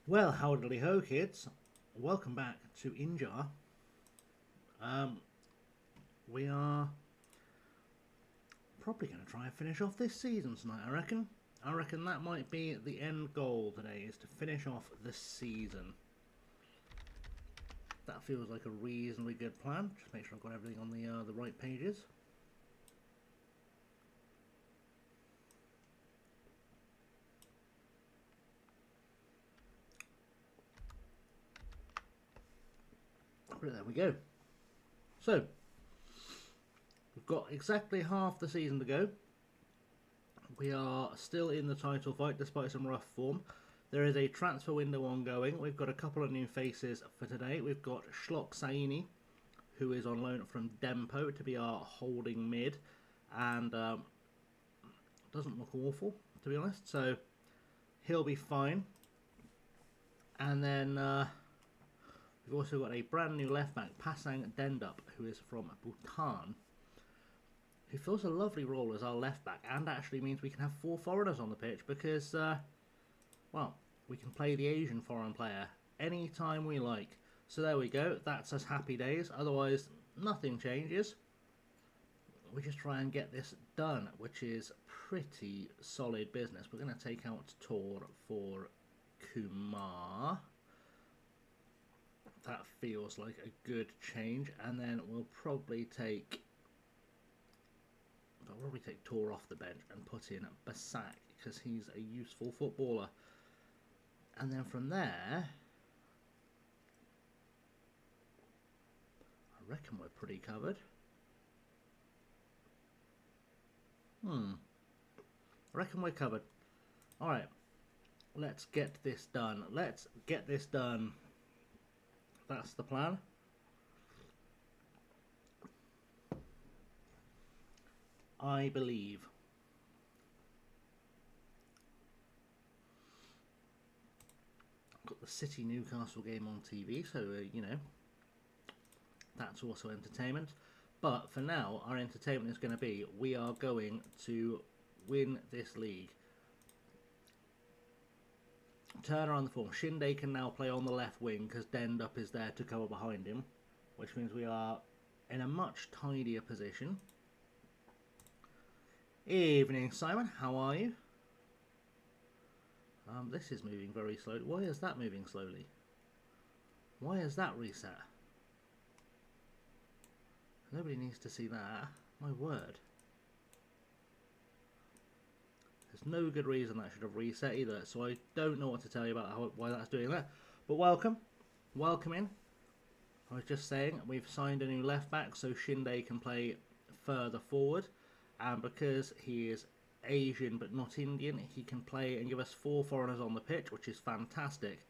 Well, howdy ho, kids. Welcome back to Injar. We are probably going to try and finish off this season tonight, I reckon. I reckon that might be the end goal today, is to finish off the season. That feels like a reasonably good plan. Just make sure I've got everything on the right pages. But there we go. So, we've got exactly half the season to go. We are still in the title fight despite some rough form. There is a transfer window ongoing. We've got a couple of new faces for today. We've got Sreenidi, who is on loan from Dempo to be our holding mid, and doesn't look awful, to be honest, so he'll be fine. And then we've also got a brand new left back, Pasang Dendup, who is from Bhutan, who fills a lovely role as our left back, and actually means we can have 4 foreigners on the pitch because, well, we can play the Asian foreign player anytime we like. So there we go, that's us happy days. Otherwise, nothing changes. We just try and get this done, which is pretty solid business. We're going to take out Tor for Kumar. That feels like a good change, and then we'll probably take Tor off the bench and put in Basak because he's a useful footballer. And then from there, I reckon we're pretty covered. I reckon we're covered. Alright, let's get this done. Let's get this done. That's the plan. I believe. Got the City Newcastle game on TV, so you know, that's also entertainment. But for now, our entertainment is going to be, we are going to win this league. Turn around the form. Shinde can now play on the left wing because Dendup is there to cover behind him, which means we are in a much tidier position. Evening, Simon. How are you? This is moving very slowly. Why is that moving slowly? Why is that reset? Nobody needs to see that. My word. There's no good reason that should have reset either, so I don't know what to tell you about why that's doing that. But welcome. Welcome in. I was just saying, we've signed a new left back so Shinde can play further forward. And because he is Asian but not Indian, he can play and give us 4 foreigners on the pitch, which is fantastic.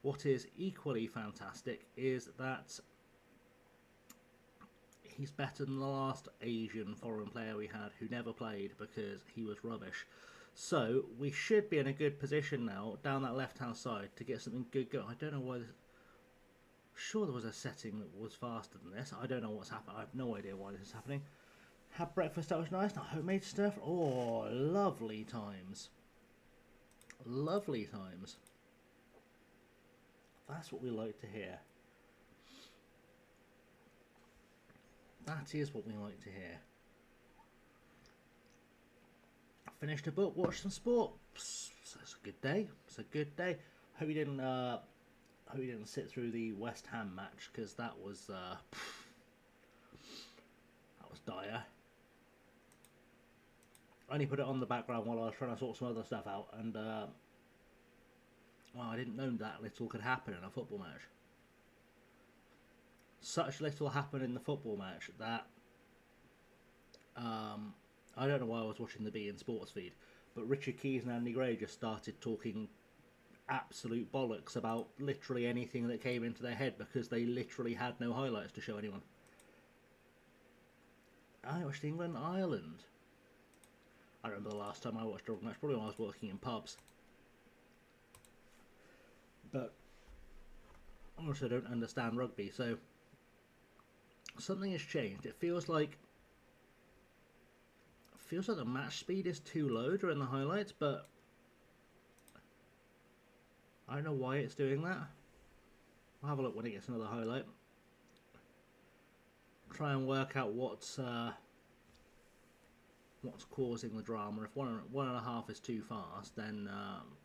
What is equally fantastic is that he's better than the last Asian foreign player we had who never played because he was rubbish. So we should be in a good position now down that left hand side to get something good going. I don't know why this... Sure, there was a setting that was faster than this. I don't know what's happened. I have no idea why this is happening. Had breakfast, that was nice. Now homemade stuff. Oh, lovely times. Lovely times. That's what we like to hear. That is what we like to hear. Finished a book, watched some sport. It's a good day. It's a good day. Hope you didn't sit through the West Ham match because that was dire. I only put it on the background while I was trying to sort some other stuff out, and well, I didn't know that little could happen in a football match. Such little happened in the football match that I don't know why I was watching the beIN Sports feed, but Richard Keys and Andy Gray just started talking absolute bollocks about literally anything that came into their head because they literally had no highlights to show anyone. I watched England-Ireland. I remember the last time I watched a rugby match, probably when I was working in pubs. But I also don't understand rugby, so something has changed. It feels like the match speed is too low during the highlights, but I don't know why it's doing that. I'll have a look when it gets another highlight. Try and work out what's causing the drama. If 1.5 is too fast, then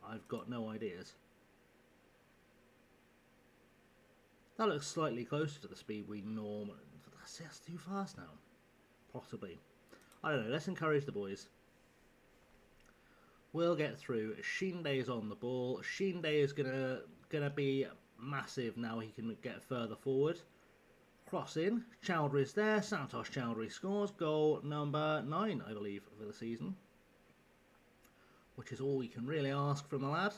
I've got no ideas. That looks slightly closer to the speed we normally... That's too fast now. Possibly. I don't know. Let's encourage the boys. We'll get through. Shinde is on the ball. Shinde is gonna be massive now. He can get further forward. Cross in. Chowdhury's there. Santosh Chowdhury scores goal number 9, I believe, for the season, which is all we can really ask from the lad.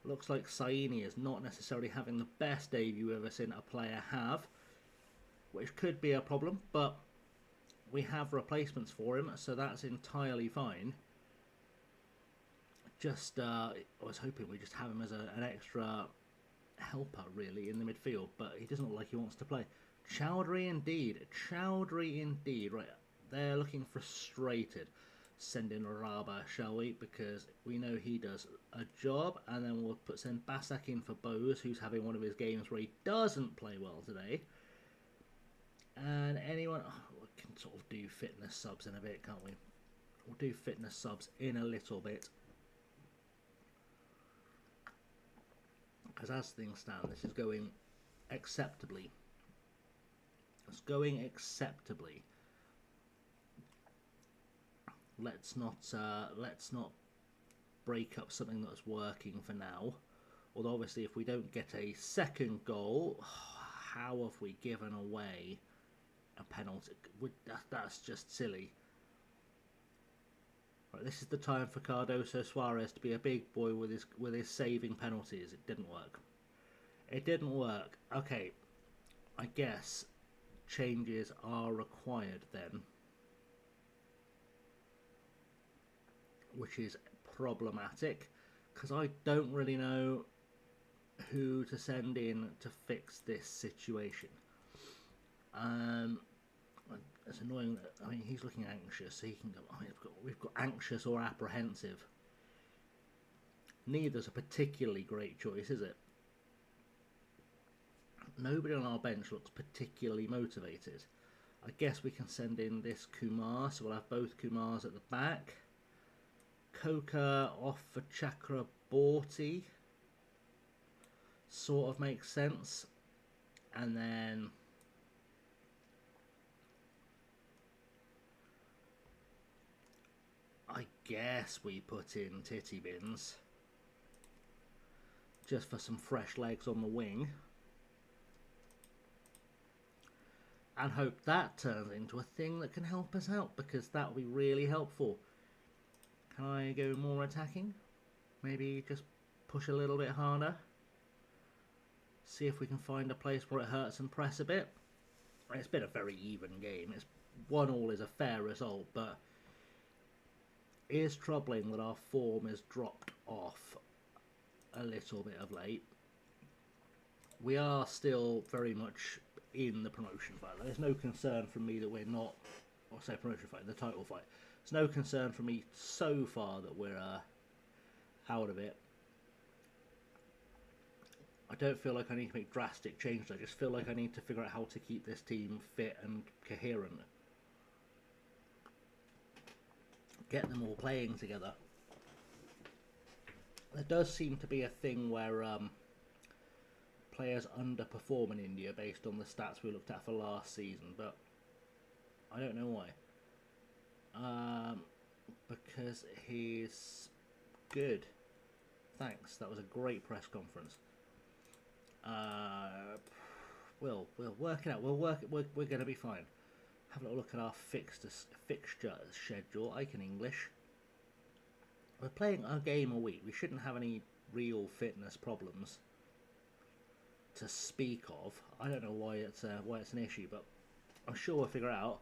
Looks like Saini is not necessarily having the best debut we've ever seen a player have, which could be a problem, but we have replacements for him, so that's entirely fine. Just, I was hoping we just have him as an extra helper, really, in the midfield, but he doesn't look like he wants to play. Chowdhury indeed. Chowdhury indeed. Right, they're looking frustrated. Send in Raba, shall we? Because we know he does a job, and then we'll send Basak in for Bose, who's having one of his games where he doesn't play well today. And anyone... Oh, we can sort of do fitness subs in a bit, can't we? We'll do fitness subs in a little bit. Because as things stand, this is going acceptably. It's going acceptably. Let's not break up something that's working for now. Although obviously, if we don't get a second goal, how have we given away a penalty? That's just silly. Right, this is the time for Cardoso Suarez to be a big boy with his saving penalties. It didn't work. It didn't work. Okay, I guess changes are required then, which is problematic because I don't really know who to send in to fix this situation. It's annoying that, I mean, he's looking anxious, so he can go, I mean, we've got anxious or apprehensive. Neither's a particularly great choice, is it? Nobody on our bench looks particularly motivated. I guess we can send in this Kumar, so we'll have both Kumars at the back. Coca off for Chakraborty. Sort of makes sense. And then... I guess we put in Titty Bins. Just for some fresh legs on the wing. And hope that turns into a thing that can help us out, because that would be really helpful. Can I go more attacking? Maybe just push a little bit harder. See if we can find a place where it hurts and press a bit. It's been a very even game. 1-1 is a fair result, but it is troubling that our form has dropped off a little bit of late. We are still very much in the promotion fight. There's no concern from me that we're not, I'll say promotion fight, the title fight. There's no concern from me so far that we're out of it. I don't feel like I need to make drastic changes. I just feel like I need to figure out how to keep this team fit and coherent. Get them all playing together. There does seem to be a thing where players underperform in India based on the stats we looked at for last season, but I don't know why. Because he's good. Thanks, that was a great press conference. We'll work it out. We're going to be fine. Have a little look at our fixture schedule. I can English. We're playing a game a week. We shouldn't have any real fitness problems to speak of. I don't know why it's an issue, but I'm sure we'll figure it out.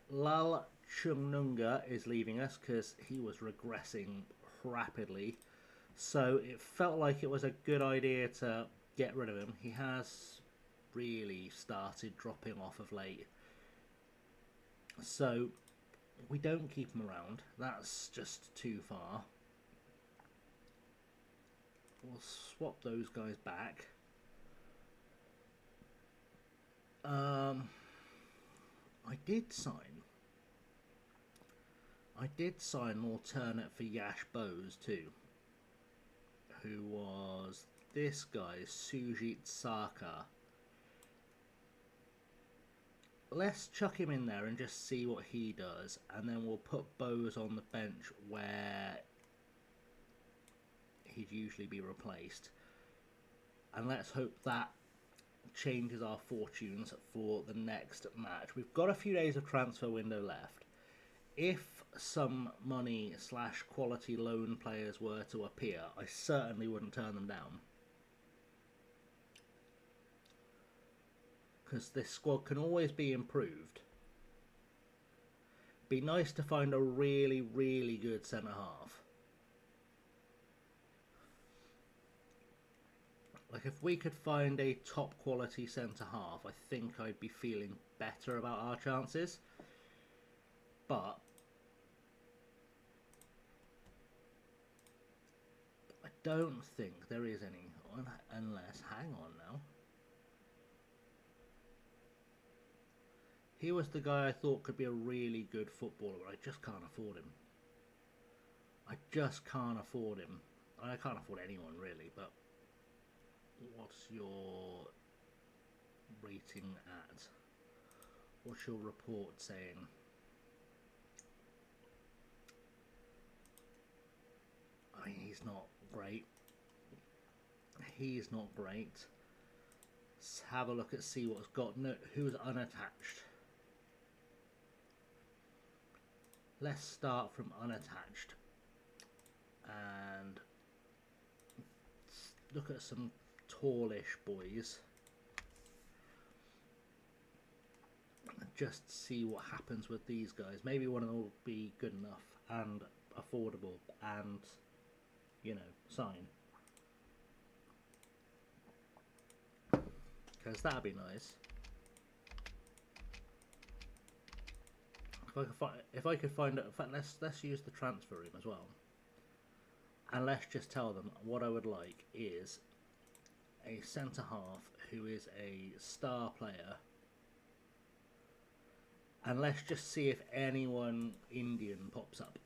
Lal Chungnunga is leaving us because he was regressing rapidly. So it felt like it was a good idea to get rid of him. He has really started dropping off of late. So we don't keep him around. That's just too far. we'll swap those guys back. I did sign an alternate for Yash Bose too, who was this guy, Sujit Sarkar. Let's chuck him in there and just see what he does, and then we'll put Bose on the bench where he'd usually be replaced. And let's hope that changes our fortunes for the next match. We've got a few days of transfer window left. If some money / quality loan players were to appear, I certainly wouldn't turn them down, because this squad can always be improved. Be nice to find a really, really good centre half. Like, if we could find a top quality centre half, I think I'd be feeling better about our chances. But I don't think there is any, unless, hang on now. He was the guy I thought could be a really good footballer, but I just can't afford him. I just can't afford him. I can't afford anyone really, but what's your rating at? What's your report saying? I mean, he's not great. He's not great. Let's have a look at see what's got. No, who's unattached? Let's start from unattached and look at some tallish boys. Just see what happens with these guys. Maybe one of them will be good enough and affordable and, you know, sign. Because that'd be nice. If I could find it, in fact, let's use the transfer room as well, and let's just tell them what I would like is a centre half who is a star player, and let's just see if anyone Indian pops up.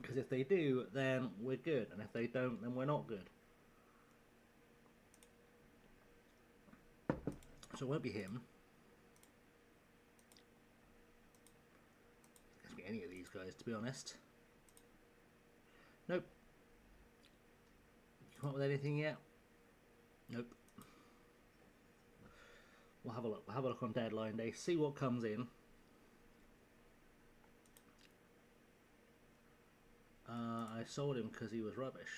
Because if they do, then we're good, and if they don't, then we're not good. So it won't be him. Any of these guys, to be honest. Nope. You come up with anything yet? Nope. We'll have a look. We'll have a look on deadline day, see what comes in. I sold him because he was rubbish.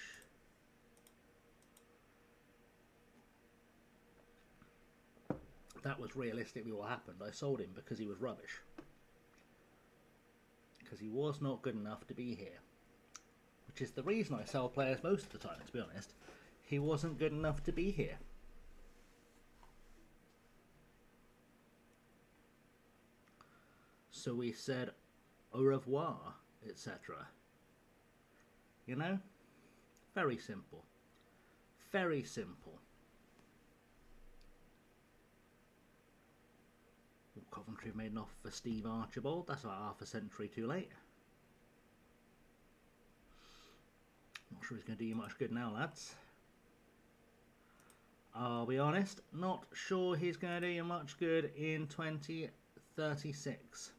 That was realistically what happened. I sold him because he was rubbish. Because he was not good enough to be here. Which is the reason I sell players most of the time, to be honest. He wasn't good enough to be here. So we said au revoir, etc. You know? Very simple. Very simple. Coventry have made an offer for Steve Archibald. That's about half a century too late. Not sure he's going to do you much good now, lads. I'll be honest, not sure he's going to do you much good in 2036.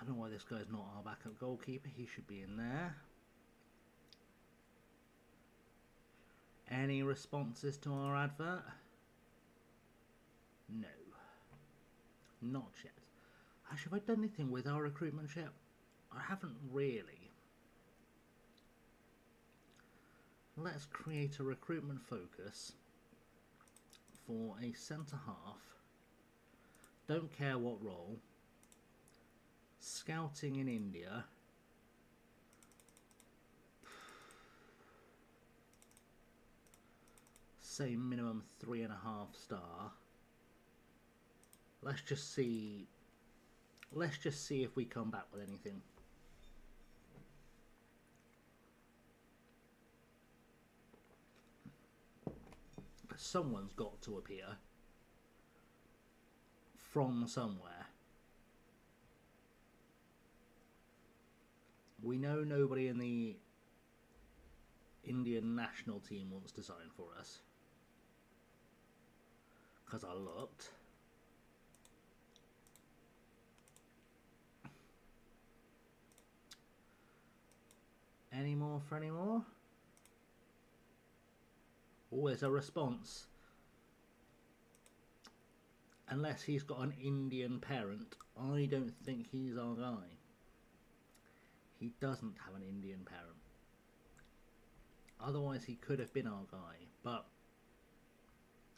I don't know why this guy's not our backup goalkeeper. He should be in there. Any responses to our advert? No. Not yet. Actually, have I done anything with our recruitment yet? I haven't really. Let's create a recruitment focus for a centre half. Don't care what role. Scouting in India. Say minimum 3.5 star. Let's just see let's just see if we come back with anything. Someone's got to appear from somewhere. We know nobody in the Indian national team wants to sign for us, because I looked. Any more for any more? Oh, there's a response. Unless he's got an Indian parent, I don't think he's our guy. He doesn't have an Indian parent. Otherwise he could have been our guy, but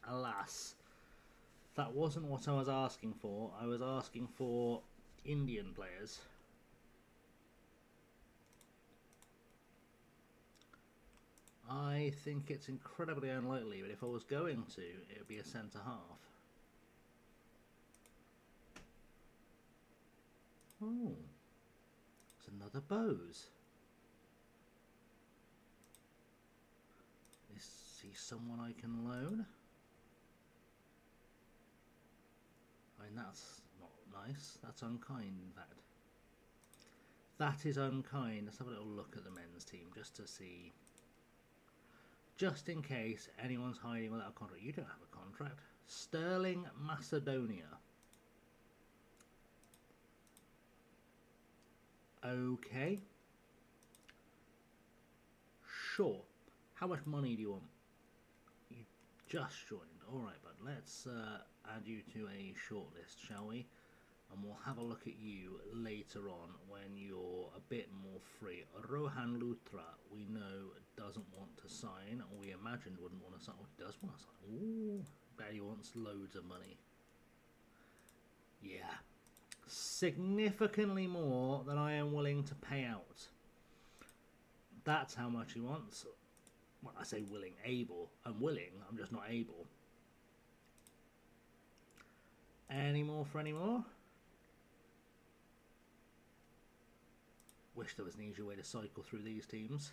alas, that wasn't what I was asking for. I was asking for Indian players. I think it's incredibly unlikely, but if I was going to, it would be a centre half. Oh, it's another Bose. Is he someone I can loan? I mean, that's not nice. That's unkind, in fact. That is unkind. Let's have a little look at the men's team just to see. Just in case anyone's hiding without a contract. You don't have a contract. Sterling Macedonia. Okay. Sure. How much money do you want? You just joined. Alright, but let's add you to a shortlist, shall we? And we'll have a look at you later on when you're a bit more free. Rohan Lutra, we know, doesn't want to sign. Or we imagined wouldn't want to sign. Oh, he does want to sign. Ooh, bet he wants loads of money. Yeah. Significantly more than I am willing to pay out. That's how much he wants. Well, I say willing, able. I'm willing, I'm just not able. Any more for any more? Wish there was an easier way to cycle through these teams.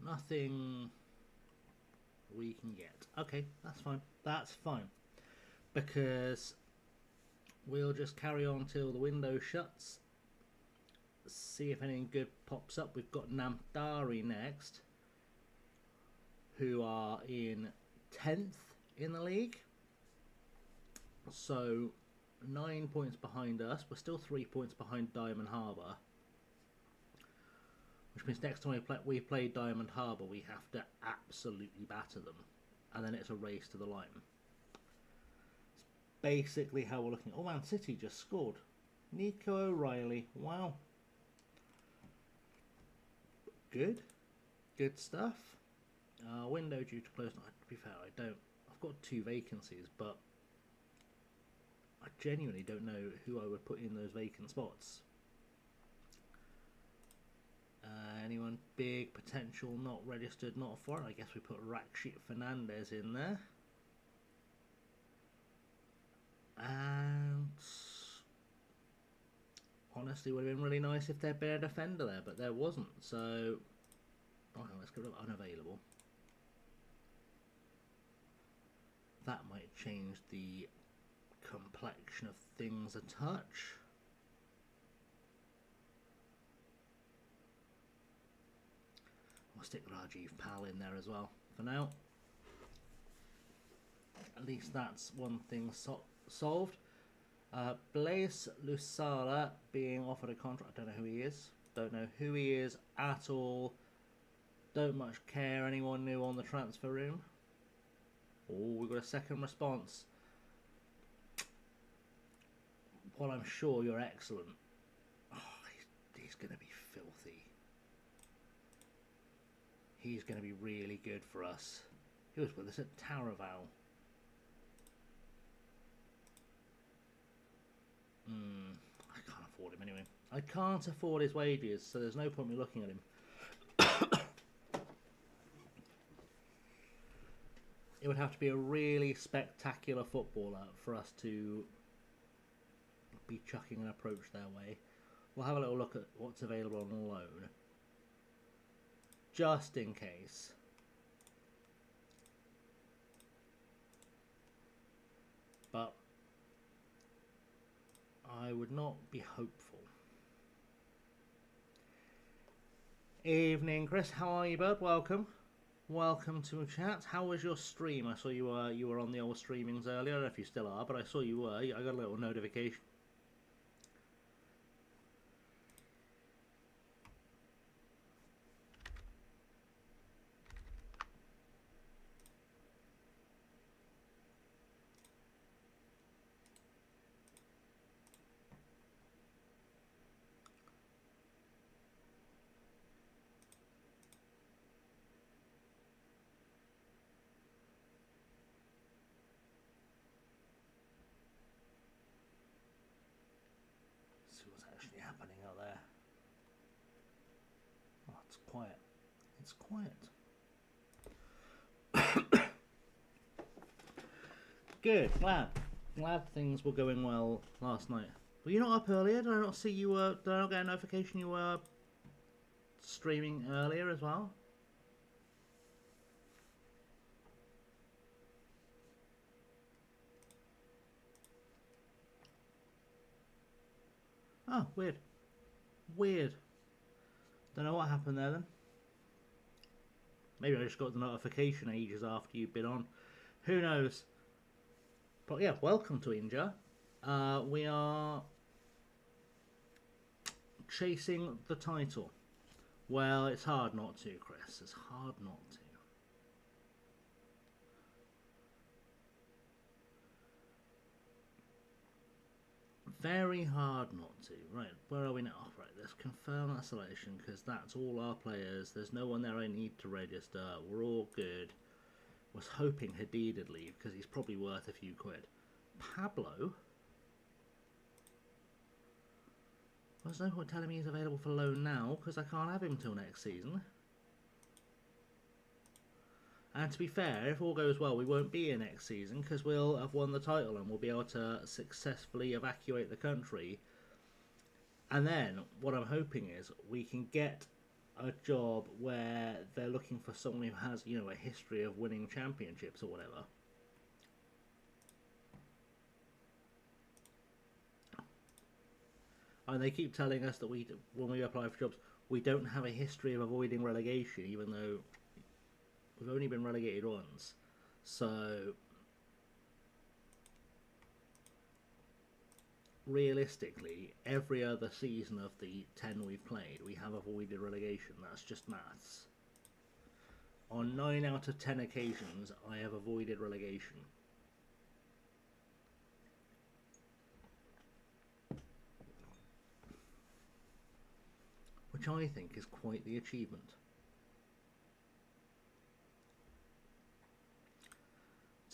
Nothing we can get. Okay, that's fine. That's fine. Because we'll just carry on till the window shuts. See if anything good pops up. We've got Namdari next, who are in 10th in the league. So 9 points behind us. We're still 3 points behind Diamond Harbour. Which means next time we play Diamond Harbour, we have to absolutely batter them. And then it's a race to the line. It's basically how we're looking. Oh, Man City just scored. Nico O'Reilly. Wow. Good. Good stuff. Window due to close. No, to be fair, I don't. I've got 2 vacancies, but I genuinely don't know who I would put in those vacant spots. Anyone big, potential, not registered, not foreign? I guess we put Rakshit Fernandez in there. And honestly, would have been really nice if there'd been a defender there, but there wasn't. So, okay, let's get rid of unavailable. That might change the complexion of things a touch. We'll stick Rajiv Pal in there as well for now. At least that's one thing solved. Blaise Lusala being offered a contract. I don't know who he is. Don't know who he is at all. Don't much care. Anyone new on the transfer room? Oh, we've got a second response. Well, I'm sure you're excellent. Oh, he's going to be filthy. He's going to be really good for us. He was with us at Taraval. I can't afford him anyway. I can't afford his wages, so there's no point me looking at him. it would have to be a really spectacular footballer for us to be chucking an approach their way. We'll have a little look at what's available on loan, just in case. But I would not be hopeful. Evening, Chris. How are you, bud? Welcome. Welcome to chat. How was your stream? I saw you were on the old streamings earlier. I don't know if you still are, but I saw you were. I got a little notification. Happening out there. Oh, it's quiet. It's quiet. Good. Glad things were going well last night. Were you not up earlier? Did I not see you were? Did I not get a notification you were streaming earlier as well? Oh, weird. Don't know what happened there then. Maybe I just got the notification ages after you've been on. Who knows? But yeah, welcome to Inja. We are chasing the title. Well, it's hard not to, Chris. It's hard not to. Very hard not to. Right, where are we now? Right, let's confirm that selection because that's all our players. There's no one there I need to register. We're all good. Was hoping Hadid would leave because he's probably worth a few quid. Pablo? There's no point telling me he's available for loan now because I can't have him till next season. And to be fair, if all goes well, we won't be here next season because we'll have won the title and we'll be able to successfully evacuate the country. And then what I'm hoping is we can get a job where they're looking for someone who has, you know, a history of winning championships or whatever. And they keep telling us that when we apply for jobs, we don't have a history of avoiding relegation, even though we've only been relegated once. So realistically, every other season of the 10 we've played, we have avoided relegation. That's just maths. On 9 out of 10 occasions, I have avoided relegation. Which I think is quite the achievement.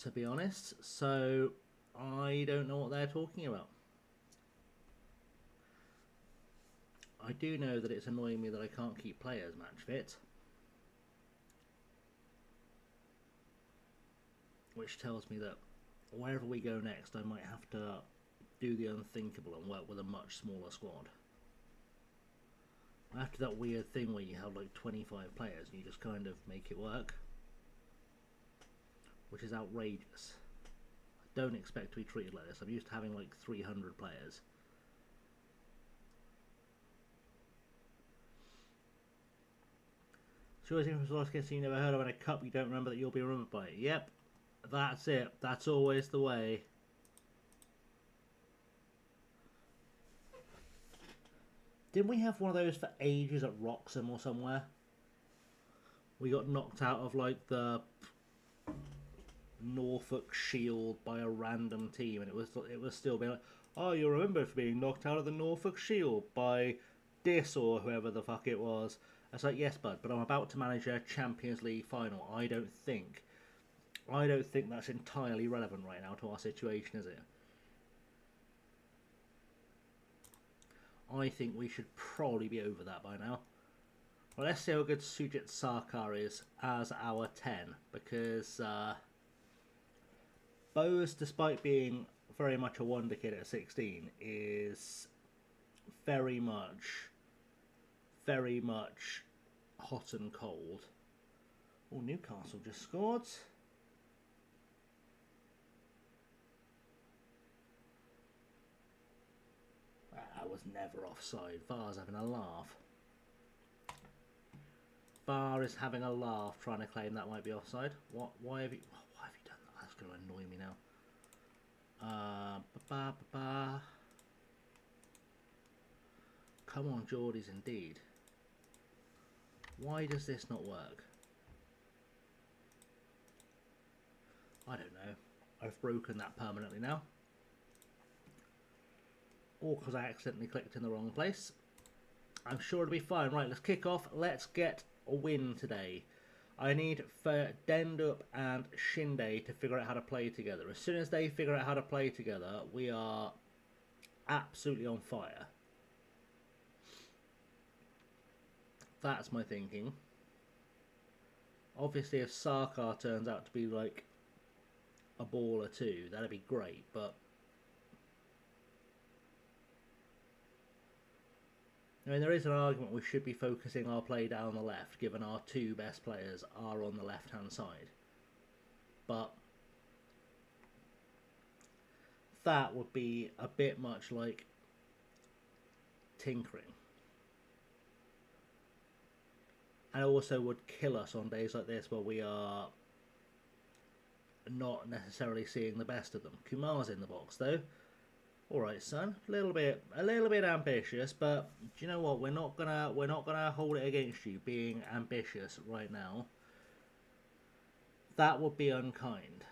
To be honest, so I don't know what they're talking about. I do know that it's annoying me that I can't keep players match fit, which tells me that wherever we go next, I might have to do the unthinkable and work with a much smaller squad. After that weird thing where you have like 25 players and you just kind of make it work, which is outrageous. I don't expect to be treated like this. I'm used to having like 300 players. Sure, as if it's you never heard of in a cup, you don't remember that you'll be remembered by it. Yep, that's it. That's always the way. Didn't we have one of those for ages at Wroxham or somewhere? We got knocked out of like the Norfolk Shield by a random team, and it was still being like, oh, you're remembered for being knocked out of the Norfolk Shield by this or whoever the fuck it was. It's like, yes, bud, but I'm about to manage a Champions League final. I don't think that's entirely relevant right now to our situation, is it? I think we should probably be over that by now. Well, let's see how good Sujit Sarkar is as our 10, because Bose, despite being very much a wonder kid at 16, is very much hot and cold. Oh, Newcastle just scored. That was never offside. VAR's having a laugh. VAR is having a laugh trying to claim that might be offside. Why have you done that? That's going to annoy me now. Come on, Geordies, indeed. Why does this not work? I don't know. I've broken that permanently now. Or because I accidentally clicked in the wrong place. I'm sure it'll be fine. Right, let's kick off. Let's get a win today. I need for Dendup and Shinde to figure out how to play together. As soon as they figure out how to play together, we are absolutely on fire. That's my thinking. Obviously, if Sarkar turns out to be like a baller too, that'd be great, but I mean, there is an argument we should be focusing our play down the left, given our two best players are on the left-hand side. But that would be a bit much like tinkering. And also would kill us on days like this where we are not necessarily seeing the best of them. Kumar's in the box though. Alright, son, a little bit ambitious, but do you know what? We're not gonna hold it against you being ambitious right now. That would be unkind.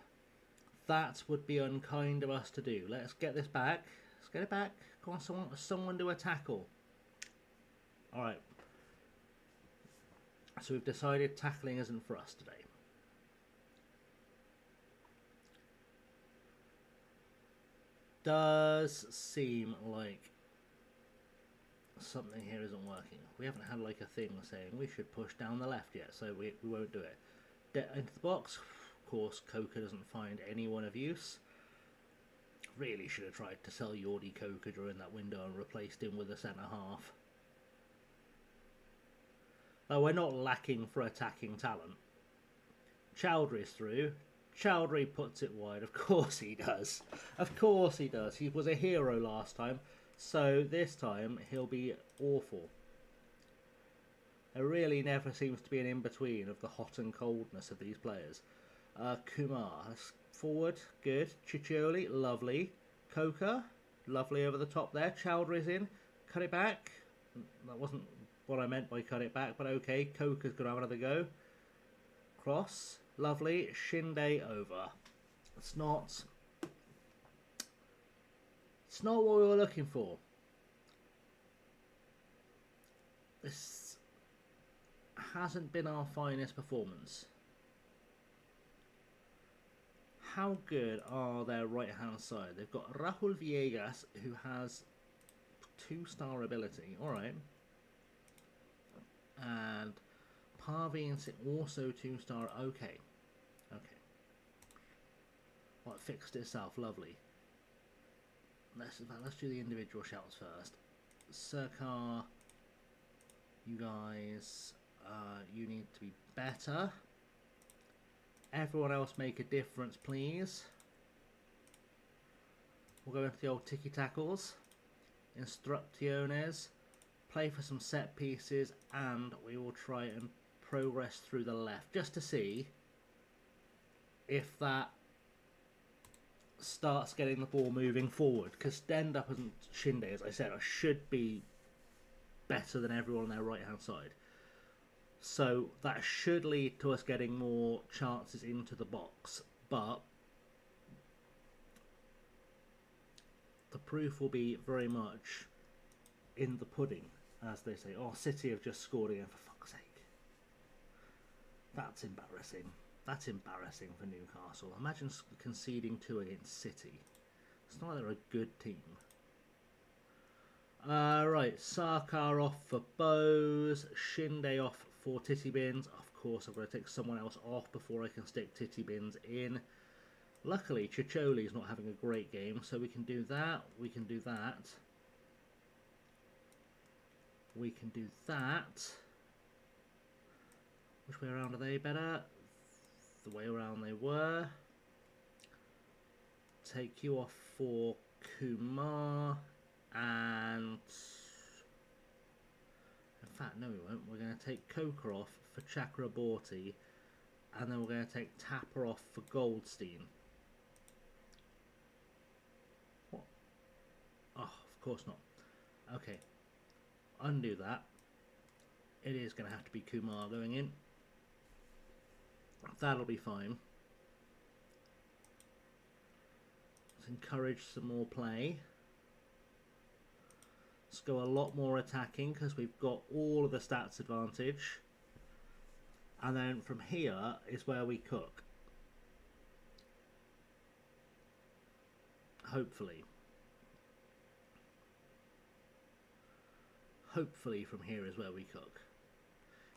That would be unkind of us to do. Let's get this back. Let's get it back. Come on, someone do a tackle. Alright. So we've decided tackling isn't for us today. Does seem like something here isn't working. We haven't had like a thing saying we should push down the left yet, so we won't do it. Into the box. Of course, Coker doesn't find anyone of use. Really should have tried to sell Yordi Coker during that window and replaced him with a centre-half. Oh, we're not lacking for attacking talent. Chowdhury's through. Chowdhury puts it wide. Of course he does. Of course he does. He was a hero last time, so this time he'll be awful. There really never seems to be an in-between of the hot and coldness of these players. Kumar, forward, good. Ciccioli, lovely. Coker, lovely over the top there. Chowdhury's in. Cut it back. That wasn't what I meant by cut it back, but okay. Coker's going to have another go. Cross. Lovely. Shinde over. It's not what we were looking for. This hasn't been our finest performance. How good are their right-hand side? They've got Rahul Villegas, who has 2-star ability. Alright. And Parveen also 2-star. Okay. Well, it fixed itself. Lovely. Let's do the individual shouts first. Sarkar, you guys, you need to be better. Everyone else make a difference, please. We'll go into the old tiki tackles. Instrucciones. Play for some set pieces, and we will try and progress through the left just to see if that starts getting the ball moving forward. Because Dendup and Shinde, as I said, should be better than everyone on their right hand side. So that should lead to us getting more chances into the box, but the proof will be very much in the pudding, as they say. Oh, City have just scored again, for fuck's sake. That's embarrassing. That's embarrassing for Newcastle. Imagine conceding 2 against City. It's not like they're a good team. Right, Sarkar off for Bose. Shinde off for Titty Bins. Of course, I'm going to take someone else off before I can stick Titty Bins in. Luckily, Chicholi's not having a great game, so we can do that. We can do that. We can do that. Which way around are they better? The way around they were. Take you off for Kumar, and in fact, no, we won't. We're going to take Coker off for Chakraborty, and then we're going to take Tapper off for Goldstein. What? Oh, of course not. Okay, undo that. It is going to have to be Kumar going in. That'll be fine. Let's encourage some more play. Let's go a lot more attacking because we've got all of the stats advantage. And then from here is where we cook. Hopefully. Hopefully from here is where we cook.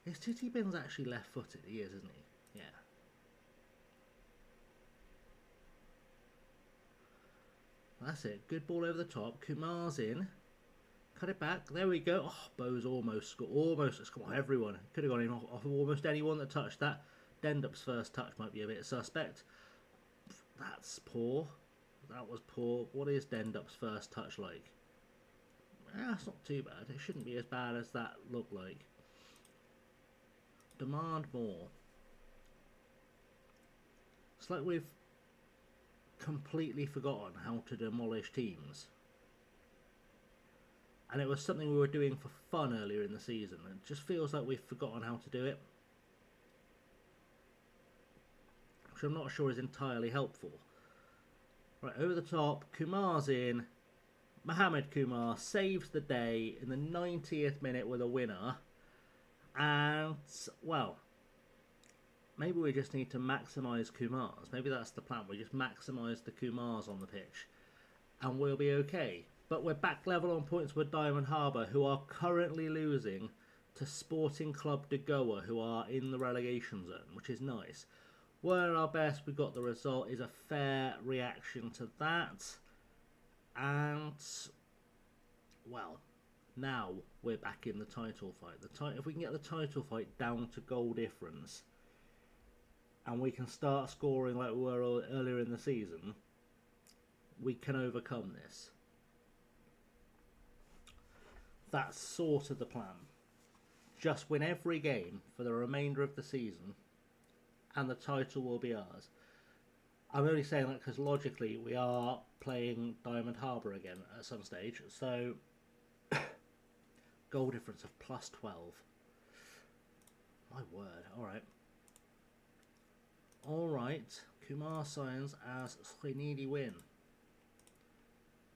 Is Titty Bin's actually left-footed? He is, isn't he? Yeah. That's it. Good ball over the top. Kumar's in. Cut it back. There we go. Oh, Bo's almost scored. Almost. Come on, everyone. Could have gone in off of almost anyone that touched that. Dendup's first touch might be a bit suspect. That's poor. That was poor. What is Dendup's first touch like? That's not too bad. It shouldn't be as bad as that looked like. Demand more. It's like we've completely forgotten how to demolish teams. And it was something we were doing for fun earlier in the season. It just feels like we've forgotten how to do it. Which I'm not sure is entirely helpful. Right, over the top, Kumar's in. Mohamed Kumar saves the day in the 90th minute with a winner. And, well, maybe we just need to maximise Kumars. Maybe that's the plan. We just maximise the Kumars on the pitch. And we'll be okay. But we're back level on points with Diamond Harbour, who are currently losing to Sporting Club de Goa, who are in the relegation zone, which is nice. We're at our best. We got the result. Is a fair reaction to that. And, well, now we're back in the title fight. If we can get the title fight down to goal difference, and we can start scoring like we were earlier in the season, we can overcome this. That's sort of the plan. Just win every game for the remainder of the season, and the title will be ours. I'm only saying that because logically we are playing Diamond Harbour again at some stage, so goal difference of plus 12. My word, alright. Alright, Kumar signs as Sreenidi win.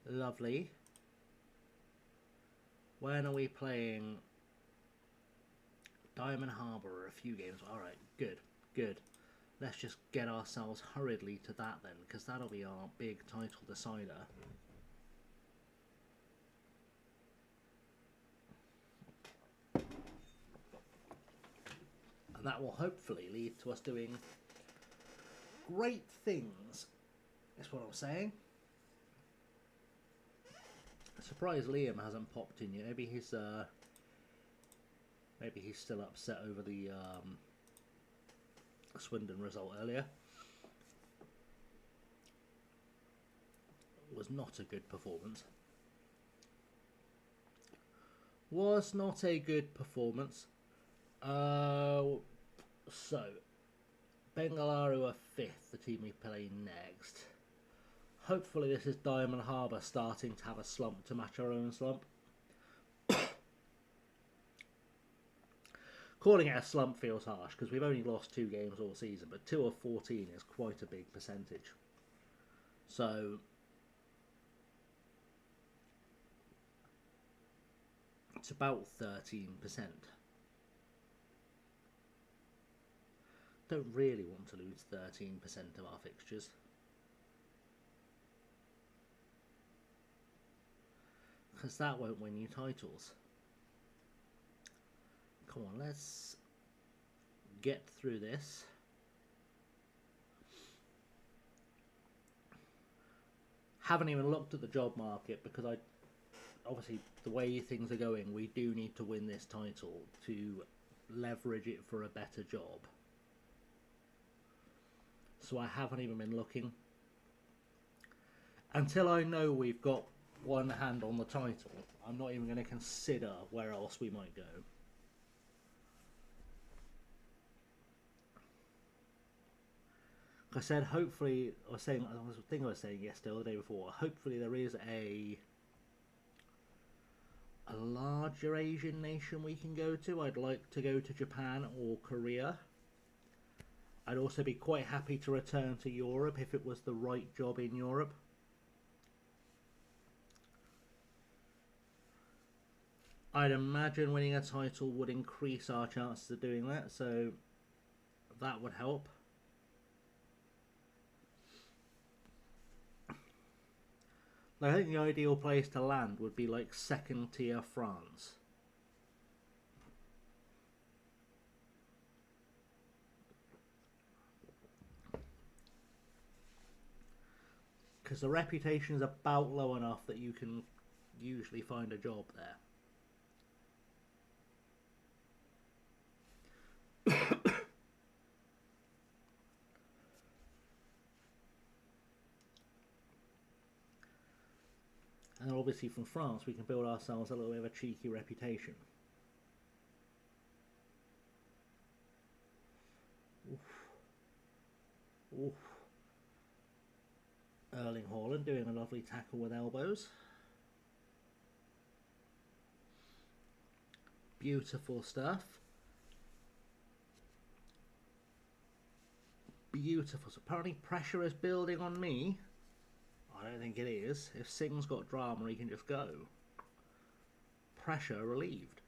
Lovely. When are we playing Diamond Harbour? A few games. Alright, good, good. Let's just get ourselves hurriedly to that then, because that'll be our big title decider. And that will hopefully lead to us doing great things. That's what I'm saying. Surprised Liam hasn't popped in yet. Maybe he's still upset over the Swindon result earlier. It was not a good performance. Was not a good performance. So Bengaluru are 5th, the team we play next. Hopefully this is Diamond Harbour starting to have a slump to match our own slump. Calling it a slump feels harsh because we've only lost 2 games all season, but 2 of 14 is quite a big percentage. So it's about 13%. Don't really want to lose 13% of our fixtures. Because that won't win you titles. Come on, let's get through this. haven't even looked at the job market because obviously the way things are going, we do need to win this title to leverage it for a better job. So I haven't even been looking. Until I know we've got one hand on the title, I'm not even going to consider where else we might go. I said hopefully, I was saying yesterday or the day before, hopefully there is a larger Asian nation we can go to. I'd like to go to Japan or Korea. I'd also be quite happy to return to Europe if it was the right job in Europe. I'd imagine winning a title would increase our chances of doing that, so that would help. I think the ideal place to land would be like second tier France. Because the reputation is about low enough that you can usually find a job there. And obviously from France we can build ourselves a little bit of a cheeky reputation. Oof. Oof. Erling Haaland doing a lovely tackle with elbows. Beautiful stuff. Beautiful. So apparently pressure is building on me. I don't think it is. If Singh's got drama, he can just go. Pressure relieved.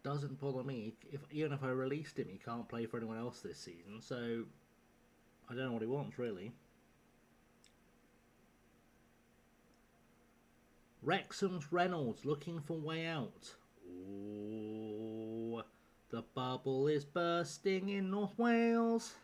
Doesn't bother me. Even if I released him, he can't play for anyone else this season, so I don't know what he wants, really. Wrexham's Reynolds looking for way out. Ooh, the bubble is bursting in North Wales.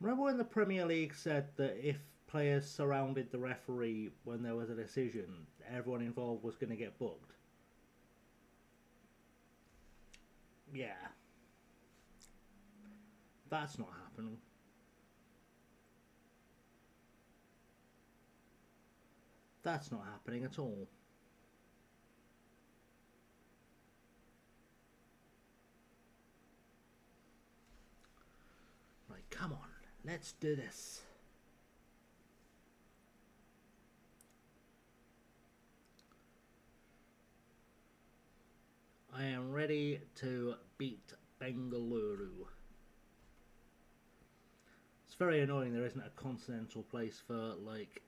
Remember when the Premier League said that if players surrounded the referee when there was a decision, everyone involved was going to get booked? Yeah. That's not happening. That's not happening at all. Right, come on. Let's do this. I am ready to beat Bengaluru. It's very annoying there isn't a continental place for like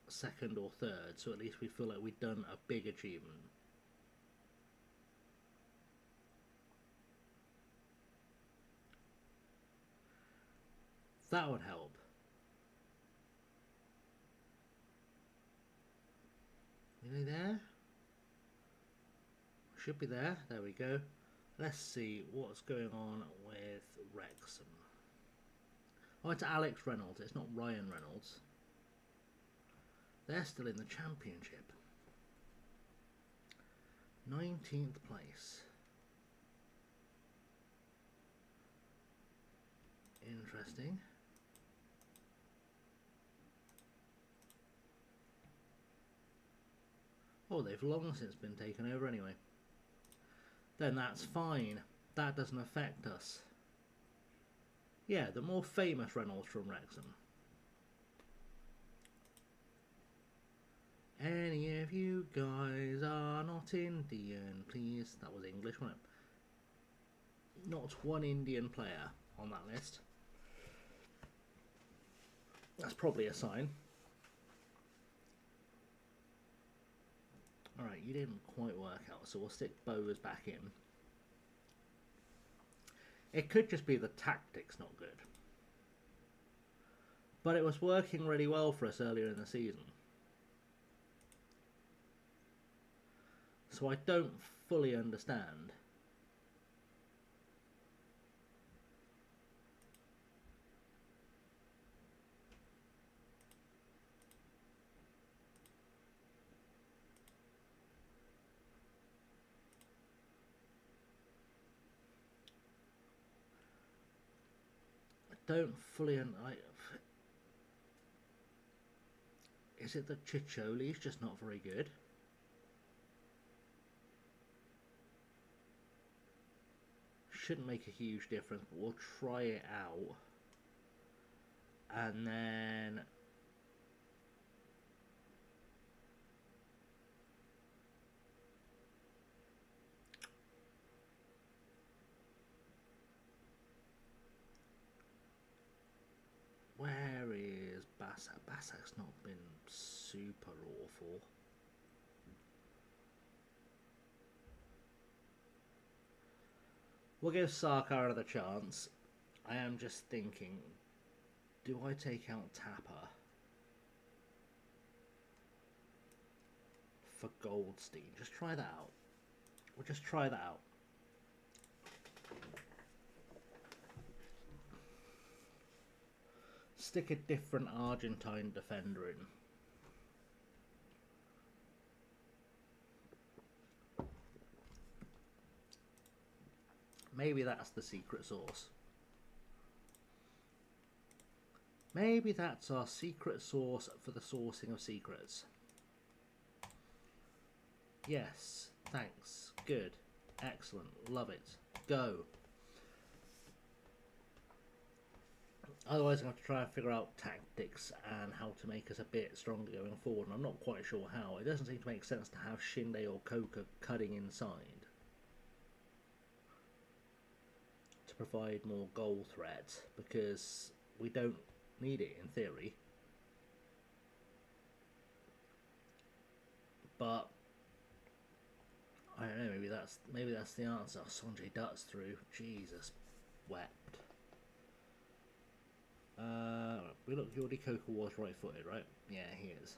second or third, so at least we feel like we've done a big achievement. That would help. Nearly there? Should be there. There we go. Let's see what's going on with Wrexham. Oh, it's Alex Reynolds. It's not Ryan Reynolds. They're still in the championship. 19th place. Interesting. Oh, they've long since been taken over anyway. Then that's fine. That doesn't affect us. Yeah, the more famous Reynolds from Wrexham. Any of you guys are not Indian, please. That was English, wasn't it? Not one Indian player on that list. That's probably a sign. Alright, you didn't quite work out, so we'll stick Bowes back in. It could just be the tactics not good. But it was working really well for us earlier in the season. So I don't fully understand. Is it that Chicholi's just not very good? Shouldn't make a huge difference, but we'll try it out. And then where is Basak? Basak's not been super awful. We'll give Sarkar another chance. I am just thinking, do I take out Tapper for Goldstein? Just try that out. We'll just try that out. Stick a different Argentine defender in. Maybe that's the secret sauce. Maybe that's our secret sauce for the sourcing of secrets. Yes, thanks. Good. Excellent. Love it. Go. Otherwise I'm going to have to try and figure out tactics and how to make us a bit stronger going forward, and I'm not quite sure how. It doesn't seem to make sense to have Shinde or Coca cutting inside to provide more goal threat, because we don't need it in theory. But I don't know, maybe that's the answer. Sanjay Dutt's through. Jesus wept. We look, Jordi Coca was right footed, right? Yeah, he is.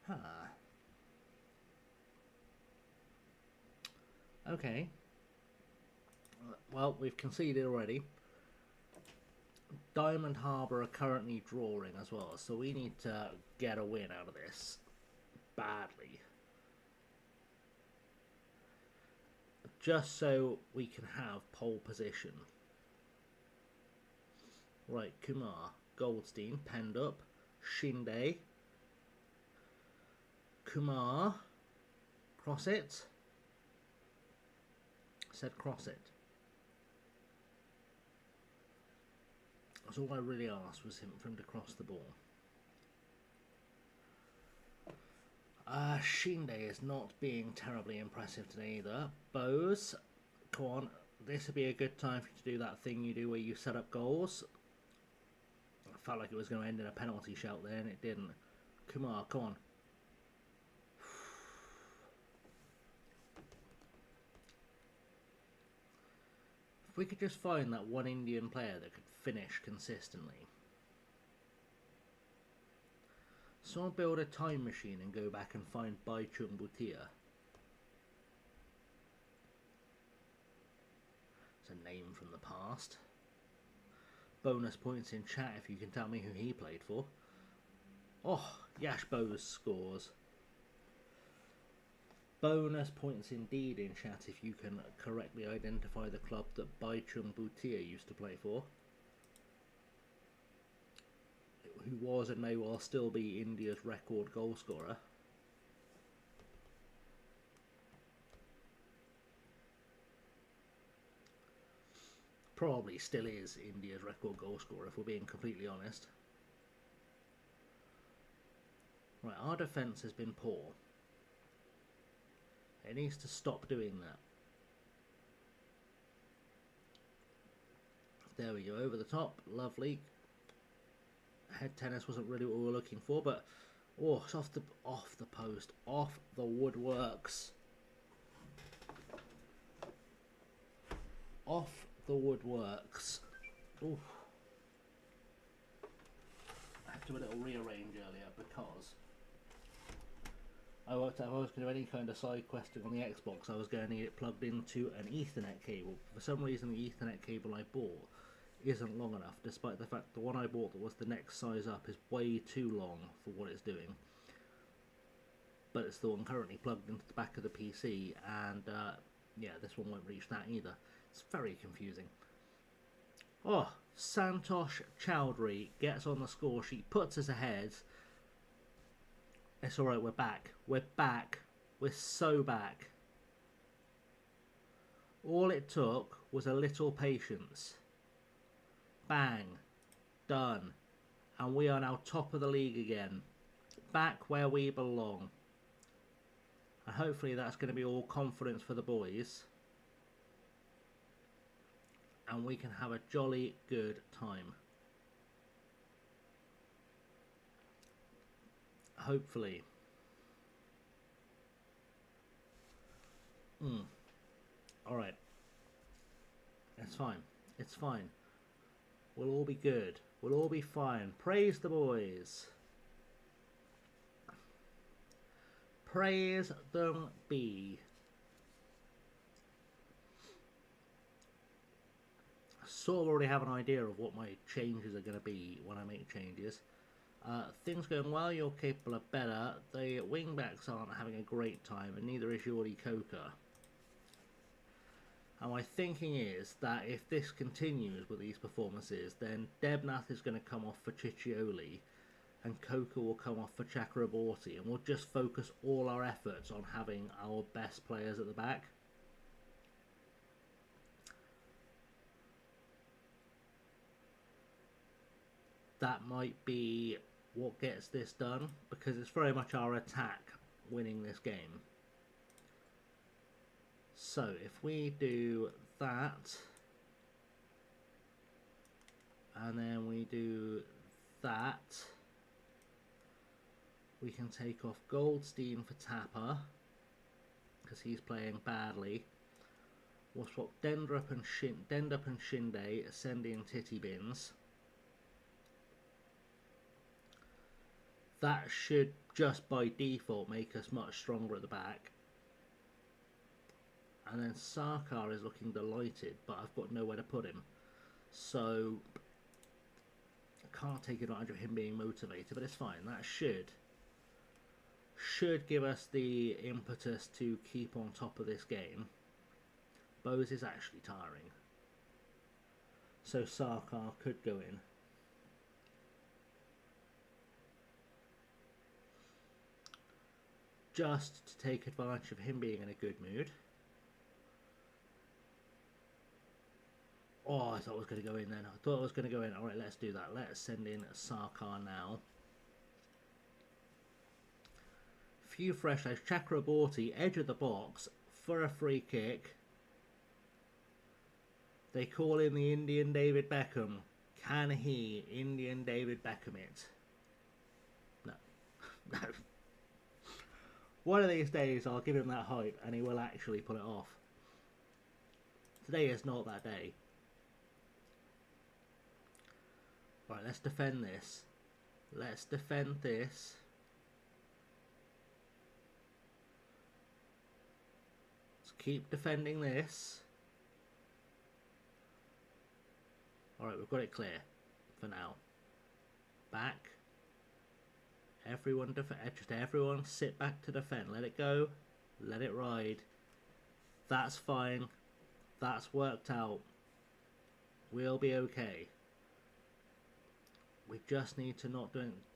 Huh. Okay. Well, we've conceded already. Diamond Harbour are currently drawing as well, so we need to get a win out of this badly. Just so we can have pole position. Right, Kumar, Goldstein, penned up, Shinde, Kumar, cross it. Said cross it. That's all I really asked, was for him to cross the ball. Shinde is not being terribly impressive today either. Bose, come on, this would be a good time for you to do that thing you do where you set up goals. I felt like it was going to end in a penalty shout there, and it didn't. Kumar, come on. If we could just find that one Indian player that could finish consistently. So I'll build a time machine and go back and find Baichung Bhutia. It's a name from the past. Bonus points in chat if you can tell me who he played for. Oh, Yash Bose scores. Bonus points indeed in chat if you can correctly identify the club that Baichung Bhutia used to play for, who was and may well still be India's record goal scorer. Probably still is India's record goal scorer, if we're being completely honest. Right, our defence has been poor. It needs to stop doing that. There we go, over the top, lovely. Head tennis wasn't really what we were looking for, but oh, it's off the post, off the woodworks. Off the woodworks. Oof. I had to do a little rearrange earlier because I worked out if I was going to do any kind of side questing on the Xbox, I was going to need it plugged into an Ethernet cable. For some reason, the Ethernet cable I bought isn't long enough, despite the fact the one I bought that was the next size up is way too long for what it's doing. But it's the one currently plugged into the back of the PC, and yeah, this one won't reach that either. It's very confusing. Oh, Santosh Chowdhury gets on the score sheet, puts us ahead. It's alright, we're back. We're back. We're so back. All it took was a little patience. Bang. Done. And we are now top of the league again. Back where we belong. And hopefully that's going to be all confidence for the boys. And we can have a jolly good time. Hopefully. Alright. It's fine. It's fine. We'll all be good. We'll all be fine. Praise the boys. Praise them be. Sort of already have an idea of what my changes are going to be when I make changes. Things going well, you're capable of better. The wingbacks aren't having a great time, and neither is Jordi Coker. And my thinking is that if this continues with these performances, then Debnath is going to come off for Ciccioli, and Coker will come off for Chakraborty, and we'll just focus all our efforts on having our best players at the back. That might be what gets this done, because it's very much our attack winning this game. So if we do that, and then we do that, we can take off Goldstein for Tapper, because he's playing badly. We'll swap Dendrup and Shinde, send in Titty Bins. That should just by default make us much stronger at the back. And then Sarkar is looking delighted, but I've got nowhere to put him. So I can't take advantage of him being motivated, but it's fine. That should give us the impetus to keep on top of this game. Bose is actually tiring. So Sarkar could go in. Just to take advantage of him being in a good mood. Oh, I thought I was going to go in then. I thought I was going to go in. Alright, let's do that. Let's send in Sarkar now. Few fresh legs. Chakraborty, edge of the box for a free kick. They call him the Indian David Beckham. Can he Indian David Beckham it? No. No. One of these days I'll give him that hype and he will actually pull it off. Today is not that day. Right, let's defend this. Let's defend this. Let's keep defending this. Alright, we've got it clear for now. Back. Everyone just everyone sit back to defend. Let it go. Let it ride. That's fine. That's worked out. We'll be okay. We just need to not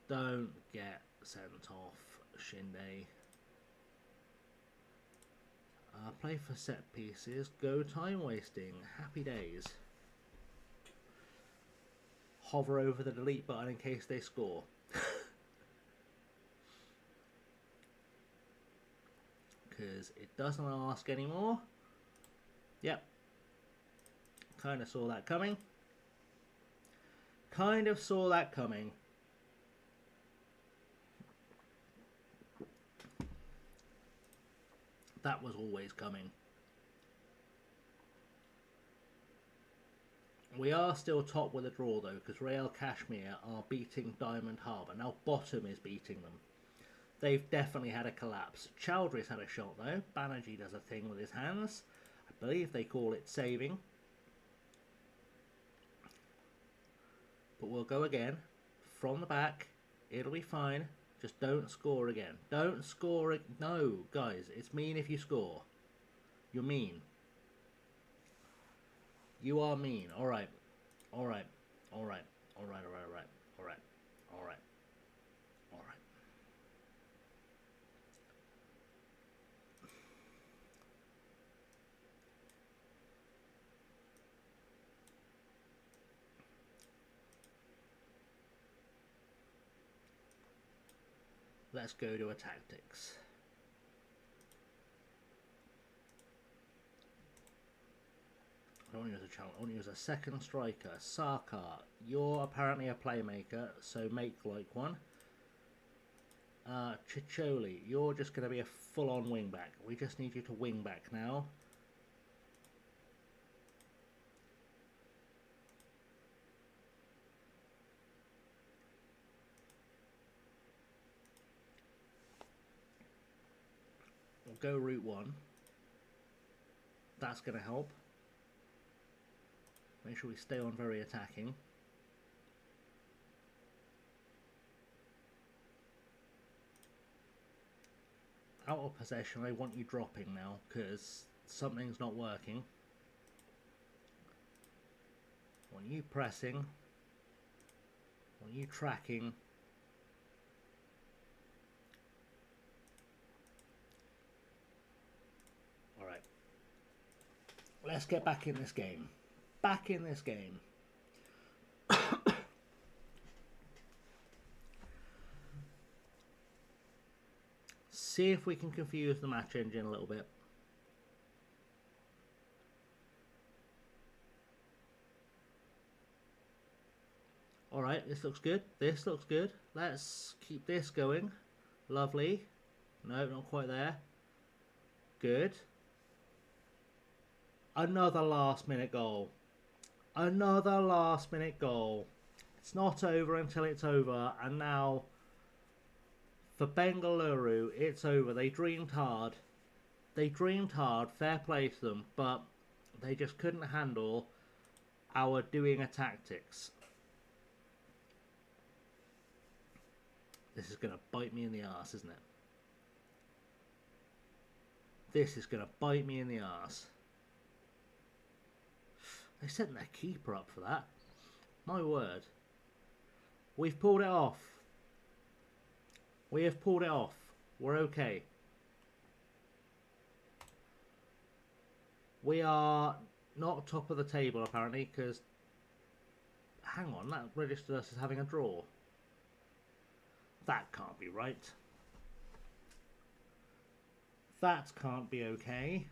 don't get sent off, Shinde. Play for set pieces. Go time wasting. Happy days. Hover over the delete button in case they score. Because it doesn't ask anymore. Yep. Kind of saw that coming. Kind of saw that coming. That was always coming. We are still top with a draw though, because Real Kashmir are beating Diamond Harbour. Now Bottom is beating them. They've definitely had a collapse. Chowdhury's had a shot though. Banerjee does a thing with his hands. I believe they call it saving. But we'll go again. From the back. It'll be fine. Just don't score again. Don't score. No, guys. It's mean if you score. You're mean. You are mean. Alright. Alright. Alright. Alright. Alright. Alright. Alright. Alright. Alright. Let's go to a tactics. I don't want to use a challenge. I want to use a second striker. Sarkar, you're apparently a playmaker, so make like one. Chicholi, you're just going to be a full-on wing-back. We just need you to wing-back now. We'll go route 1. That's going to help. Make sure we stay on very attacking. Out of possession, I want you dropping now, because something's not working. I want you pressing. I want you tracking. Alright. Let's get back in this game. Back in this game. See if we can confuse the match engine a little bit. Alright, this looks good. This looks good. Let's keep this going. Lovely. No, not quite there. Good. Another last minute goal. Another last minute goal. It's not over until it's over, and now for Bengaluru it's over. They dreamed hard. They dreamed hard, fair play to them, but they just couldn't handle our doing a tactics. This is going to bite me in the arse, isn't it? This is going to bite me in the arse. They sent their keeper up for that. My word. We've pulled it off. We have pulled it off. We're okay. We are not top of the table apparently, because hang on, that registered us as having a draw. That can't be right. That can't be okay.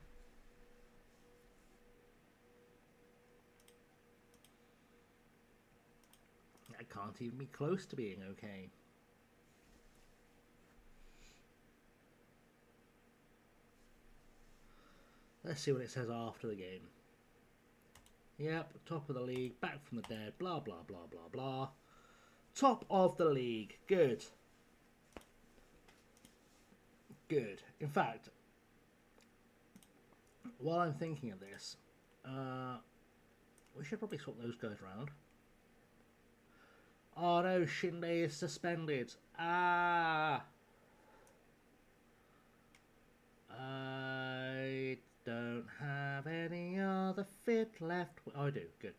That can't even be close to being okay. Let's see what it says after the game. Yep, top of the league, back from the dead, blah, blah, blah, blah, blah. Top of the league. Good. Good. In fact, while I'm thinking of this, we should probably swap those guys around. Oh no, Shinde is suspended. Ah! I don't have any other fit left. Oh, I do. Good.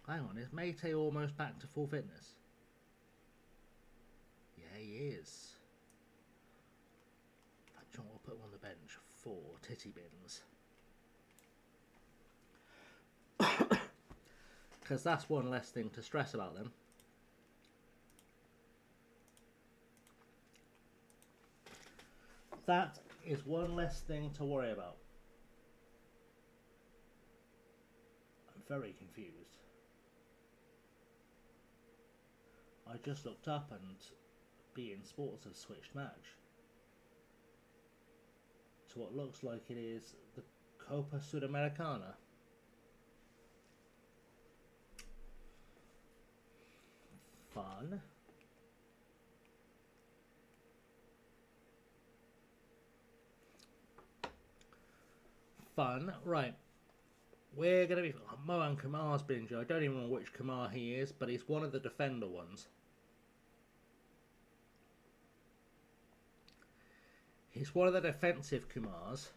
Hang on, is Mate almost back to full fitness? Yeah, he is. John will put him on the bench for titty bins. Because that's one less thing to stress about them. That is one less thing to worry about. I'm very confused. I just looked up and beIN Sports have switched match to what looks like it is the Copa Sudamericana. fun. Fun. Right. We're going to be... Mohan Kumar's been injured. I don't even know which Kumar he is, but he's one of the defender ones. He's one of the defensive Kumars.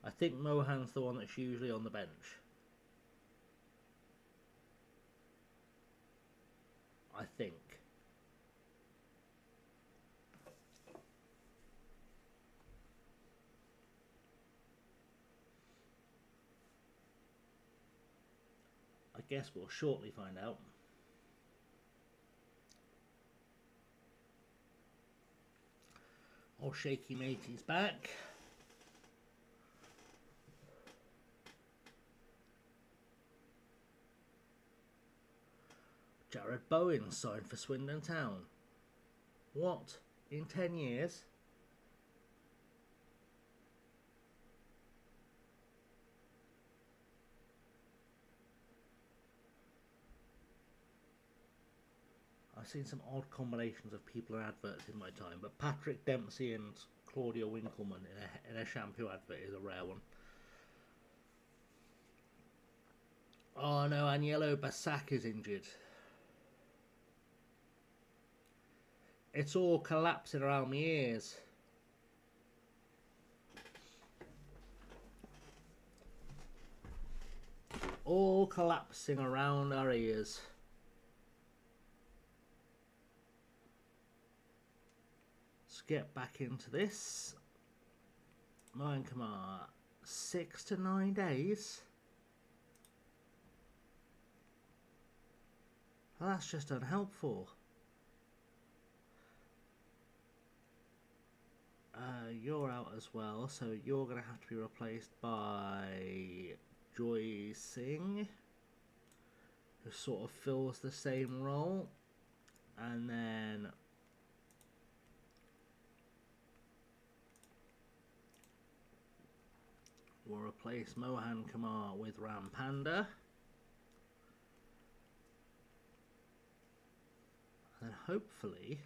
I think Mohan's the one that's usually on the bench. I think. I guess we'll shortly find out. Oh, Shaky Matey's back. Jared Bowen signed for Swindon Town. What? In 10 years? I've seen some odd combinations of people and adverts in my time, but Patrick Dempsey and Claudia Winkleman in a shampoo advert is a rare one. Oh no, Agnello Basak is injured. It's all collapsing around my ears. All collapsing around our ears. Let's get back into this. Mohan Kumar, 6 to 9 days. Well, that's just unhelpful. You're out as well, so you're going to have to be replaced by Joy Singh, who sort of fills the same role. And then we'll replace Mohan Kumar with Ram Panda. And hopefully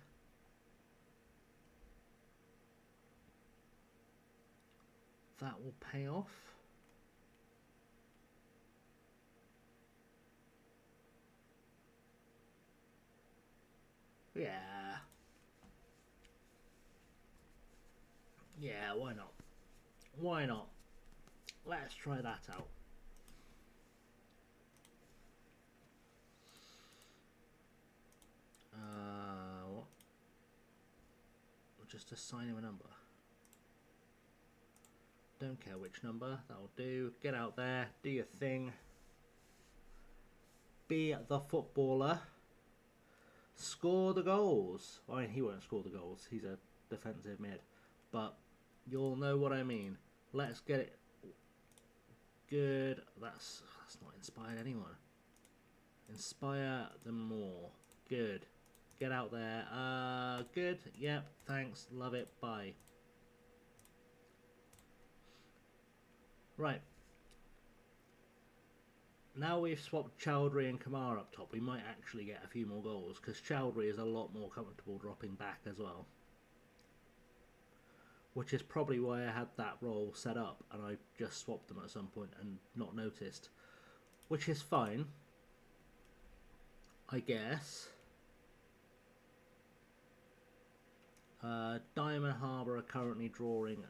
that will pay off. Yeah. Yeah, why not? Why not? Let's try that out. What? Just assign him a number. Don't care which number, that'll do. Get out there, do your thing. Be the footballer. Score the goals. I mean, he won't score the goals, he's a defensive mid. But you'll know what I mean. Let's get it. Good. That's not inspired anyone. Inspire them more. Good. Get out there. Good. Yep. Thanks. Love it. Bye. Right. Now we've swapped Chowdhury and Kumar up top, we might actually get a few more goals, because Chowdhury is a lot more comfortable dropping back as well. Which is probably why I had that role set up, and I just swapped them at some point and not noticed. Which is fine, I guess. Diamond Harbour are currently drawing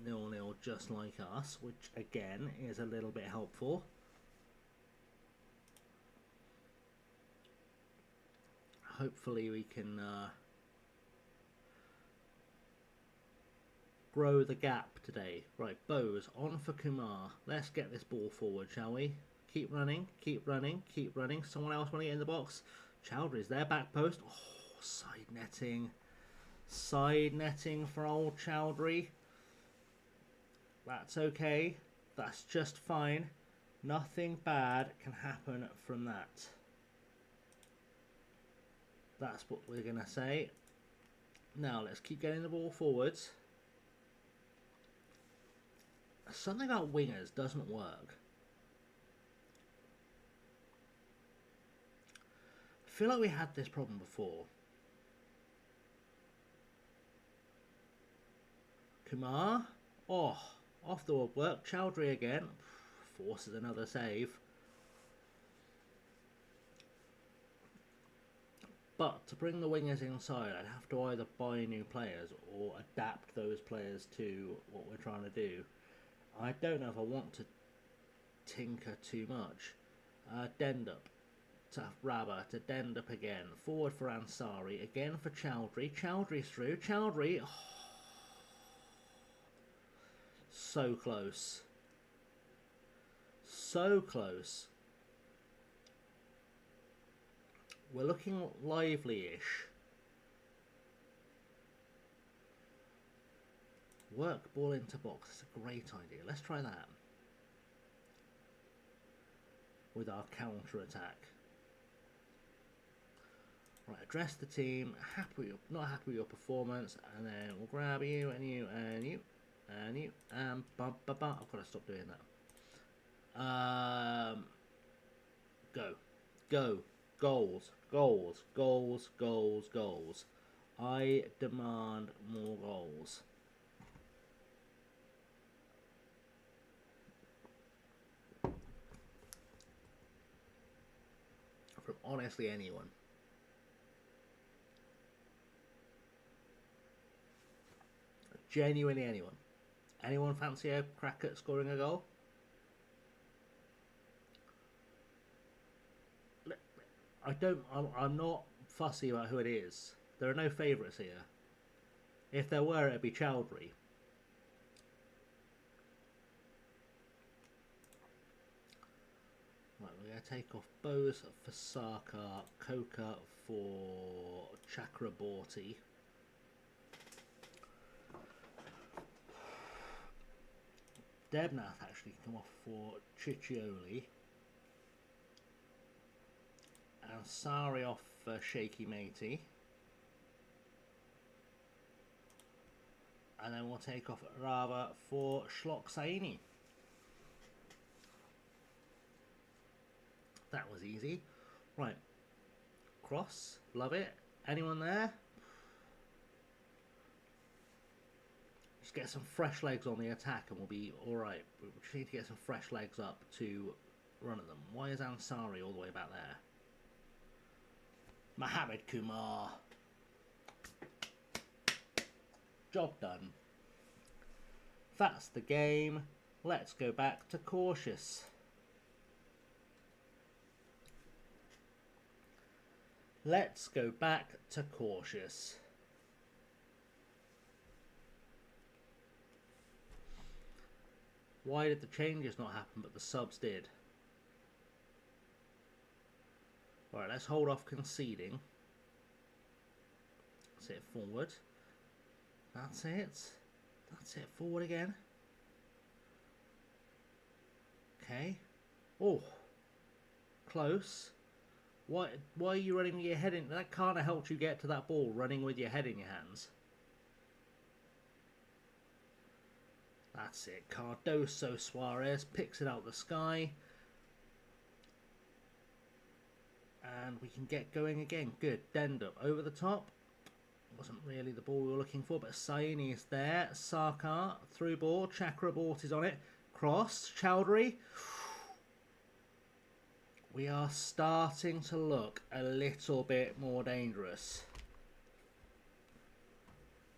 0-0 just like us, which again is a little bit helpful. Hopefully we can grow the gap today. Right, Bose, on for Kumar. Let's get this ball forward, shall we? Keep running, keep running, keep running. Someone else want to get in the box? Chowdhury's there, back post. Oh, side netting. Side netting for old Chowdhury. That's okay. That's just fine. Nothing bad can happen from that. That's what we're going to say. Now, let's keep getting the ball forwards. Something about wingers doesn't work. feel like we had this problem before. Kumar. Oh, off the woodwork. Chowdhury again. Forces another save. But to bring the wingers inside, I'd have to either buy new players or adapt those players to what we're trying to do. I don't know if I want to tinker too much. Dendup to Rabba, to Dendup again. Forward for Ansari, again for Chowdhury. Chowdhury's through. Chowdhury. Oh, so close. So close. We're looking lively-ish. Work ball into box. That's a great idea. Let's try that. With our counter-attack. Right, address the team. Not happy with your performance. And then we'll grab you and you and you. And you. And bum, bum, bum. I've got to stop doing that. Go. Go. Goals, goals, goals, goals, goals. I demand more goals. From honestly anyone. Genuinely anyone. Anyone fancy a crack at scoring a goal? I'm not fussy about who it is. There are no favourites here. If there were, it'd be Chowdhury. Right, we're going to take off Bose for Sarkar, Coca for Chakraborty. Debnath actually come off for Ciccioli. Ansari off for Shaky Matey. And then we'll take off Rava for Shlok Saini. That was easy. Right. Cross. Love it. Anyone there? Just get some fresh legs on the attack and we'll be alright. We just need to get some fresh legs up to run at them. Why is Ansari all the way back there? Mohammed Kumar. Job done. That's the game. Let's go back to cautious. Let's go back to cautious. Why did the changes not happen but the subs did? Alright, let's hold off conceding. That's it, forward. That's it. That's it, forward again. Okay. Oh. Close. Why are you running with your head in? That can't have helped you get to that ball, running with your head in your hands. That's it. Cardoso Suarez picks it out of the sky. And we can get going again. Good. Dendup over the top. Wasn't really the ball we were looking for, but Saini is there. Sarkar, through ball. Chakraborty is on it. Cross. Chowdhury. We are starting to look a little bit more dangerous.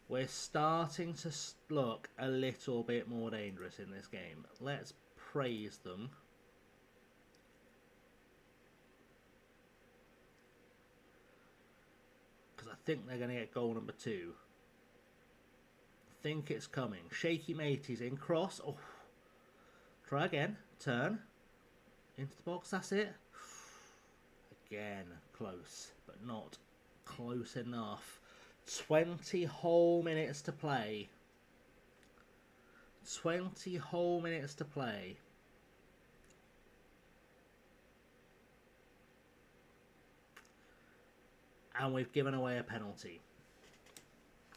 We're starting to look a little bit more dangerous in this game. Let's praise them. Because I think they're going to get goal number 2. I think it's coming. Shaky Matey's in. Cross. Oh. Try again. Turn. Into the box. That's it. Again. Close. But not close enough. 20 whole minutes to play. 20 whole minutes to play. And we've given away a penalty.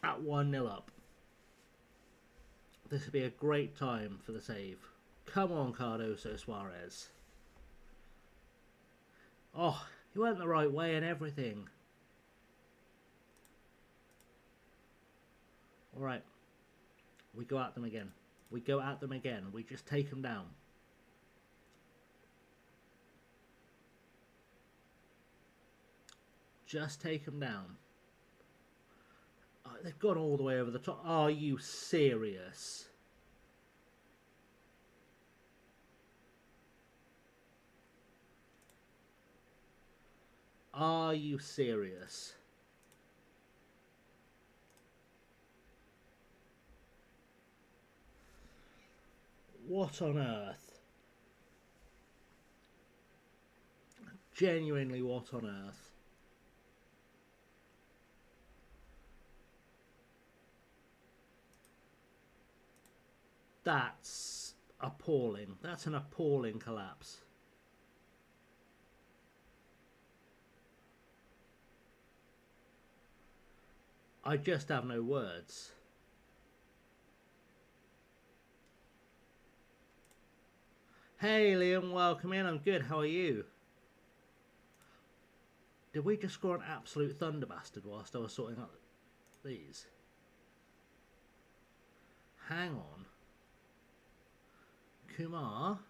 At 1-0 up. This would be a great time for the save. Come on, Cardoso Suarez. Oh, He went the right way and everything. Alright. We go at them again. We go at them again. We just take them down. Just take them down. Oh, they've gone all the way over the top. Are you serious? Are you serious? What on earth? Genuinely, what on earth? That's appalling. That's an appalling collapse. I just have no words. Hey Liam, welcome in. I'm good. How are you? Did we just score an absolute thunder bastard whilst I was sorting out these? Hang on. Kumar.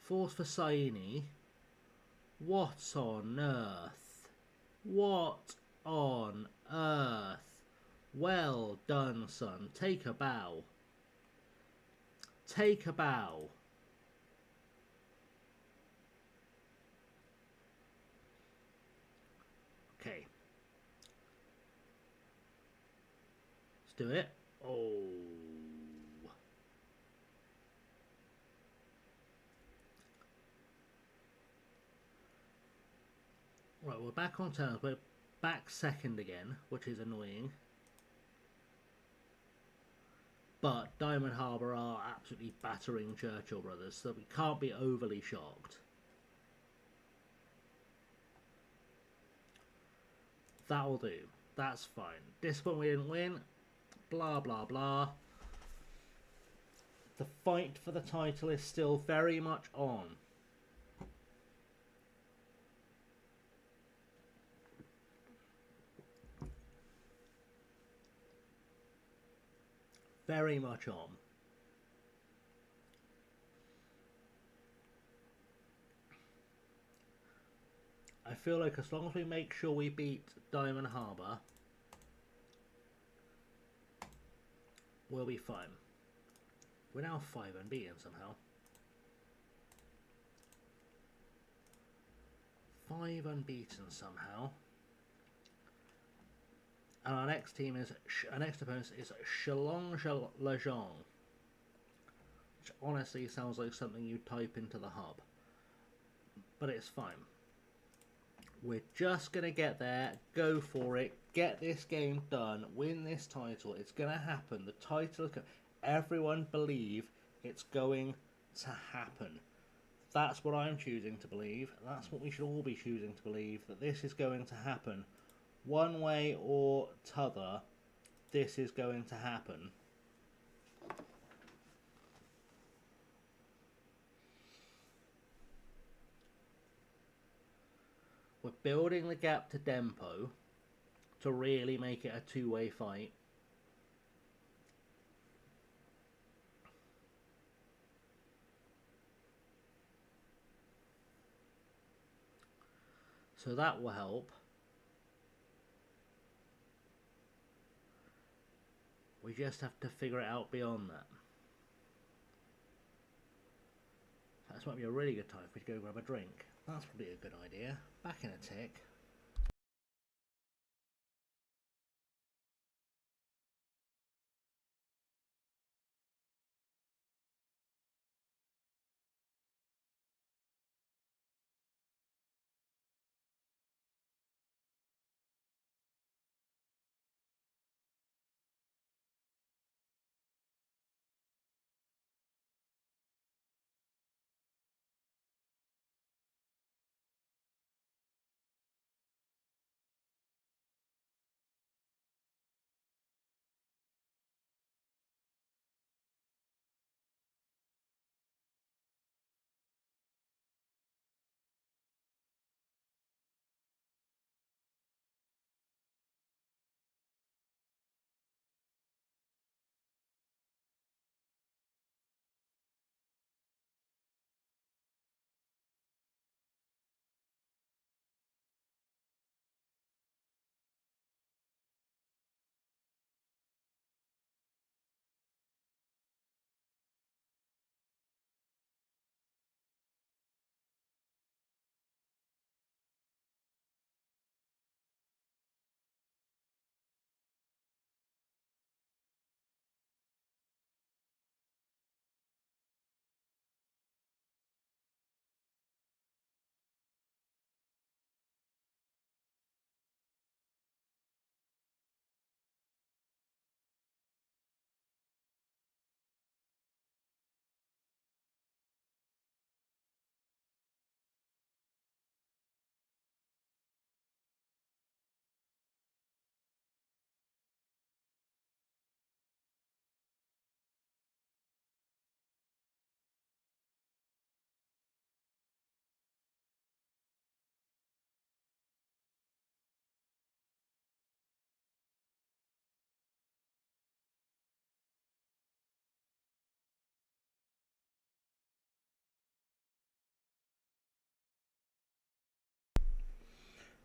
Force for Saini. What on earth? What on earth? Well done, son. Take a bow. Take a bow. Okay. Let's do it. Oh. Right, we're back on turns. We're back second again, which is annoying. But Diamond Harbour are absolutely battering Churchill Brothers, so we can't be overly shocked. That'll do. That's fine. This one we didn't win. Blah, blah, blah. The fight for the title is still very much on. Very much on. I feel like as long as we make sure we beat Diamond Harbour, we'll be fine. We're now 5 unbeaten somehow. 5 unbeaten somehow. And our next team is, our next opponent is Shillong Lajong, which honestly sounds like something you type into the hub. But it's fine. We're just going to get there, go for it, get this game done, win this title. It's going to happen. The title is going to... Everyone believe it's going to happen. That's what I'm choosing to believe. That's what we should all be choosing to believe, that this is going to happen. One way or t'other, this is going to happen. We're building the gap to Dempo to really make it a two-way fight. So that will help. We just have to figure it out beyond that. This might be a really good time for me to go grab a drink. That's probably a good idea. Back in a tick.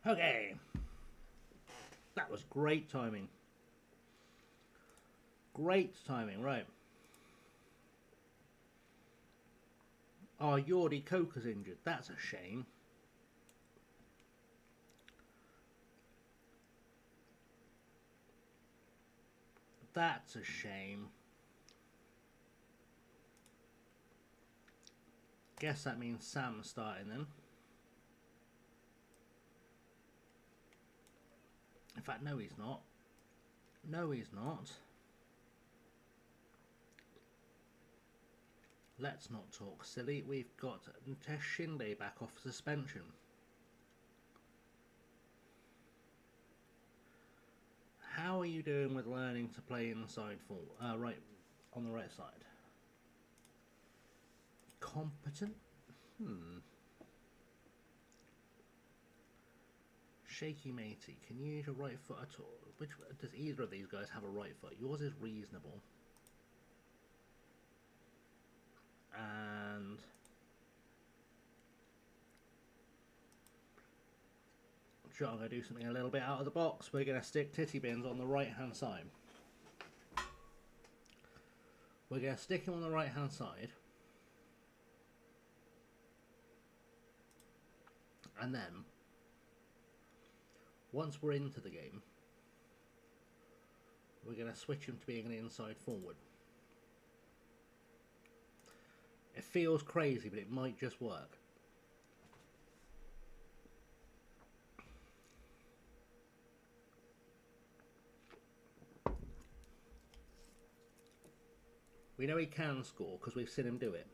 Okay. That was great timing. Great timing, right. Oh, Yordi Coker's injured. That's a shame. That's a shame. Guess that means Sam's starting then. In fact, no he's not. No he's not. Let's not talk silly. We've got Nitesh Shinde back off suspension. How are you doing with learning to play inside forward? Right, on the right side. Competent? Shaky matey. Can you use your right foot at all? Does either of these guys have a right foot? Yours is reasonable. And sure, I'm going to do something a little bit out of the box. We're going to stick titty bins on the right hand side. We're going to stick him on the right hand side. And then, once we're into the game, we're going to switch him to being an inside forward. It feels crazy, but it might just work. We know he can score because we've seen him do it.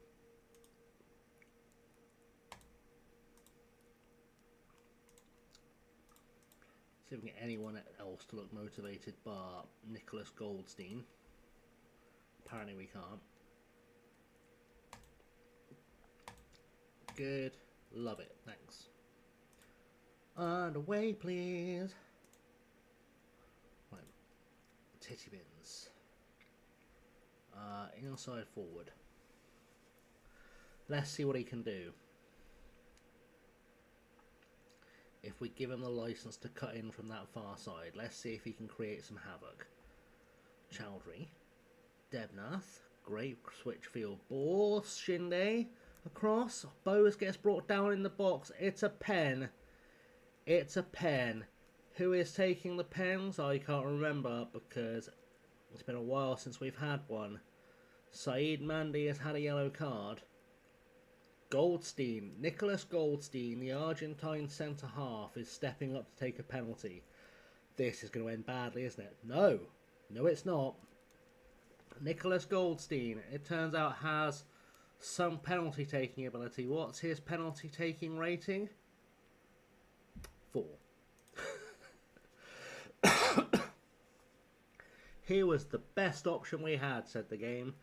See if we can get anyone else to look motivated bar Nicholas Goldstein. Apparently we can't. Good. Love it. Thanks. And away, please. Right. Titty bins. Inside forward. Let's see what he can do. If we give him the license to cut in from that far side, let's see if he can create some havoc. Chowdhury. Debnath. Great switch field ball. Shinde. Across. Bowes gets brought down in the box. It's a pen. It's a pen. Who is taking the pens? I can't remember because it's been a while since we've had one. Saeed Mandi has had a yellow card. Goldstein. Nicholas Goldstein, the Argentine centre-half, is stepping up to take a penalty. This is going to end badly, isn't it? No. No, it's not. Nicholas Goldstein, it turns out, has some penalty-taking ability. What's his penalty-taking rating? 4. He was the best option we had, said the game,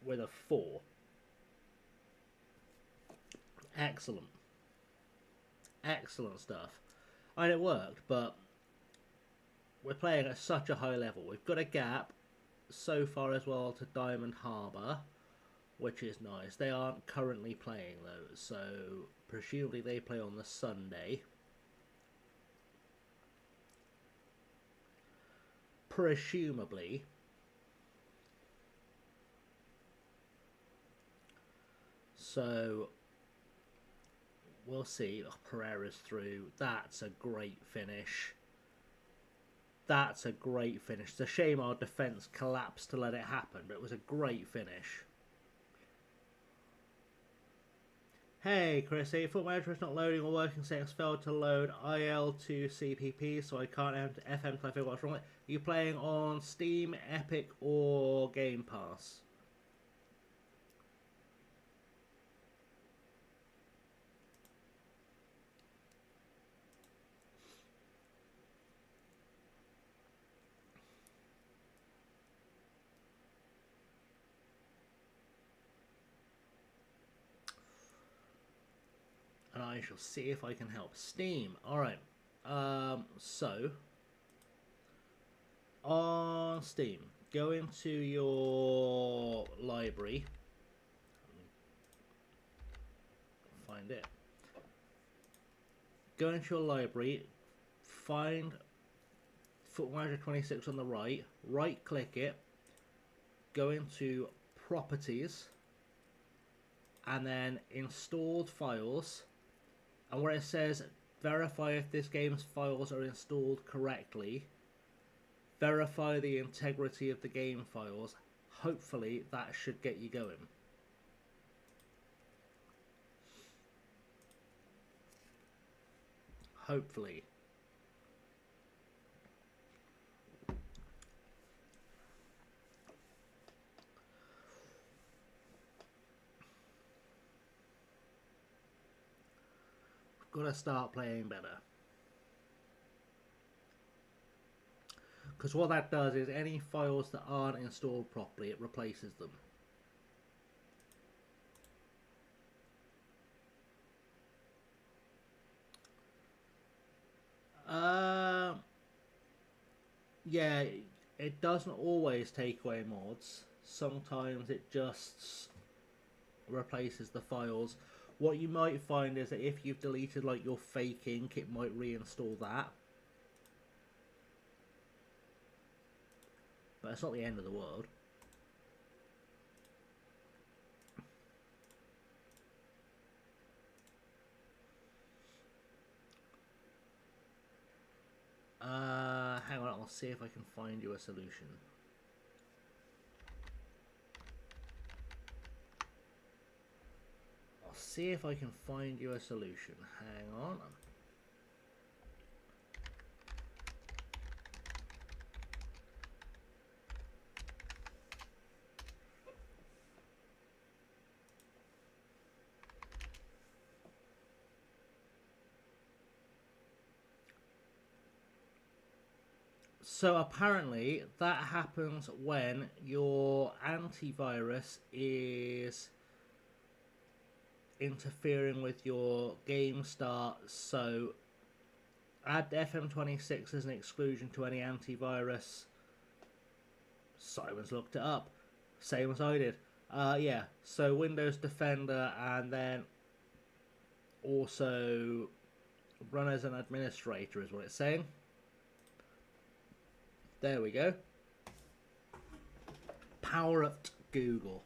with a 4. Excellent. Excellent stuff. And it worked, but we're playing at such a high level. We've got a gap so far as well to Diamond Harbour, which is nice. They aren't currently playing though, so presumably they play on the Sunday. Presumably. So we'll see. Oh, Pereira's through. That's a great finish. That's a great finish. It's a shame our defence collapsed to let it happen, but it was a great finish. Hey, Chrissy, Foot Manager is not loading or working settings failed to load IL2 CPP, so I can't enter FM until I figure what's wrong with it. Are you playing on Steam, Epic, or Game Pass? And I shall see if I can help. Steam. Alright. So, on Steam, go into your library. Find it. go into your library, find Football Manager 26 on the right click it, go into Properties, and then Installed Files, and where it says verify if this game's files are installed correctly, verify the integrity of the game files. Hopefully that should get you going. Hopefully. We've got to start playing better. Because what that does is any files that aren't installed properly, it replaces them. Yeah, it doesn't always take away mods. Sometimes it just replaces the files. What you might find is that if you've deleted like your fake ink, it might reinstall that. But it's not the end of the world. Hang on, I'll see if I can find you a solution. I'll see if I can find you a solution. Hang on. So apparently that happens when your antivirus is interfering with your game start. So add FM26 as an exclusion to any antivirus. Simon's looked it up. Same as I did. Yeah, so Windows Defender, and then also run as an administrator is what it's saying. There we go. Power up Google.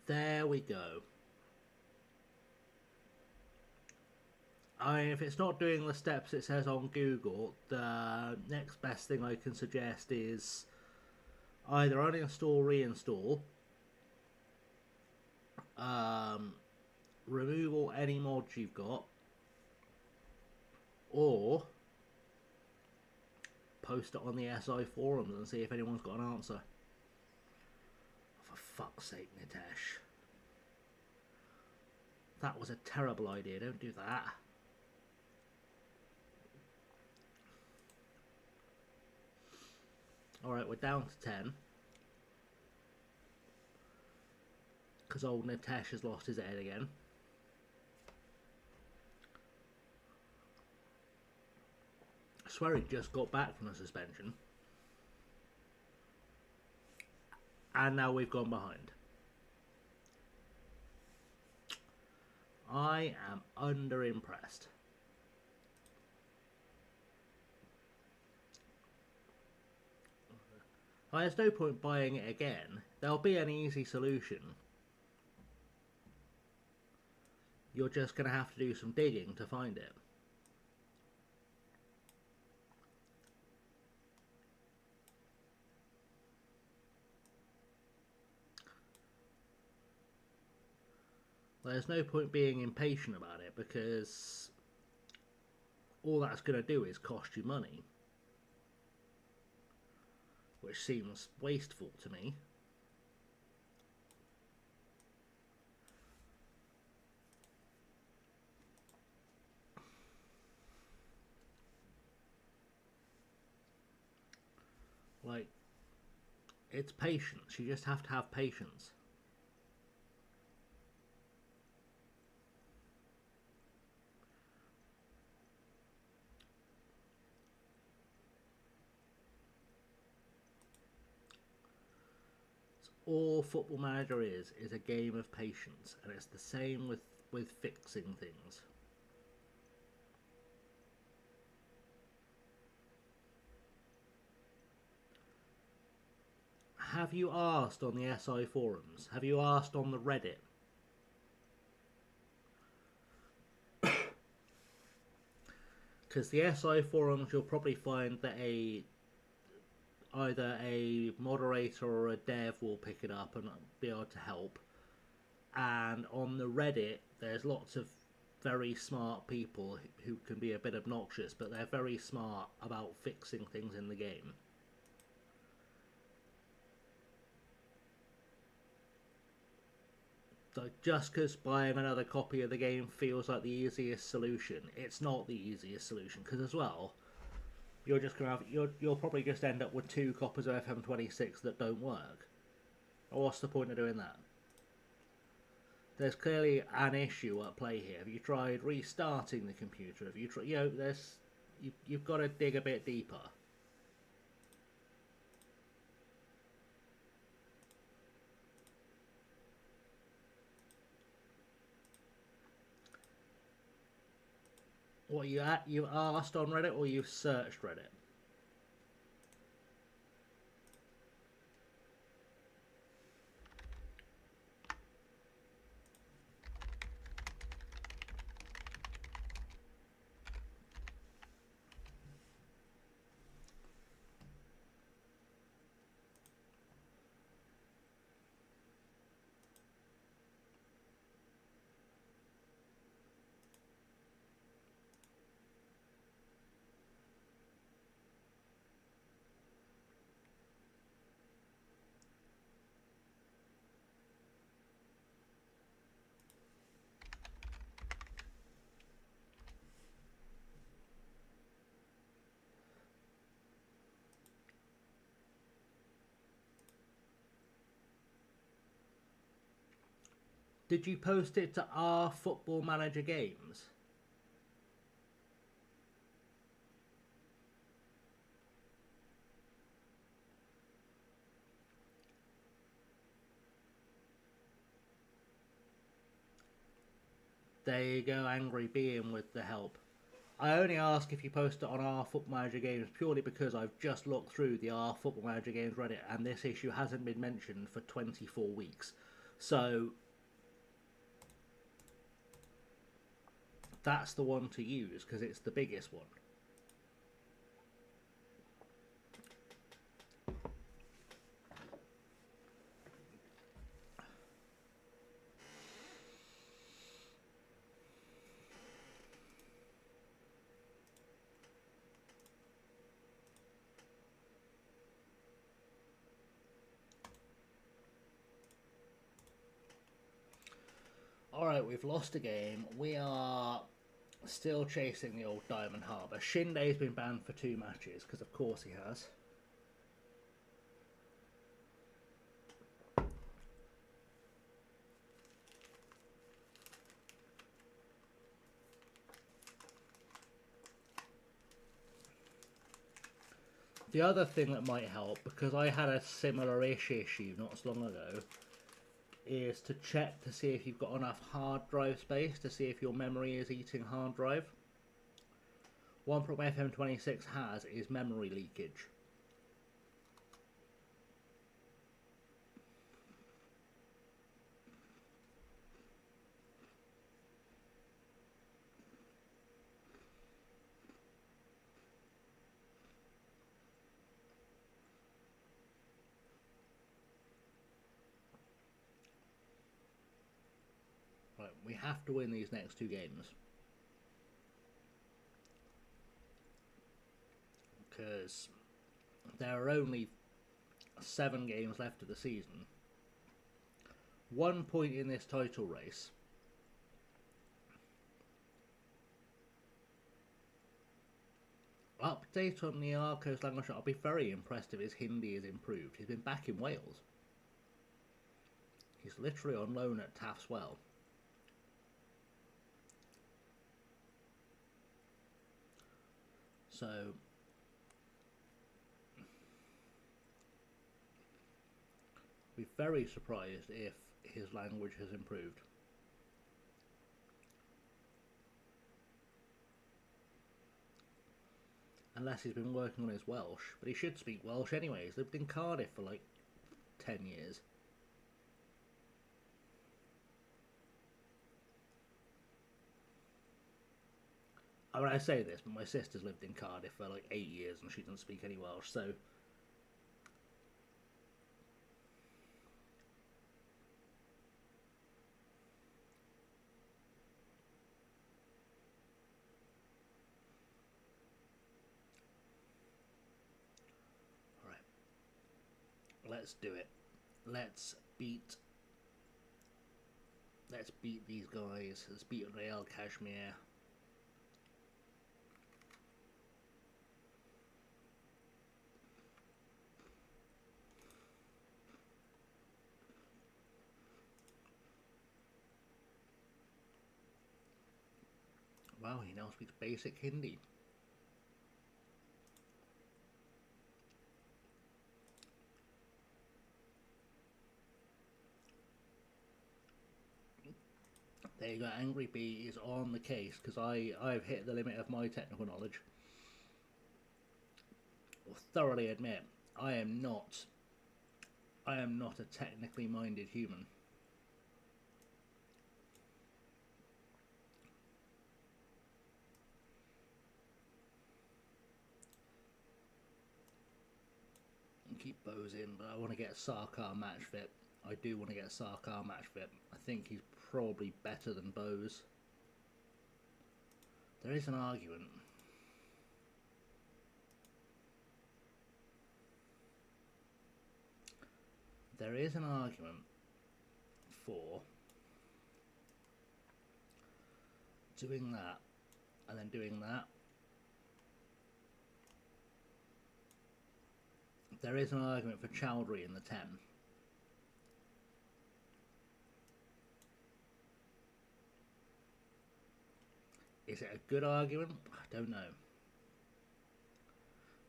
There we go. If it's not doing the steps it says on Google, the next best thing I can suggest is either uninstall, reinstall, remove all any mods you've got, or post it on the SI forums and see if anyone's got an answer. For fuck's sake, Nitesh. That was a terrible idea, don't do that. Alright, we're down to 10. Because old Nitesh has lost his head again. I swear he just got back from the suspension. And now we've gone behind. I am underimpressed. There's no point buying it again. There'll be an easy solution. You're just going to have to do some digging to find it. There's no point being impatient about it, because all that's going to do is cost you money. Which seems wasteful to me. Like, it's patience. You just have to have patience. all Football Manager is a game of patience, and it's the same with fixing things. Have you asked on the SI forums? Have you asked on the Reddit? Because the SI forums, you'll probably find that either a moderator or a dev will pick it up and be able to help. And on the Reddit, there's lots of very smart people who can be a bit obnoxious, but they're very smart about fixing things in the game. So just because buying another copy of the game feels like the easiest solution, it's not the easiest solution. Because as well, you're just gonna have you'll probably just end up with 2 copies of FM26 that don't work. What's the point of doing that? There's clearly an issue at play here. Have you tried restarting the computer? Have you tried? You've got to dig a bit deeper. What you asked on Reddit, or you've searched Reddit? Did you post it to our Football Manager games? There you go, Angry Being with the help. I only ask if you post it on our Football Manager games purely because I've just looked through the our Football Manager games Reddit and this issue hasn't been mentioned for 24 weeks. So that's the one to use because it's the biggest one. Alright, we've lost a game. We are still chasing the old Diamond Harbour. Shinde's been banned for 2 matches, because of course he has. The other thing that might help, because I had a similar-ish issue not so long ago, is to check to see if you've got enough hard drive space, to see if your memory is eating hard drive. One problem FM26 has is memory leakage. Right, we have to win these next 2 games. Because there are only 7 games left of the season. 1 point in this title race. Update on the Arcos language. I'll be very impressed if his Hindi is improved. He's been back in Wales. He's literally on loan at Taft's Well. So be very surprised if his language has improved. Unless he's been working on his Welsh, but he should speak Welsh anyway. He's lived in Cardiff for like 10 years. I mean, I say this, but my sister's lived in Cardiff for like 8 years and she doesn't speak any Welsh, so... Alright. Let's do it. Let's beat these guys. Let's beat Real Kashmir. Wow, he now speaks basic Hindi. There you go, Angry Bee is on the case, because I've hit the limit of my technical knowledge. I'll thoroughly admit, I am not a technically minded human. Keep Bose in, but I want to get Sarkar match fit. I do want to get Sarkar match fit. I think he's probably better than Bose. There is an argument. There is an argument for doing that and then doing that. There is an argument for Chowdhury in the 10. Is it a good argument? I don't know.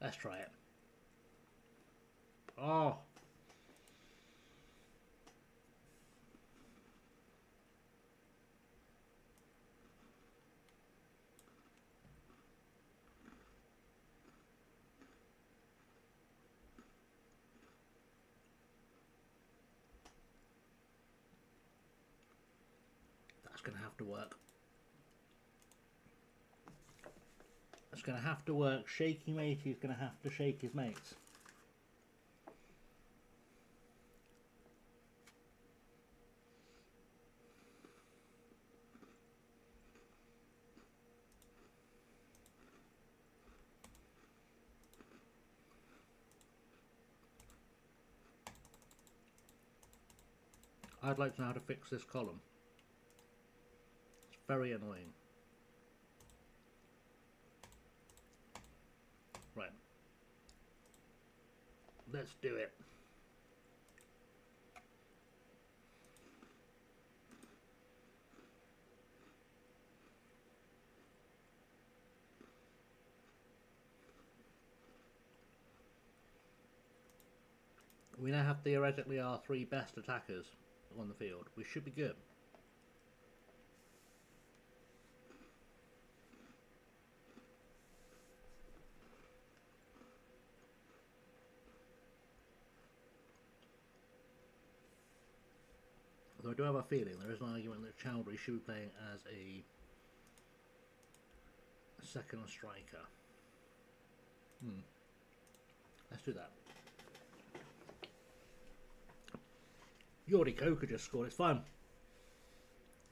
Let's try it. Oh! That's going to have to work. It's going to have to work. Shaky Matey's going to have to shake his mates. I'd like to know how to fix this column. It's very annoying. Right. Let's do it. We now have theoretically our 3 best attackers on the field. We should be good. Although I do have a feeling there is an argument that Chowdhury should be playing as a second striker. Let's do that. Yordi Coker just scored. It's fine.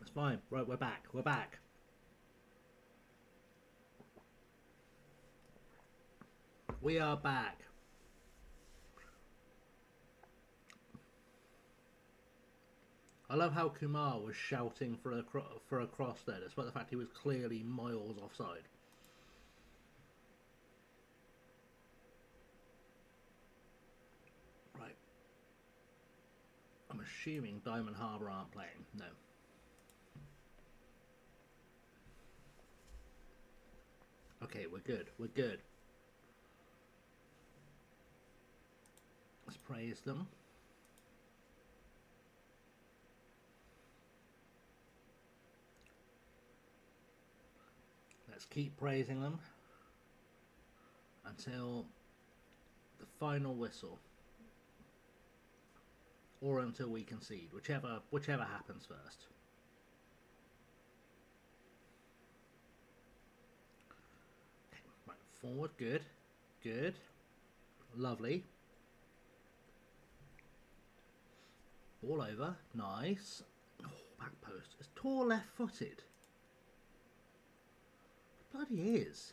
It's fine. Right, we're back. We're back. We are back. I love how Kumar was shouting for a cross there, despite the fact he was clearly miles offside. Right. I'm assuming Diamond Harbour aren't playing. No. Okay, we're good. We're good. Let's praise them. Let's keep praising them until the final whistle, or until we concede, whichever happens first. Okay, right, forward, good, good, lovely. All over, nice. Oh, back post. It's tall left-footed. Bloody is.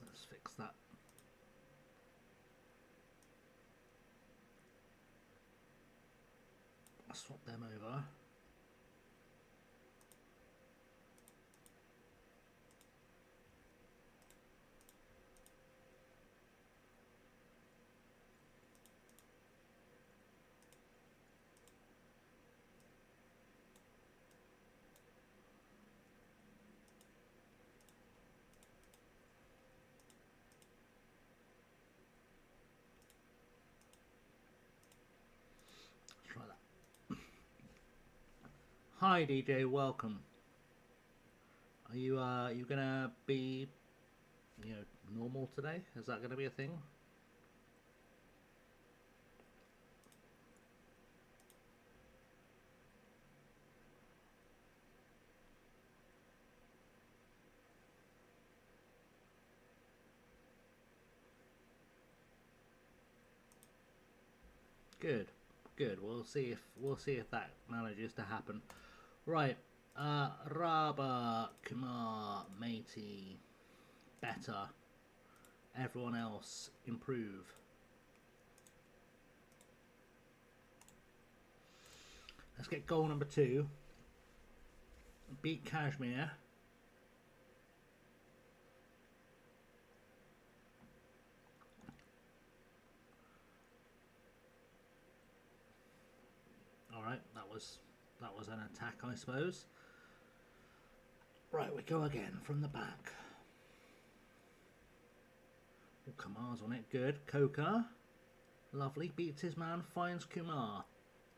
Let's fix that. I'll swap them over. Let's try that. Hi DJ, welcome. Are you gonna be, normal today? Is that gonna be a thing? Good, good. We'll see if that manages to happen. Right, Raba, Kumar, Matey, better. Everyone else improve. Let's get goal number 2. Beat Kashmir. Alright, that was an attack, I suppose. Right, we go again from the back. Oh, Kumar's on it, good. Kokar, lovely, beats his man, finds Kumar.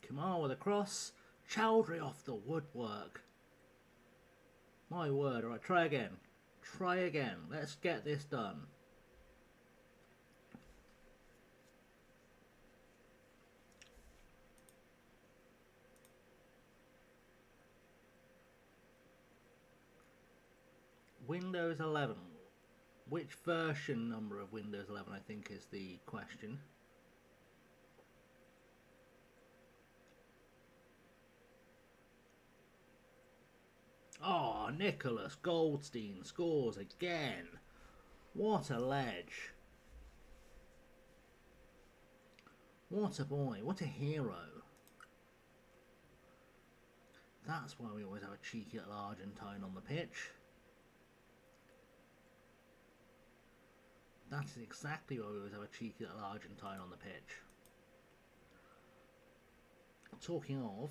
Kumar with a cross. Chowdhury off the woodwork. My word, alright, try again. Try again, let's get this done. Windows 11. Which version number of Windows 11, I think, is the question. Oh, Nicholas Goldstein scores again. What a ledge. What a boy. What a hero. That's why we always have a cheeky little Argentine on the pitch. That is exactly why we always have a cheeky little Argentine on the pitch. Talking of,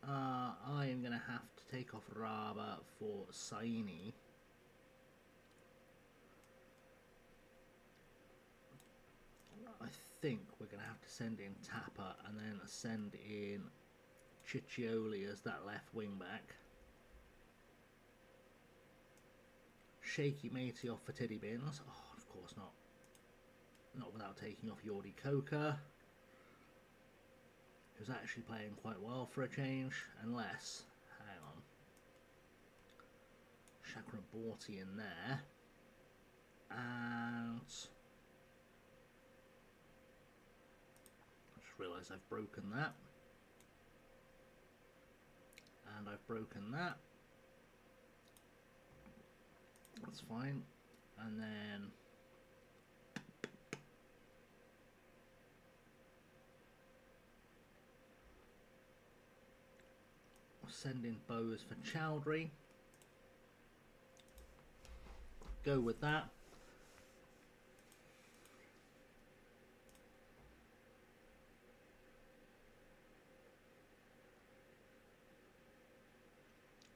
I am going to have to take off Raba for Saini. I think we're going to have to send in Tapper and then send in Ciccioli as that left wing back. Shaky Matey off for Tiddy Bins. Oh, of course not. Not without taking off Jordi Coker, who's actually playing quite well for a change. Unless, hang on, Chakraborty in there. And I just realised I've broken that. And I've broken that. That's fine. And then we'll send in Bose for Chowdhury. Go with that.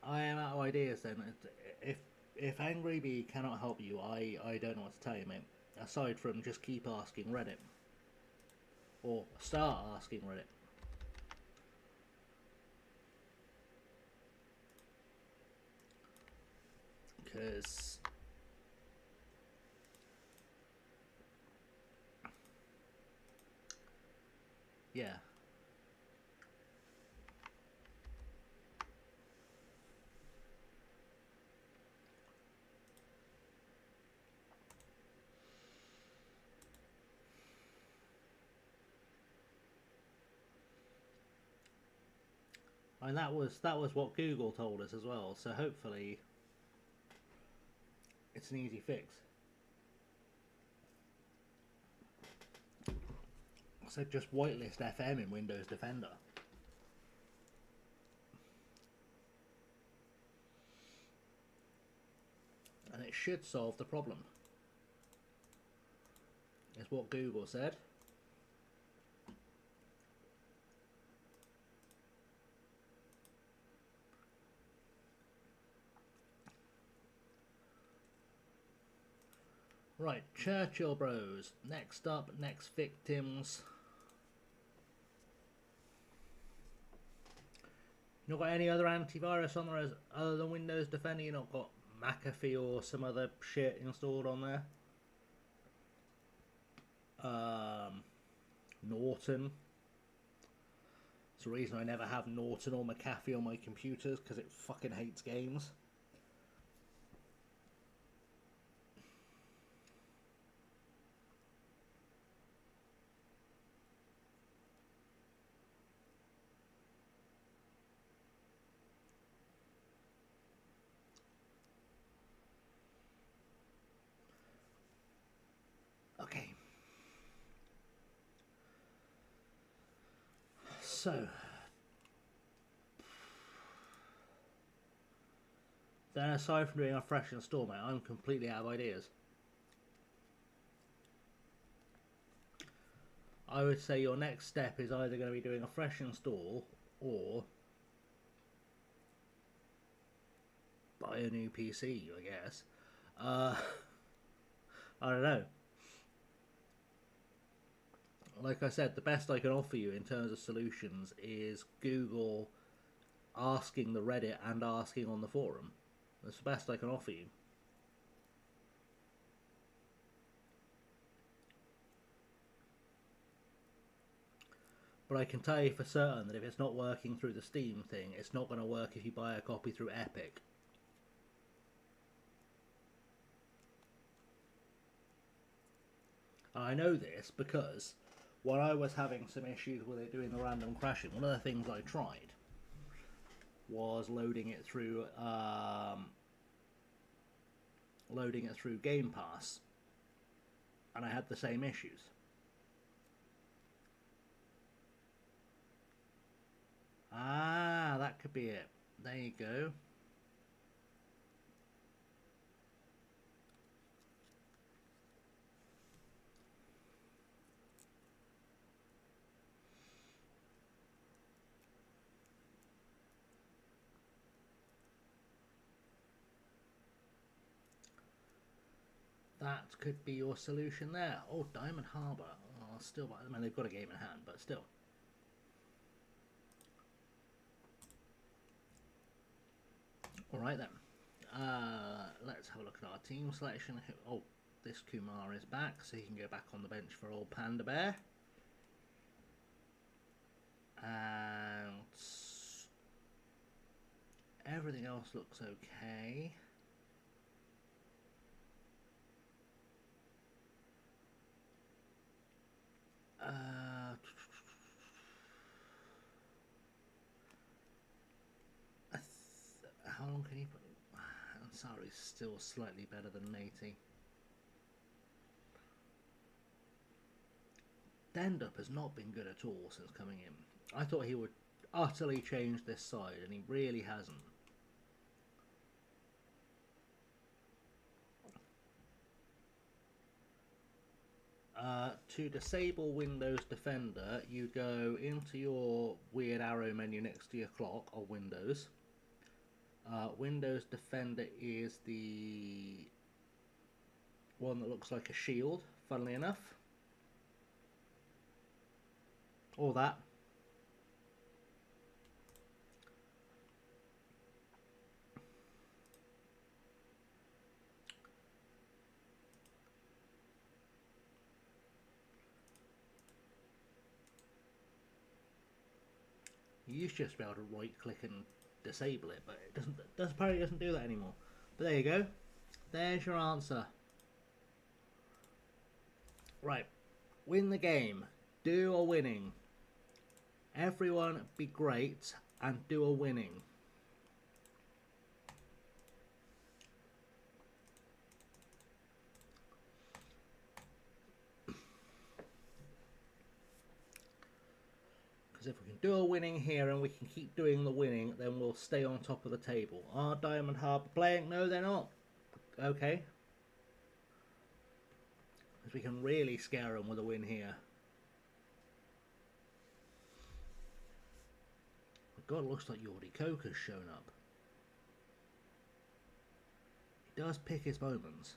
I am out of ideas, then if Angry Bee cannot help you, I don't know what to tell you, mate. Aside from just keep asking Reddit. Or start asking Reddit. Because... yeah. And that was what Google told us as well, so hopefully it's an easy fix. So just whitelist FM in Windows Defender. And it should solve the problem. Is what Google said. Right, Churchill Bros. Next up, next victims. You not got any other antivirus on there other than Windows Defender? You not got McAfee or some other shit installed on there? Norton. It's the reason I never have Norton or McAfee on my computers, because it fucking hates games. Okay. So, then aside from doing a fresh install, mate, I'm completely out of ideas. I would say your next step is either going to be doing a fresh install or buy a new PC, I guess. I don't know. Like I said, the best I can offer you in terms of solutions is Google asking the Reddit and asking on the forum. That's the best I can offer you. But I can tell you for certain that if it's not working through the Steam thing, it's not going to work if you buy a copy through Epic. I know this because when I was having some issues with it doing the random crashing, one of the things I tried was loading it through Game Pass, and I had the same issues. Ah, that could be it. There you go. That could be your solution there. Oh, Diamond Harbour. Oh, still, I mean, they've got a game in hand, but still. Alright then. Let's have a look at our team selection. Oh, this Kumar is back, so he can go back on the bench for old Panda Bear. And everything else looks okay. How long can he put? Ansari's still slightly better than Nati. Dendup has not been good at all since coming in. I thought he would utterly change this side, and he really hasn't. To disable Windows Defender, you go into your weird arrow menu next to your clock on Windows. Windows Defender is the one that looks like a shield, funnily enough. Or that. You used to just be able to right click and disable it, but it apparently doesn't do that anymore. But there you go. There's your answer. Right. Win the game. Do a winning. Everyone be great and do a winning. Because if we can do a winning here and we can keep doing the winning, then we'll stay on top of the table. Are Diamond Harbour playing? No, they're not. Okay. Because we can really scare them with a win here. God, it looks like Yordi Coker's shown up. He does pick his moments.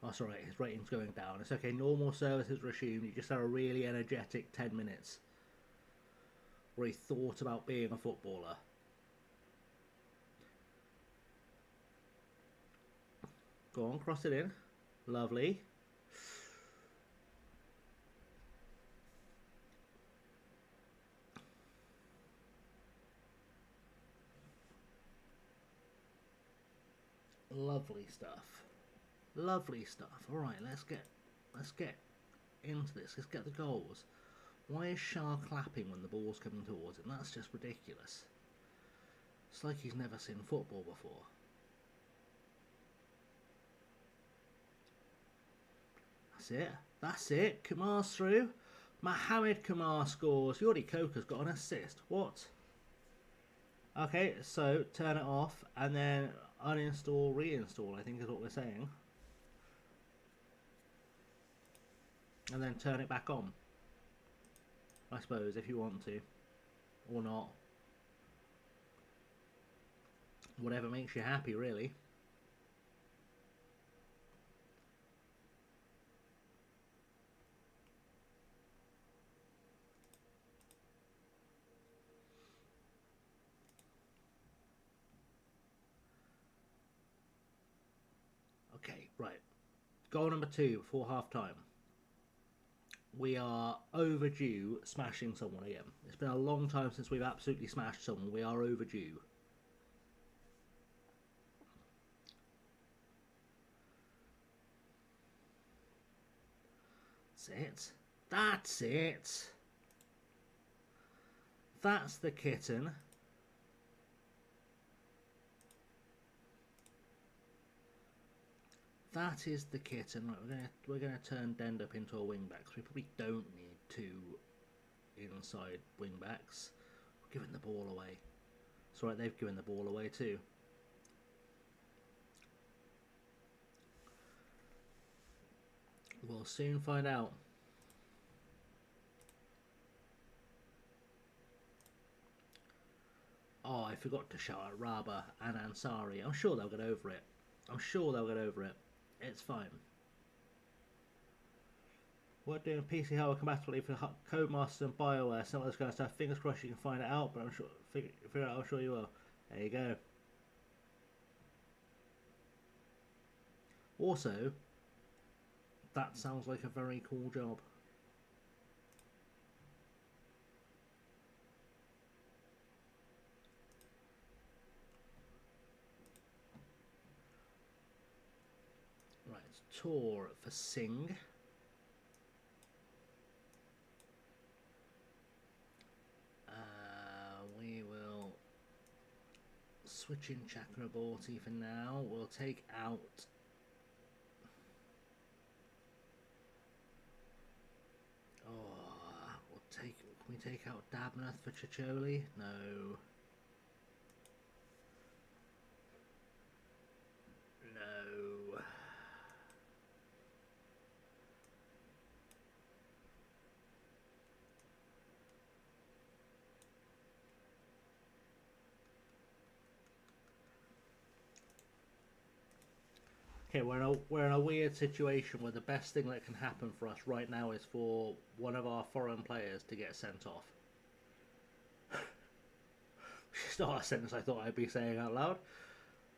Oh, sorry, his rating's going down. It's okay, normal service is resumed. You just had a really energetic 10 minutes where he thought about being a footballer. Go on, cross it in. Lovely. Lovely stuff. Lovely stuff. Alright, let's get into this. Let's get the goals. Why is Shah clapping when the ball's coming towards him? That's just ridiculous. It's like he's never seen football before. That's it. That's it. Kumar's through. Mohamed Kumar scores. Yordi Coker's got an assist. What? Okay, so turn it off and then uninstall, reinstall, I think is what we're saying. And then turn it back on. I suppose, if you want to. Or not. Whatever makes you happy, really. Okay, right. Goal number 2 before half time. We are overdue smashing someone again. It's been a long time since we've absolutely smashed someone. We are overdue. That's it. That's it. That's the kitten. That is the kitten. Right, we're gonna turn Dendup into a wingback. We probably don't need 2 inside wingbacks. We're giving the ball away. It's alright, they've given the ball away too. We'll soon find out. Oh, I forgot to shout out Raba and Ansari. I'm sure they'll get over it. I'm sure they'll get over it. It's fine. We're doing PC hardware compatibility for Codemasters and BioWare, some of this kind of stuff. Fingers crossed you can find it out, but I'm sure figure it out. I'm sure you will. There you go. Also, that sounds like a very cool job. Right, tour for Singh. We will switch in Chakraborty for now. We'll take out can we take out Dabnath for Chicholi? No. No. okay, we're in a weird situation where the best thing that can happen for us right now is for one of our foreign players to get sent off. Which is not a sentence I thought I'd be saying out loud.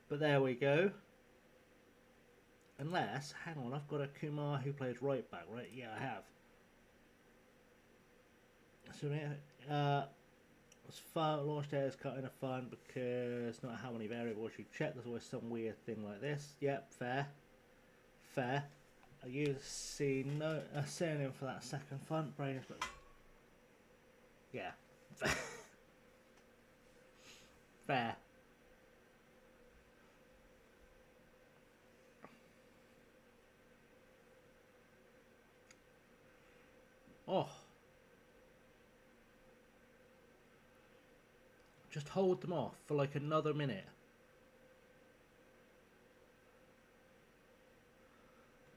But there we go. Unless, hang on, I've got a Kumar who plays right back, right? Yeah, I have. So it's fun. Launch there is kind of fun because not how many variables you check. There's always some weird thing like this. Yep, fair. Fair. I use see no a synonym for that second font. Brain is but yeah. Fair. Oh. Just hold them off for like another minute.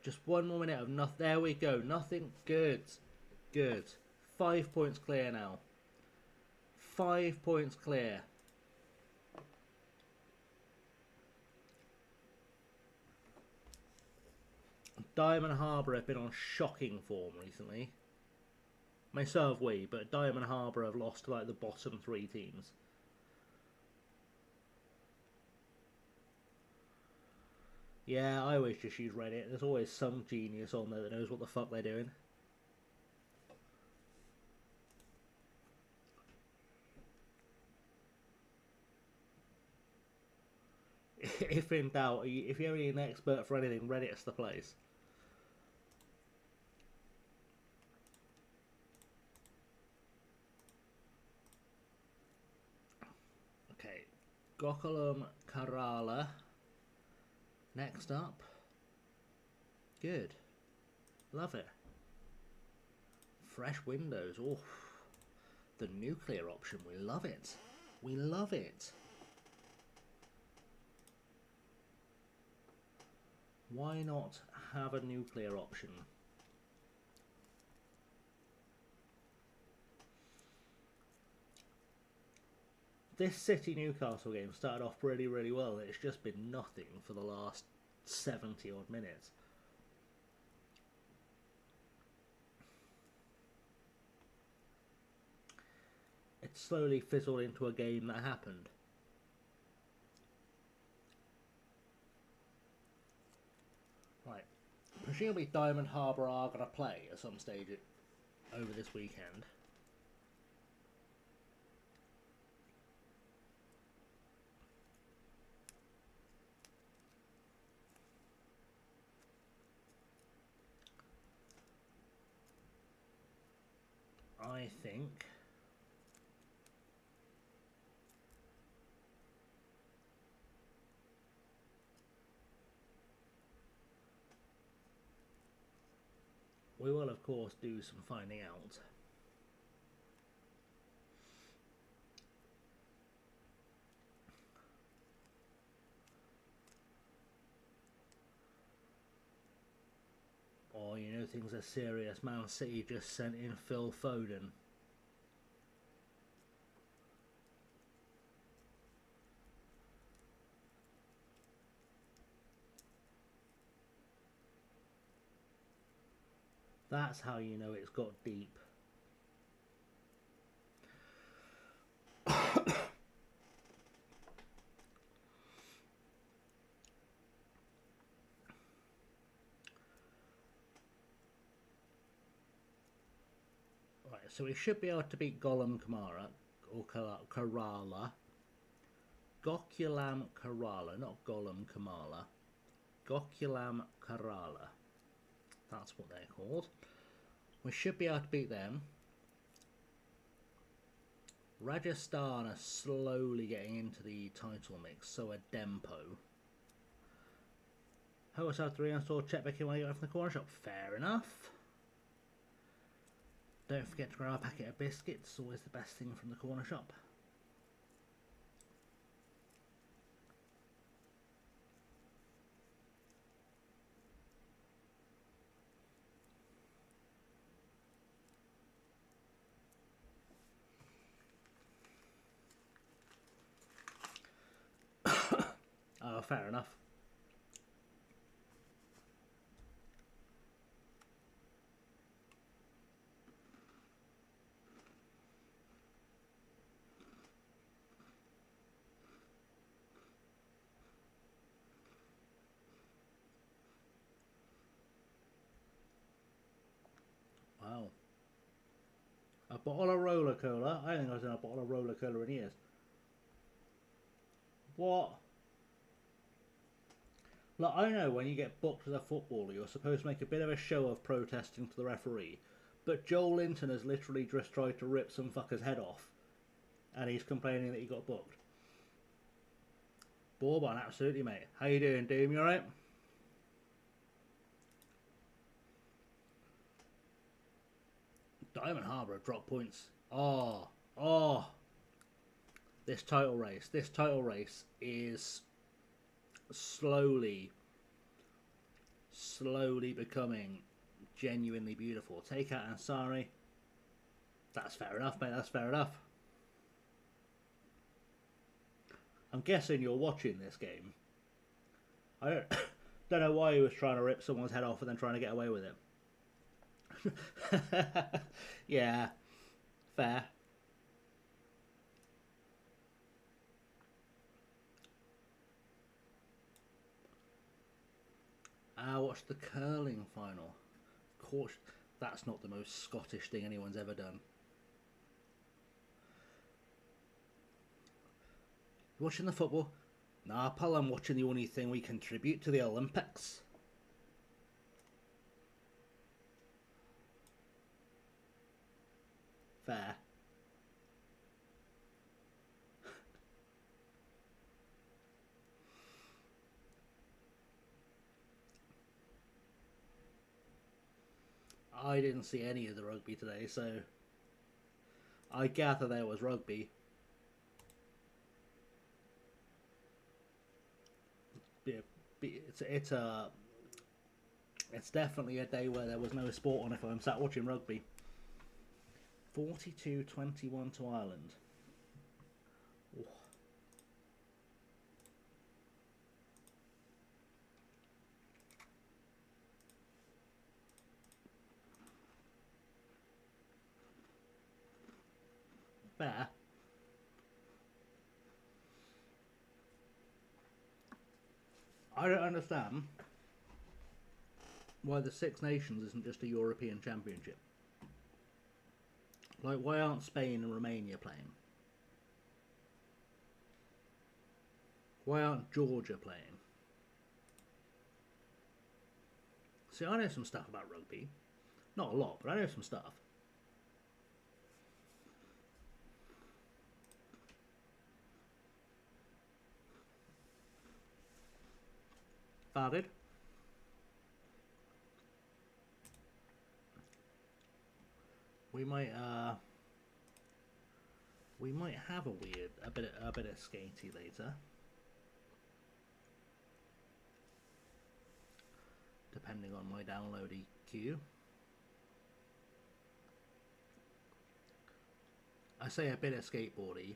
Just one more minute of nothing. There we go. Nothing. Good. Good. 5 points clear now. 5 points clear. Diamond Harbour have been on shocking form recently. I mean, so have we, but Diamond Harbour have lost to like the bottom 3 teams. Yeah, I always just use Reddit. There's always some genius on there that knows what the fuck they're doing. If in doubt, if you're an expert for anything, Reddit's the place. Okay, Gokulam Kerala. Next up. Good. Love it. Fresh windows. Oh, the nuclear option. We love it. We love it. Why not have a nuclear option? This City Newcastle game started off really, really well. It's just been nothing for the last 70 odd minutes. It slowly fizzled into a game that happened. Right. Presumably Diamond Harbour are going to play at some stage over this weekend. I think we will, of course, do some finding out. Oh, you know things are serious. Man City just sent in Phil Foden. That's how you know it's got deep. Right, so we should be able to beat Golam Kamara or Kerala. Gokulam Kerala, not Golam Kamala. Gokulam Kerala. That's what they're called. We should be able to beat them. Rajasthan are slowly getting into the title mix, so are Dempo. Hotel 3 installed, check back in while you go from the corner shop. Fair enough. Don't forget to grab a packet of biscuits, always the best thing from the corner shop. Oh, fair enough. bottle of roller cola. I think I've done a bottle of roller cola in years. What? Like, I know when you get booked as a footballer, you're supposed to make a bit of a show of protesting to the referee, but Joel Linton has literally just tried to rip some fucker's head off, and he's complaining that he got booked. Bourbon, absolutely, mate. How you doing, Doom? You alright? Diamond Harbour have dropped points. Oh. This title race is slowly becoming genuinely beautiful. Take out Ansari. That's fair enough, mate. That's fair enough. I'm guessing you're watching this game. I don't know why he was trying to rip someone's head off and then trying to get away with it. Yeah, fair. I watched the curling final. Of course, that's not the most Scottish thing anyone's ever done. Watching the football? Nah, pal, I'm watching the only thing we contribute to the Olympics. Fair. I didn't see any of the rugby today, so I gather there was rugby. It's definitely a day where there was no sport on if I'm sat watching rugby. 42-21 to Ireland. Oh. Fair. I don't understand why the Six Nations isn't just a European Championship. Like, why aren't Spain and Romania playing? Why aren't Georgia playing? See, I know some stuff about rugby. Not a lot, but I know some stuff. Valid. We might have a bit of skatey later, depending on my download EQ. I say a bit of skateboardy.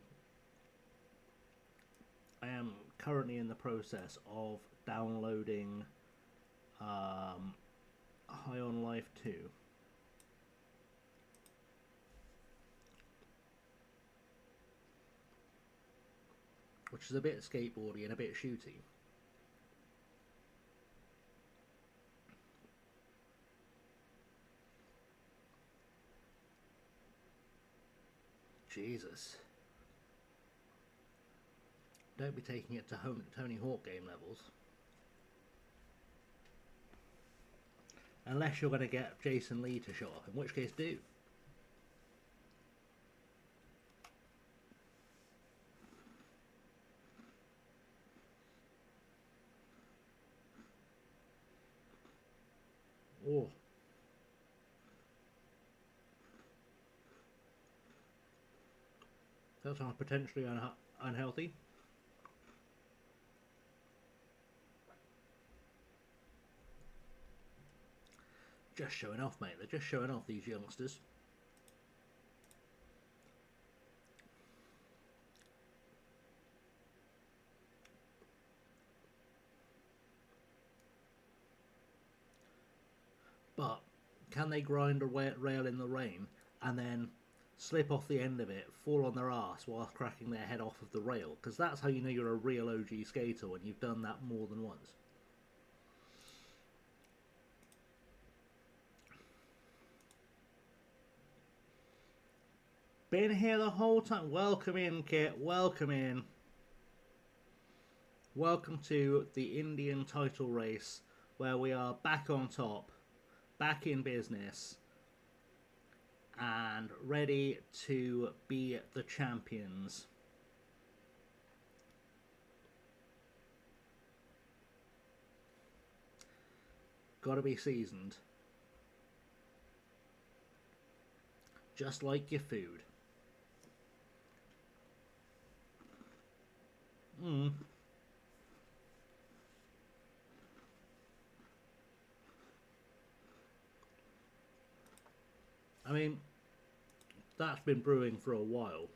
I am currently in the process of downloading High on Life 2. Which is a bit skateboardy and a bit shooty. Jesus. Don't be taking it to Tony Hawk game levels. Unless you're going to get Jason Lee to show up, in which case do. Oh. That sounds potentially unhealthy. Just showing off, mate. They're just showing off, these youngsters. But can they grind a rail in the rain and then slip off the end of it, fall on their ass whilst cracking their head off of the rail? Because that's how you know you're a real OG skater, when you've done that more than once. been here the whole time. Welcome in, Kit. Welcome in. Welcome to the Indian title race, where we are back on top, back in business, and ready to be the champions. Gotta be seasoned. Just like your food. I mean, that's been brewing for a while.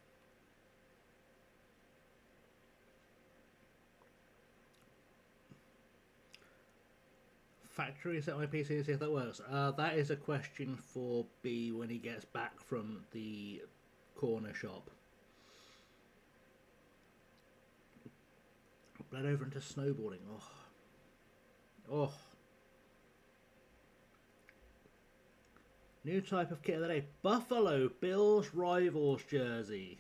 Factory set my PC to see if that works. That is a question for B when he gets back from the corner shop. Bled over into snowboarding. Oh. New type of kit of the day. Buffalo Bills Rivals jersey.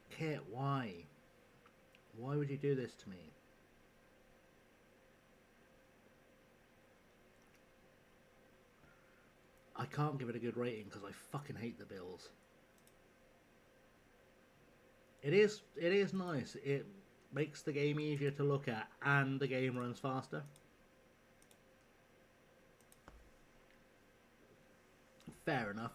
Kit, why? Why would you do this to me? I can't give it a good rating because I fucking hate the Bills. It is nice. It makes the game easier to look at and the game runs faster. Fair enough.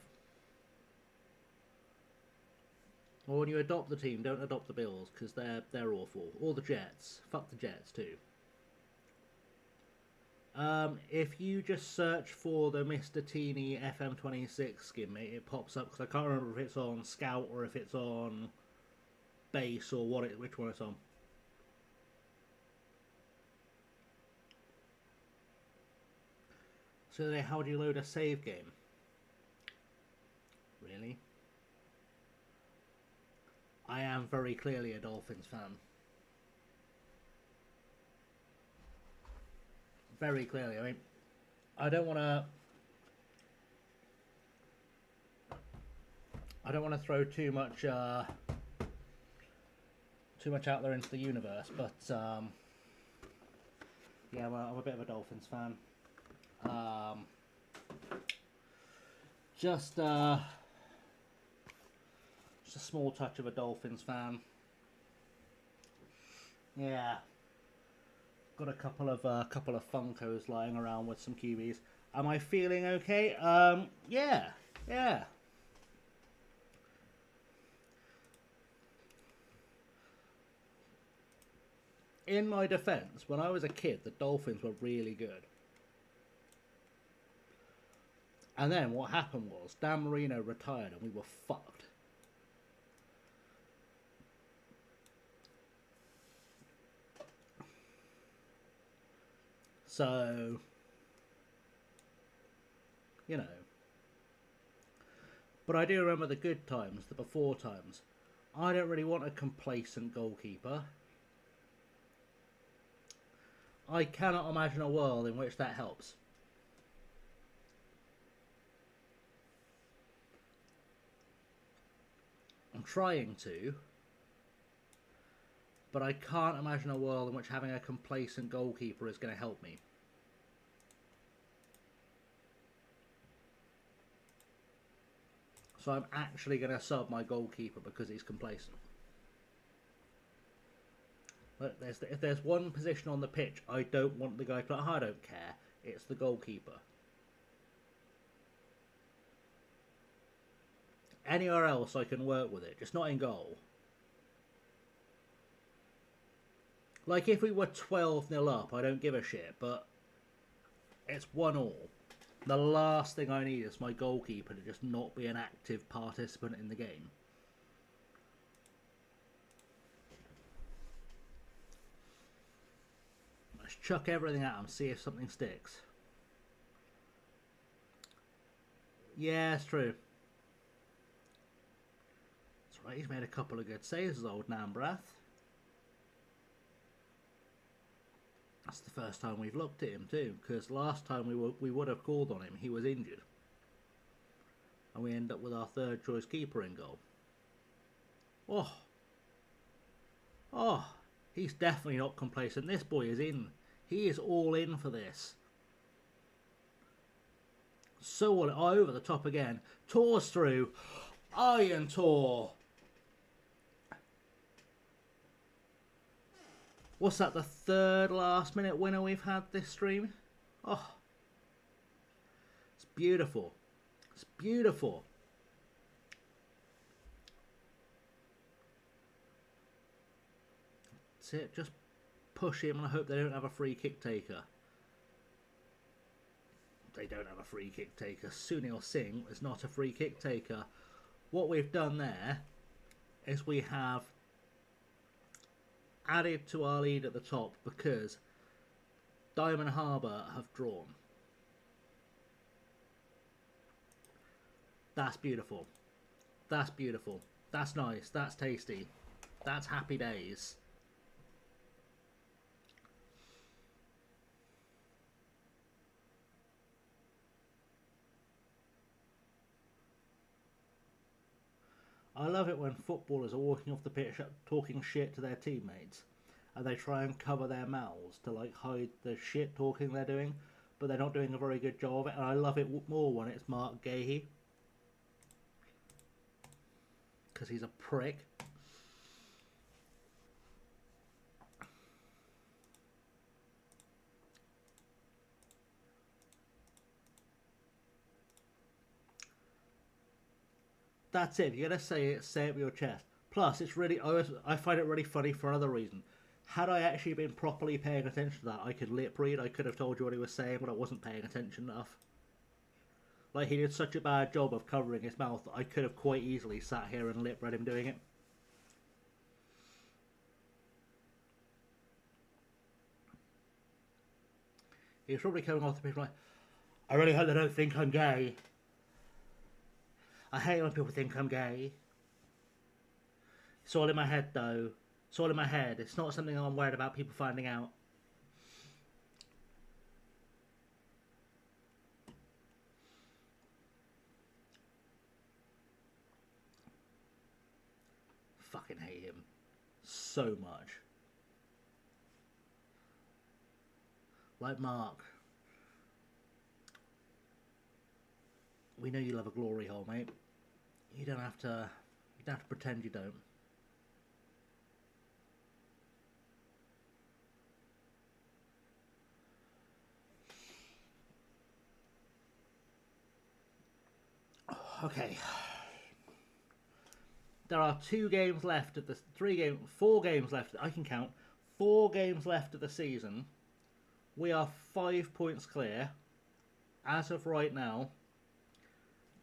Or when you adopt the team, don't adopt the Bills because they're awful. Or the Jets. Fuck the Jets too. If you just search for the Mr. Teeny FM26 skin, mate, it pops up because I can't remember if it's on Scout or if it's on Base or which one it's on. So how do you load a save game? Really? I am very clearly a Dolphins fan. Very clearly. I mean, I don't want to throw too much out there into the universe, but yeah, well, I'm a bit of a Dolphins fan. Just a small touch of a Dolphins fan. Yeah. Got a couple of Funkos lying around with some QBs. Am I feeling okay? Yeah. In my defense, when I was a kid, the Dolphins were really good. And then what happened was Dan Marino retired and we were fucked. So, you know. But I do remember the good times, the before times. I don't really want a complacent goalkeeper. I cannot imagine a world in which that helps. I'm trying to. But I can't imagine a world in which having a complacent goalkeeper is going to help me. So I'm actually going to sub my goalkeeper because he's complacent. But if there's one position on the pitch I don't want the guy to play, I don't care. It's the goalkeeper. Anywhere else I can work with it, just not in goal. Like, if we were 12-0 up, I don't give a shit, but it's 1-1. The last thing I need is my goalkeeper to just not be an active participant in the game. Let's chuck everything at him, see if something sticks. Yeah, it's true. That's right, he's made a couple of good saves, old Nambrath. That's the first time we've looked at him too, because last time we would have called on him, he was injured. and we end up with our third choice keeper in goal. Oh, oh, he's definitely not complacent. This boy is in. He is all in for this. So all over the top again. Tours through. Iron Tour. What's that, the third last minute winner we've had this stream? Oh, it's beautiful. It's beautiful. That's it. Just push him and I hope they don't have a free kick taker. They don't have a free kick taker. Sunil Singh is not a free kick taker. What we've done there is we have added to our lead at the top because Diamond Harbour have drawn. That's beautiful. That's beautiful. That's nice. That's tasty. That's happy days. I love it when footballers are walking off the pitch talking shit to their teammates and they try and cover their mouths to like hide the shit talking they're doing, but they're not doing a very good job of it. And I love it more when it's Mark Gahey because he's a prick. That's it. You're gonna say it with your chest. Plus, it's really I find it really funny for another reason. Had I actually been properly paying attention to that, I could lip read. I could have told you what he was saying, but I wasn't paying attention enough. Like, he did such a bad job of covering his mouth that I could have quite easily sat here and lip read him doing it. He was probably coming off the pitch like, I really hope they don't think I'm gay. I hate when people think I'm gay. It's all in my head, though. It's all in my head. It's not something I'm worried about people finding out. Fucking hate him so much. Like Mark. We know you love a glory hole, mate. You don't have to pretend you don't. Okay. There are 2 games left of the 4 games left. I can count. 4 games left of the season. We are 5 points clear as of right now.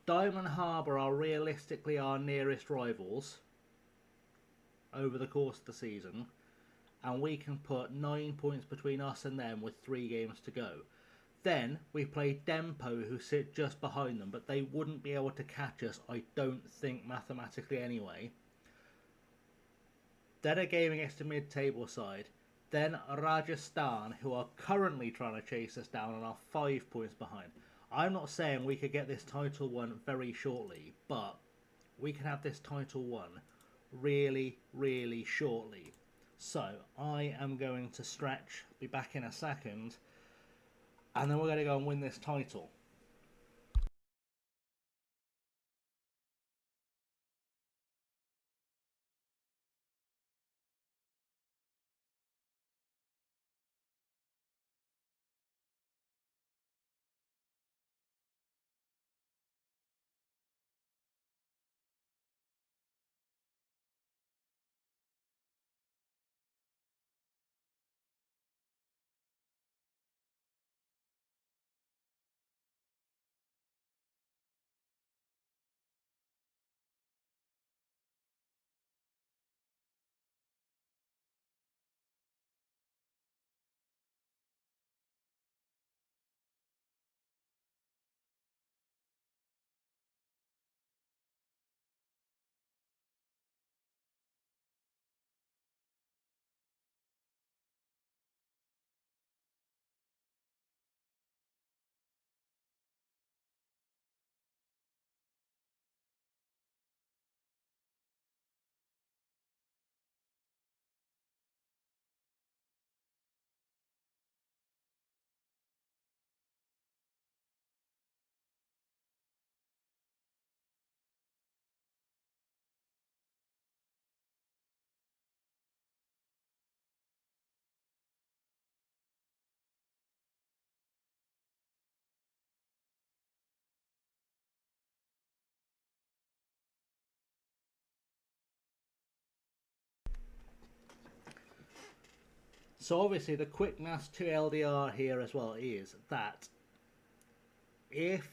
Diamond Harbour are realistically our nearest rivals over the course of the season, and we can put 9 points between us and them with 3 games to go. Then we play Dempo, who sit just behind them, but they wouldn't be able to catch us, I don't think, mathematically anyway. Then a game against a mid-table side. Then Rajasthan, who are currently trying to chase us down and are 5 points behind. I'm not saying we could get this title won very shortly, but we can have this title won really, really shortly. So I am going to stretch, be back in a second, and then we're going to go and win this title. So obviously the quickness to LDR here as well is that if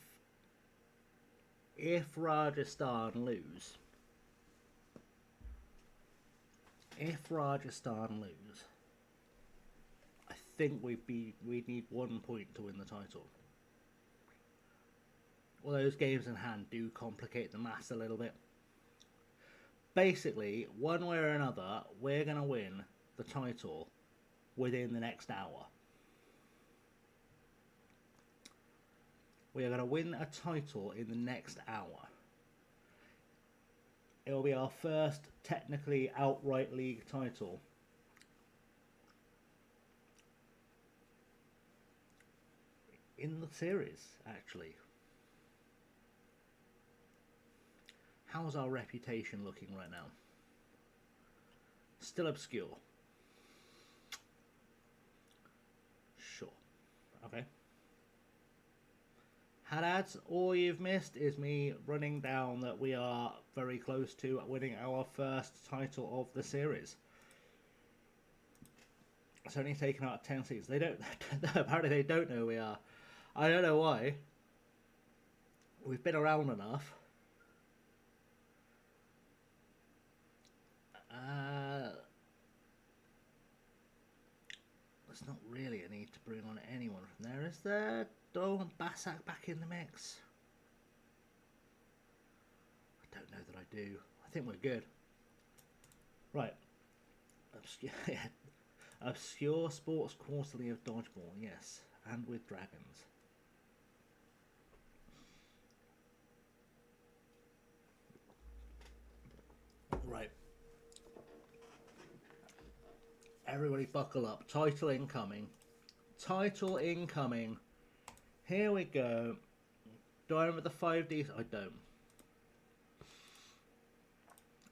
Rajasthan lose, I think we need 1 point to win the title. Well, those games in hand do complicate the maths a little bit. Basically, one way or another, we're going to win the title within the next hour. We are going to win a title in the next hour. It will be our first technically outright league title. In the series, actually. How's our reputation looking right now? Still obscure. Sure. Okay. Hadads, all you've missed is me running down that we are very close to winning our first title of the series. It's only taken out 10 seats. They don't. Apparently, they don't know who we are. I don't know why. We've been around enough. There's not really a need to bring on anyone from there, is there? Do I want Basak back in the mix? I don't know that I do. I think we're good. Right. Obscure Sports Quarterly of Dodgeball, yes. And with dragons. Right. Everybody buckle up. Title incoming. Title incoming. Here we go. Do I remember the 5D? I don't.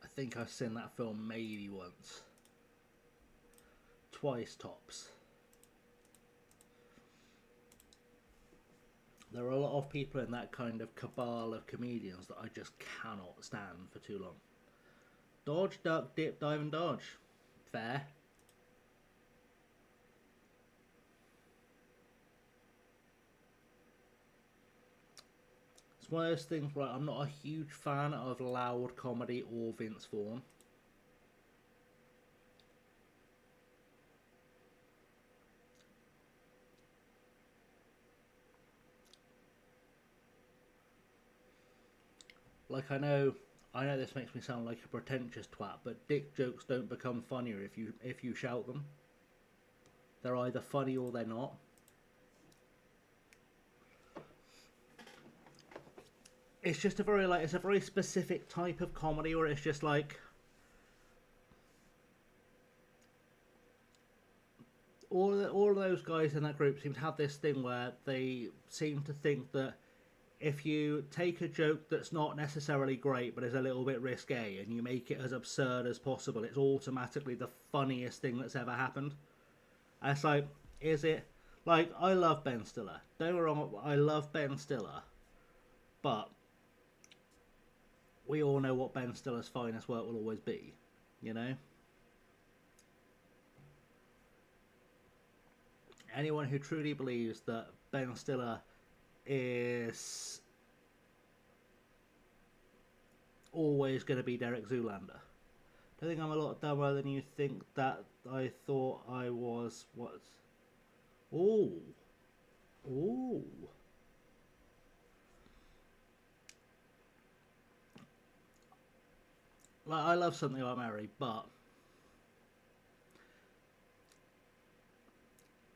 I think I've seen that film maybe once. Twice tops. There are a lot of people in that kind of cabal of comedians that I just cannot stand for too long. Dodge, duck, dip, dive and dodge. Fair. It's one of those things where I'm not a huge fan of loud comedy or Vince Vaughn. Like, I know this makes me sound like a pretentious twat, but dick jokes don't become funnier if you shout them. They're either funny or they're not. It's just it's a very specific type of comedy where it's just like all of those guys in that group seem to have this thing where they seem to think that if you take a joke that's not necessarily great but is a little bit risque and you make it as absurd as possible, it's automatically the funniest thing that's ever happened. And it's like, is it? Like, I love Ben Stiller. Don't get me wrong, I love Ben Stiller. But we all know what Ben Stiller's finest work will always be, you know? Anyone who truly believes that Ben Stiller is always going to be Derek Zoolander. I think I'm a lot dumber than you think that I thought I was. What? Ooh. Ooh. Like, I love Something About Mary, but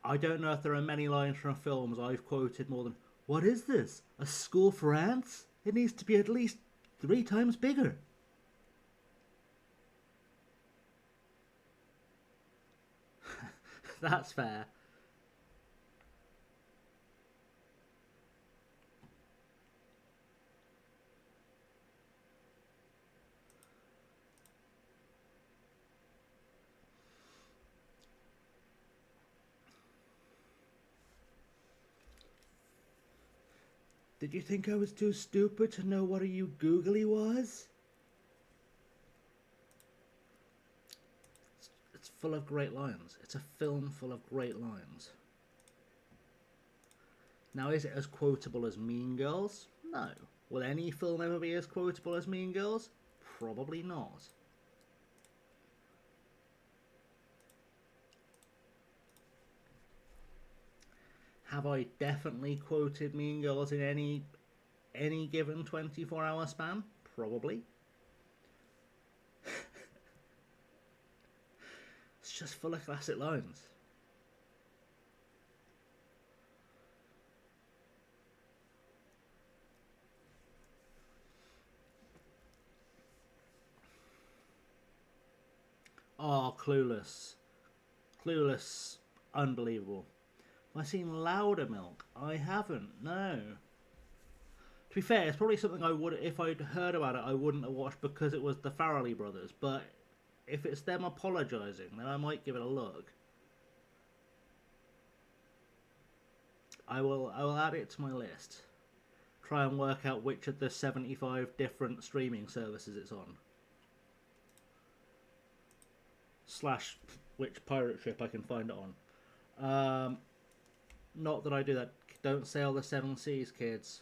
I don't know if there are many lines from films I've quoted more than, "What is this? A school for ants? It needs to be at least 3 times bigger." That's fair. Did you think I was too stupid to know what a you googly was? It's full of great lines. It's a film full of great lines. Now, is it as quotable as Mean Girls? No. Will any film ever be as quotable as Mean Girls? Probably not. Have I definitely quoted Mean Girls in any given 24-hour span? Probably. It's just full of classic lines. Oh, Clueless. Clueless, unbelievable. Have I seen Loudermilk? I haven't, no. To be fair, it's probably something I would, if I'd heard about it, I wouldn't have watched because it was the Farrelly brothers. But if it's them apologising, then I might give it a look. I will add it to my list. Try and work out which of the 75 different streaming services it's on. / which pirate ship I can find it on. Not that I do that. Don't sail the 7 seas, kids.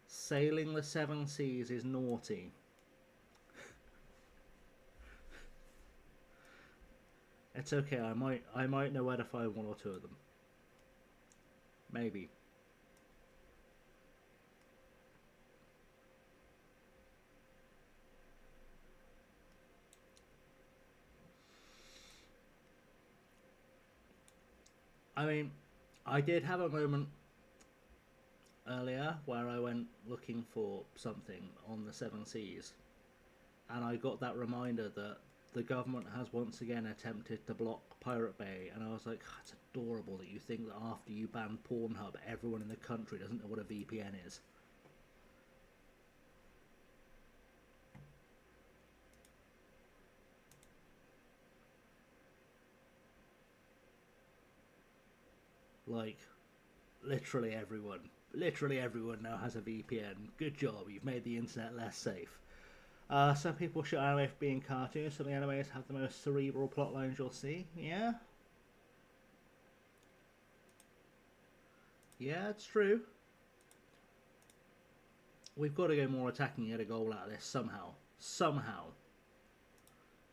Sailing the 7 seas is naughty. It's okay. I might know where to find 1 or 2 of them. Maybe. I mean, I did have a moment earlier where I went looking for something on the 7 seas, and I got that reminder that the government has once again attempted to block Pirate Bay, and I was like, it's adorable that you think that after you ban Pornhub, everyone in the country doesn't know what a VPN is. Like, literally everyone now has a VPN. Good job, you've made the internet less safe. Some people should anime for being cartoons. Some of the animes have the most cerebral plot lines you'll see. Yeah? Yeah, it's true. We've got to go more attacking and get a goal out of this somehow. Somehow.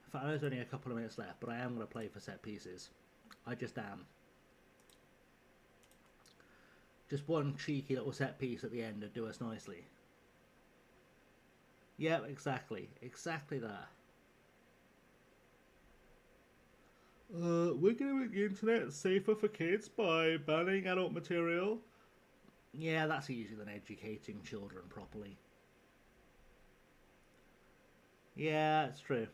In fact, there's only a couple of minutes left, but I am going to play for set pieces. I just am. Just one cheeky little set piece at the end would do us nicely. Yep, exactly. Exactly that. We're going to make the internet safer for kids by banning adult material. Yeah, that's easier than educating children properly. Yeah, it's true.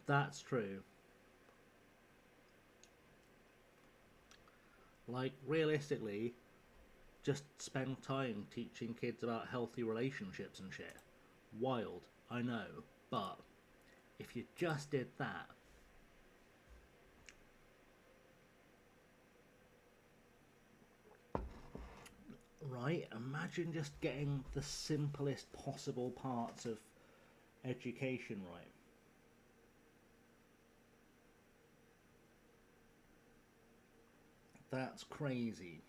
That's true. Like, realistically, just spend time teaching kids about healthy relationships and shit. Wild, I know, but if you just did that, right, imagine just getting the simplest possible parts of education right. That's crazy.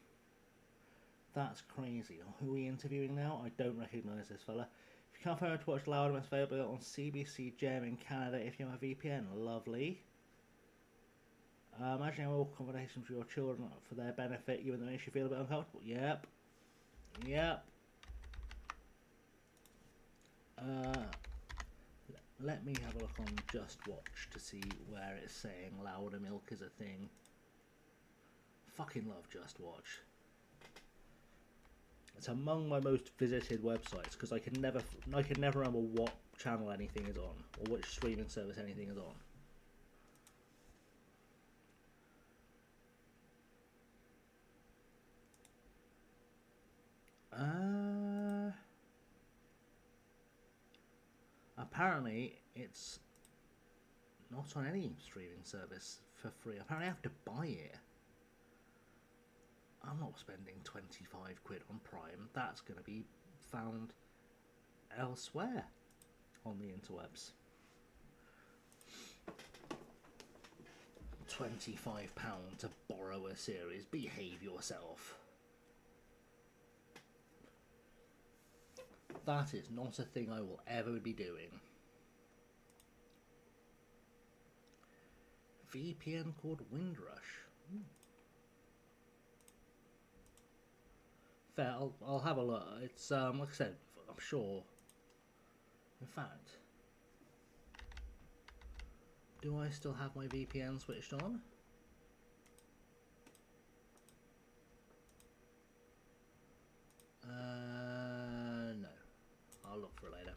That's crazy. Who are we interviewing now? I don't recognise this fella. If you can't find out to watch Loud, it's available on CBC Gem in Canada if you have a VPN. Lovely. Imagine all conversations with your children for their benefit, even though it makes you feel a bit uncomfortable. Yep. Yep. Let me have a look on Just Watch to see where it's saying Loudermilk is a thing. Fucking love Just Watch. It's among my most visited websites because I can never remember what channel anything is on or which streaming service anything is on. Apparently it's not on any streaming service for free. Apparently I have to buy it. I'm not spending 25 quid on Prime. That's going to be found elsewhere on the interwebs. £25 to borrow a series. Behave yourself. That is not a thing I will ever be doing. VPN called Windrush. Fair, I'll have a look. It's like I said, I'm sure. In fact, do I still have my VPN switched on? No. I'll look for it later.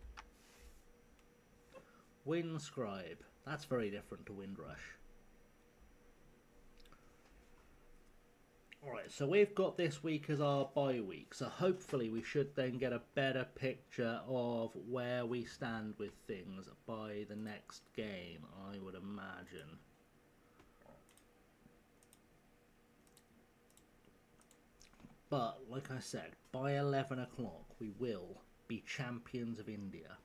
Windscribe. That's very different to Windrush. Alright, so we've got this week as our bye week, so hopefully we should then get a better picture of where we stand with things by the next game, I would imagine. But, like I said, by 11 o'clock we will be champions of India.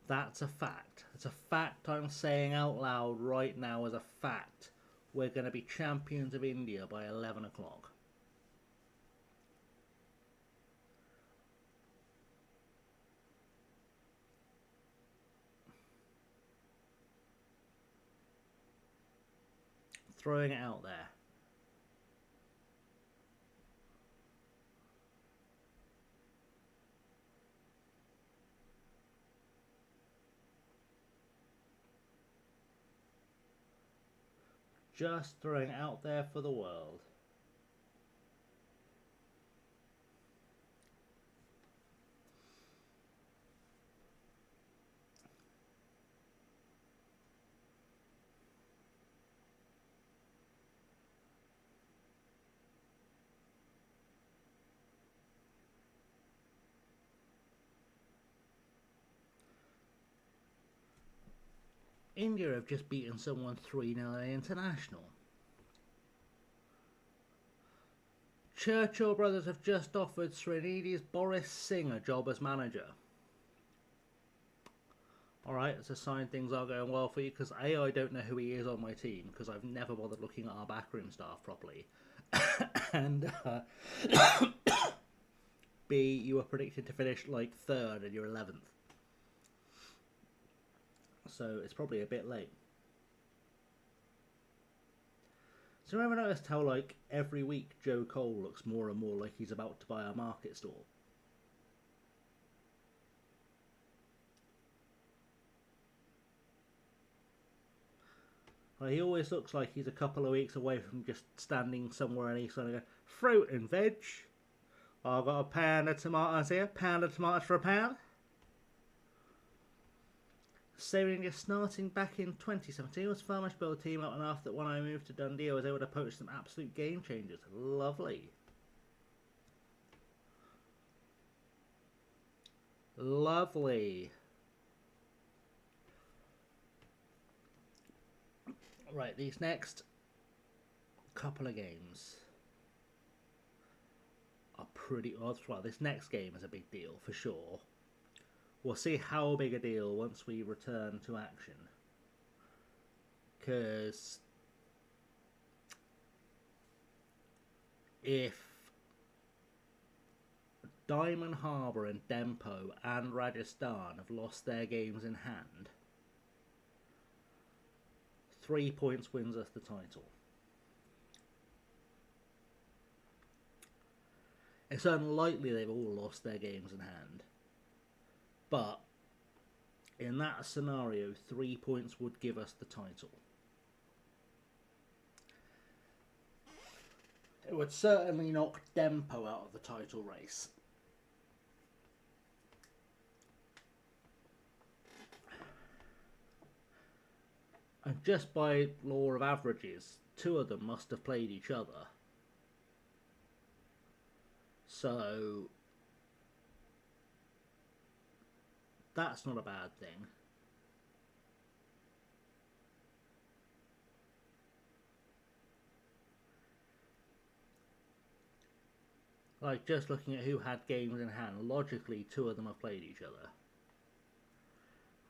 That's a fact. It's a fact I'm saying out loud right now as a fact. We're going to be champions of India by 11 o'clock. Throwing it out there. Just throwing it out there for the world. India have just beaten someone 3-0 at the international. Churchill brothers have just offered Sreenidi's Boris Singh a job as manager. Alright, it's a sign things are going well for you, because A, I don't know who he is on my team, because I've never bothered looking at our backroom staff properly. And B, you were predicted to finish like 3rd and you're 11th. So it's probably a bit late. So you ever noticed how, like, every week Joe Cole looks more and more like he's about to buy a market stall? Like, he always looks like he's a couple of weeks away from just standing somewhere and he's going to go, fruit and veg. I've got a pound of tomatoes here, pound of tomatoes for a pound. Sreenidi starting back in 2017 was far much build a team up enough that when I moved to Dundee I was able to poach some absolute game changers. Lovely. Lovely. Right, these next couple of games are pretty odd. Well, this next game is a big deal for sure. We'll see how big a deal once we return to action. Because if Diamond Harbour and Dempo and Rajasthan have lost their games in hand, 3 points wins us the title. It's unlikely they've all lost their games in hand. But in that scenario, 3 points would give us the title. It would certainly knock Dempo out of the title race. And just by law of averages, 2 of them must have played each other. So that's not a bad thing. Like, just looking at who had games in hand, logically, two of them have played each other.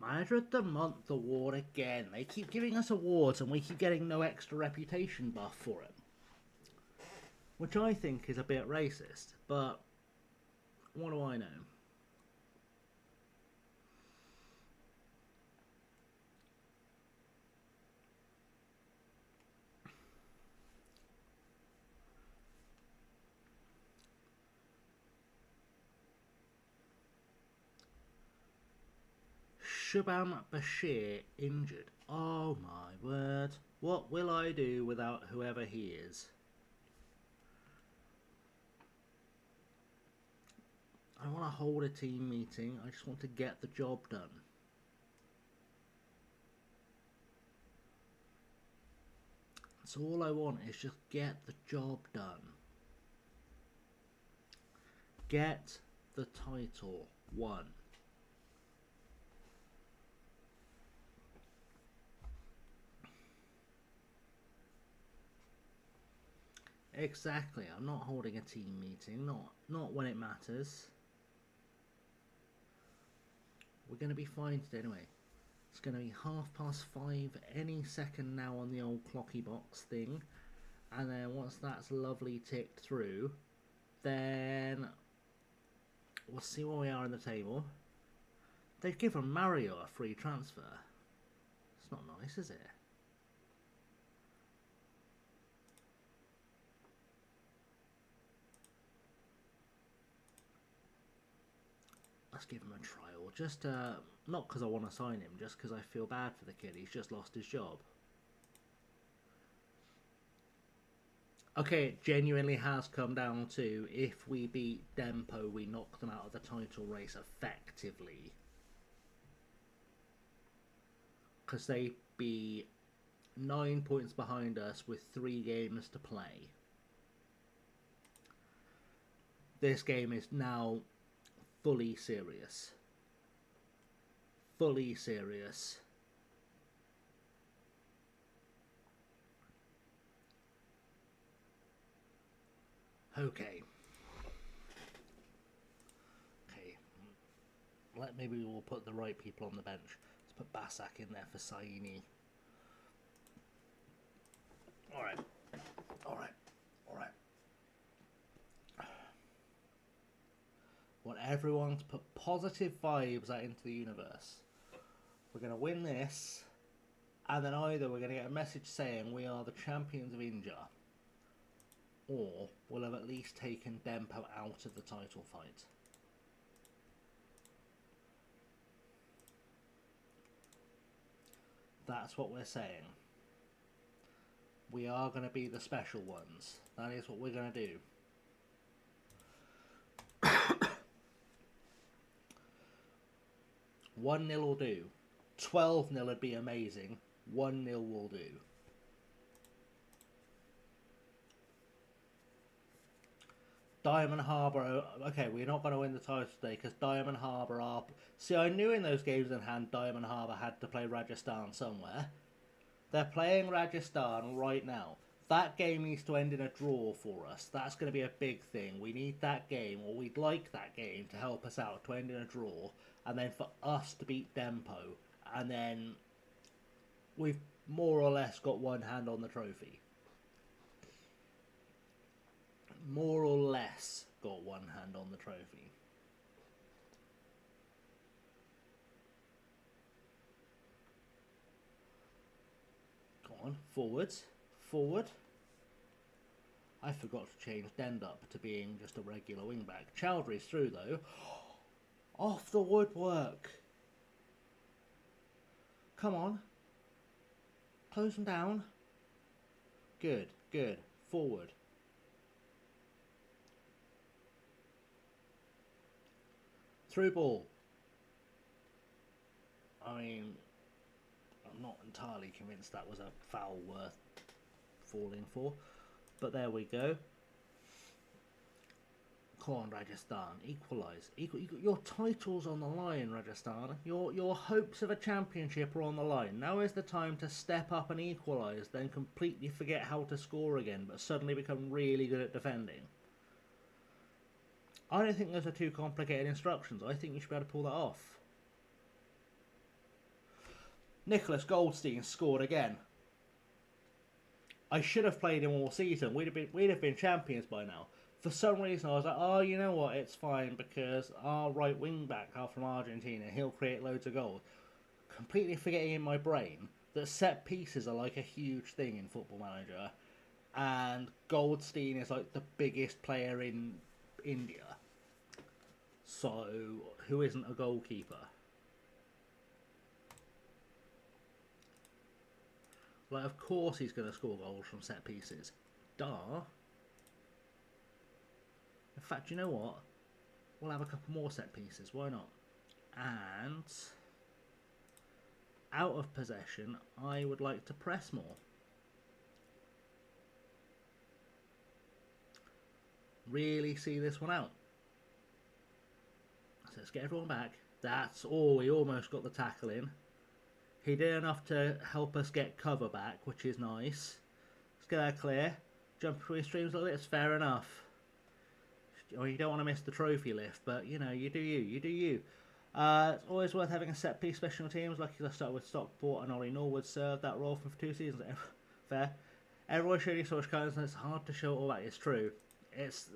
Manager of the Month award again. They keep giving us awards and we keep getting no extra reputation buff for it. Which I think is a bit racist, but what do I know? Shubham Bashir injured. Oh my word. What will I do without whoever he is? I want to hold a team meeting. I just want to get the job done. That's all I want, is just get the job done. Get the title won. Exactly, I'm not holding a team meeting, not when it matters. We're going to be fine today anyway. It's going to be 5:30 any second now on the old clocky box thing. And then once that's lovely ticked through, then we'll see where we are in the table. They've given Mario a free transfer. It's not nice, is it? Let's give him a trial. Just, not because I want to sign him, just because I feel bad for the kid. He's just lost his job. Okay, it genuinely has come down to, if we beat Dempo, we knock them out of the title race effectively. Because they'd be 9 points behind us with 3 games to play. This game is now fully serious. Fully serious. Okay. Maybe we'll put the right people on the bench. Let's put Basak in there for Saini. Alright. Want everyone to put positive vibes out into the universe. We're going to win this, and then either we're going to get a message saying we are the champions of India, or we'll have at least taken Dempo out of the title fight. That's what we're saying. We are going to be the special ones. That is what we're going to do. 1-0 will do. 12-0 would be amazing. 1-0 will do. Diamond Harbour. Okay, we're not going to win the title today because Diamond Harbour are... See, I knew in those games in hand Diamond Harbour had to play Rajasthan somewhere. They're playing Rajasthan right now. That game needs to end in a draw for us. That's going to be a big thing. We need that game, or we'd like that game to help us out, to end in a draw, and then for us to beat Dempo. And then we've more or less got one hand on the trophy. More or less got one hand on the trophy. Go on, forwards. Forward. I forgot to change Dendup to being just a regular wingback. Chowdhury's through though. Off the woodwork. Come on. Close them down. Good, good. Forward. Through ball. I mean, I'm not entirely convinced that was a foul worth falling for, but there we go. Come on, Rajasthan, equalise. Your title's on the line, Rajasthan. Your hopes of a championship are on the line. Now is the time to step up and equalise, then completely forget how to score again, but suddenly become really good at defending. I don't think those are too complicated instructions. I think you should be able to pull that off. Nicholas Goldstein scored again. I should have played him all season. We'd have been champions by now. For some reason, I was like, oh, you know what? It's fine because our right wing back are from Argentina. He'll create loads of goals. Completely forgetting in my brain that set pieces are like a huge thing in Football Manager, and Goldstein is like the biggest player in India. So, who isn't a goalkeeper? Like, of course he's going to score goals from set pieces. Duh. In fact, you know what? We'll have a couple more set pieces. Why not? And out of possession, I would like to press more. Really see this one out. So let's get everyone back. That's all. We almost got the tackle in. He did enough to help us get cover back, which is nice. Let's get that clear. Jump between streams a little bit, it's fair enough. Well, you don't want to miss the trophy lift, but you know, you do you. You do you. It's always worth having a set piece special teams. Like I started with Stockport and Ollie Norwood served that role for 2 seasons. Fair. Everyone showed you so much kindness, and it's hard to show all that is true. It's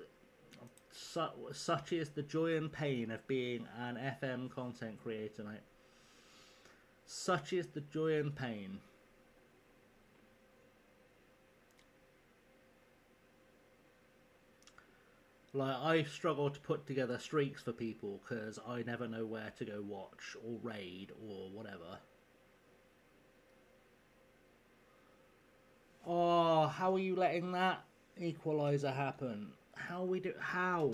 such is the joy and pain of being an FM content creator, mate. Such is the joy and pain. Like, I struggle to put together streaks for people because I never know where to go watch or raid or whatever. Oh, how are you letting that equaliser happen? How we do? How?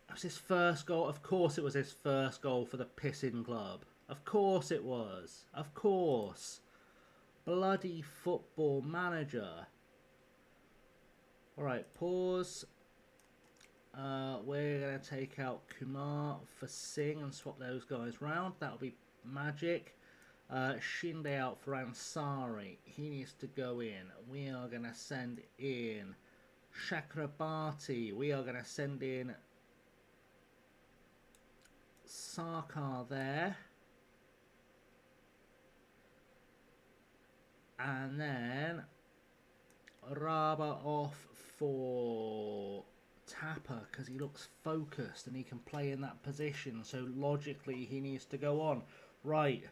It was his first goal. Of course it was his first goal for the pissing club. Of course it was. Of course. Bloody Football Manager. Alright, pause. We're going to take out Kumar for Singh and swap those guys round. That'll be magic. Shinde out for Ansari. He needs to go in. We are going to send in Chakrabarti. We are going to send in Sarkar there. And then Raba off for Tapper because he looks focused and he can play in that position. So logically he needs to go on. Right.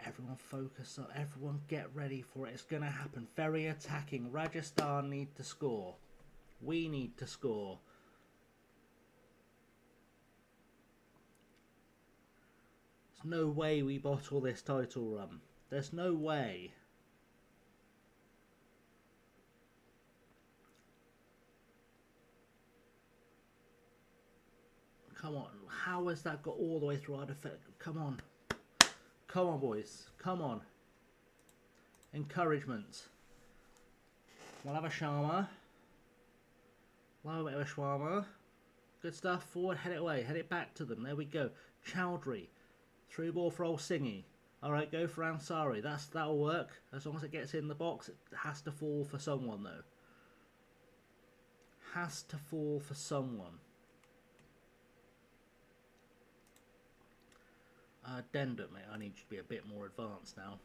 Everyone focus up. Everyone get ready for it. It's going to happen. Very attacking. Rajasthan need to score. We need to score. There's no way we bottle this title run. There's no way. Come on. How has that got all the way through our defense? Come on. Come on, boys. Come on. Encouragement. We'll have a Sharma. We'll have a bit of a Shawarma. Good stuff. Forward. Head it away. Head it back to them. There we go. Chowdhury. Through ball for old Singy. Alright, go for Ansari. That'll work. As long as it gets in the box, it has to fall for someone, though. Has to fall for someone. Dendut, mate, I need you to be a bit more advanced now.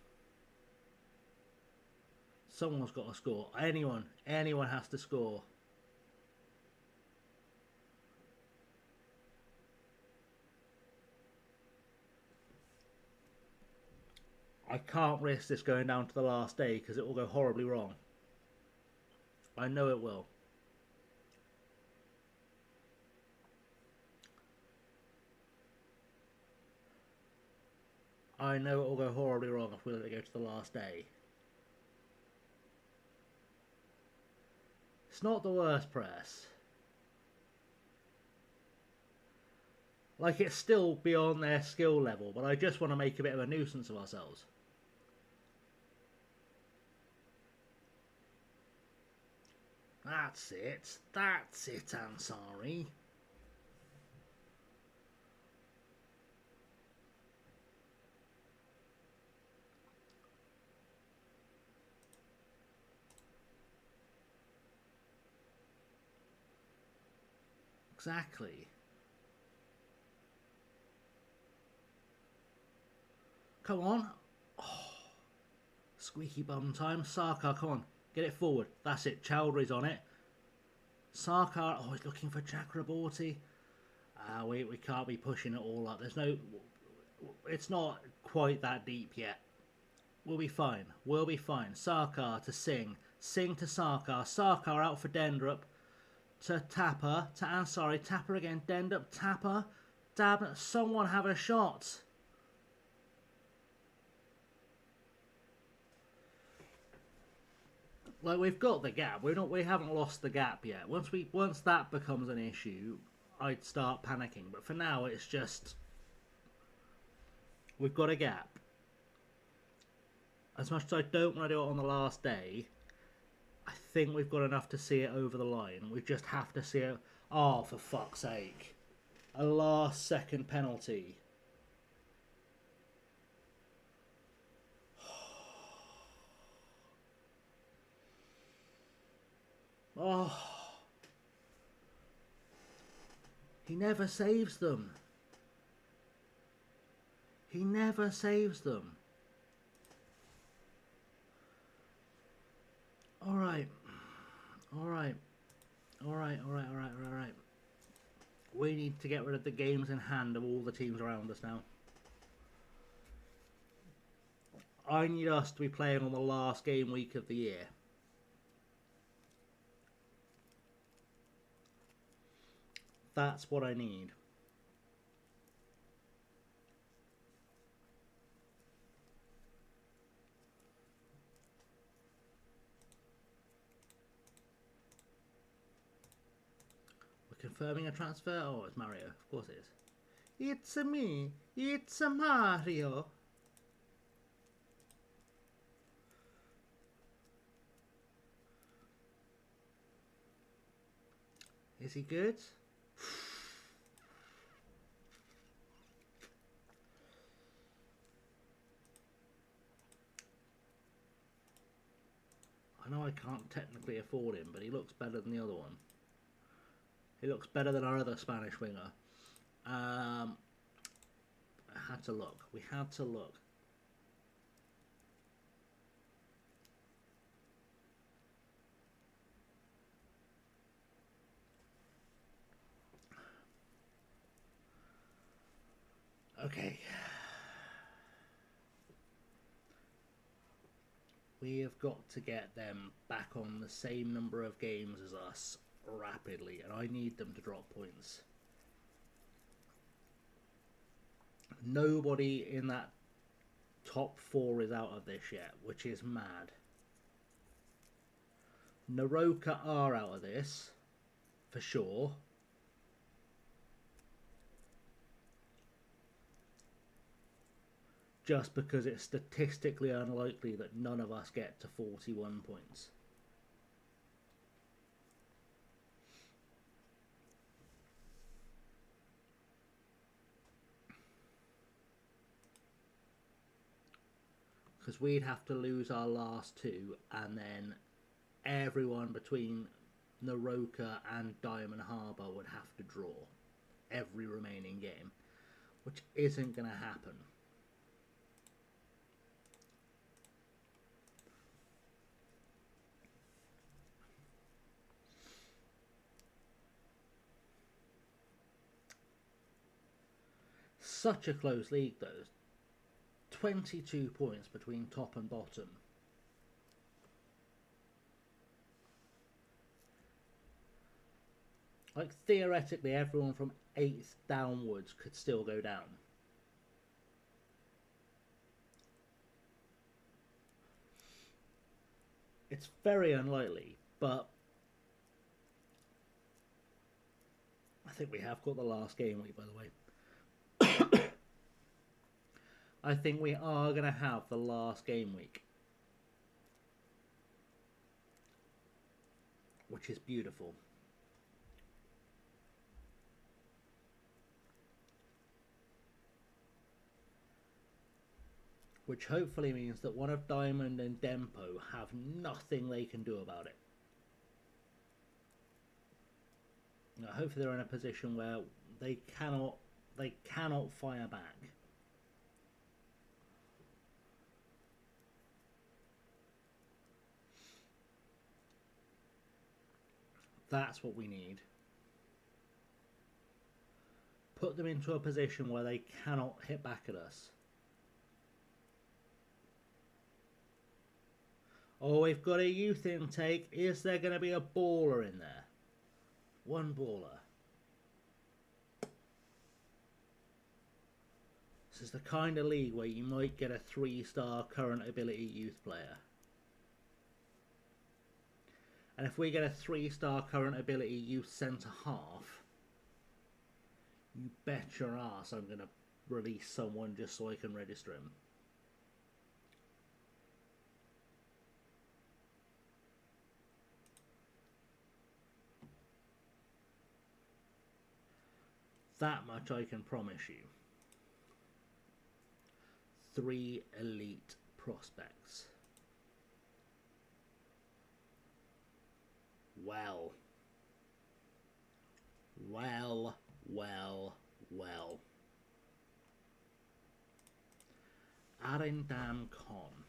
Someone's got to score. Anyone has to score. I can't risk this going down to the last day because it will go horribly wrong. I know it will. I know it will go horribly wrong if we let it go to the last day. It's not the worst press. Like, it's still beyond their skill level, but I just want to make a bit of a nuisance of ourselves. That's it. That's it, Ansari. Exactly. Come on. Oh, squeaky bum time. Sarkar, come on. Get it forward. That's it. Chowdhury's on it. Sarkar, oh, he's looking for Chakraborty. We can't be pushing it all up. There's no... It's not quite that deep yet. We'll be fine. We'll be fine. Sarkar to Singh. Singh to Sarkar. Sarkar out for Dendrup. To Tapper. To Ansari. Tapper again. Dendrup. Tapper. Damn, someone have a shot. Like, we've got the gap. We haven't lost the gap yet. Once that becomes an issue, I'd start panicking. But for now, it's just we've got a gap. As much as I don't want to do it on the last day, I think we've got enough to see it over the line. We just have to see it. Oh, for fuck's sake! A last-second penalty. Oh, he never saves them. He never saves them. All right. We need to get rid of the games in hand of all the teams around us now. I need us to be playing on the last game week of the year. That's what I need. We're confirming a transfer? Oh, it's Mario. Of course it is. It's a me. It's a Mario. Is he good? I know I can't technically afford him, but he looks better than the other one. He looks better than our other Spanish winger. I had to look. We had to look. Okay. We have got to get them back on the same number of games as us rapidly, and I need them to drop points. Nobody in that top 4 is out of this yet, which is mad. Naroka are out of this, for sure. Just because it's statistically unlikely that none of us get to 41 points. Because we'd have to lose our last 2, and then everyone between Naroka and Diamond Harbour would have to draw every remaining game, which isn't going to happen. Such a close league though. 22 points between top and bottom. Like, theoretically, everyone from 8th downwards could still go down. It's very unlikely, but I think we have got the last game week, by the way. I think we are going to have the last game week. Which is beautiful. Which hopefully means that one of Diamond and Dempo have nothing they can do about it. Hopefully they're in a position where they cannot fire back. That's what we need. Put them into a position where they cannot hit back at us. Oh, we've got a youth intake. Is there going to be a baller in there? One baller. This is the kind of league where you might get a 3-star current ability youth player. And if we get a 3-star current ability youth centre half, you bet your ass I'm going to release someone just so I can register him. That much I can promise you. 3 elite prospects. Well. Arindam Khan.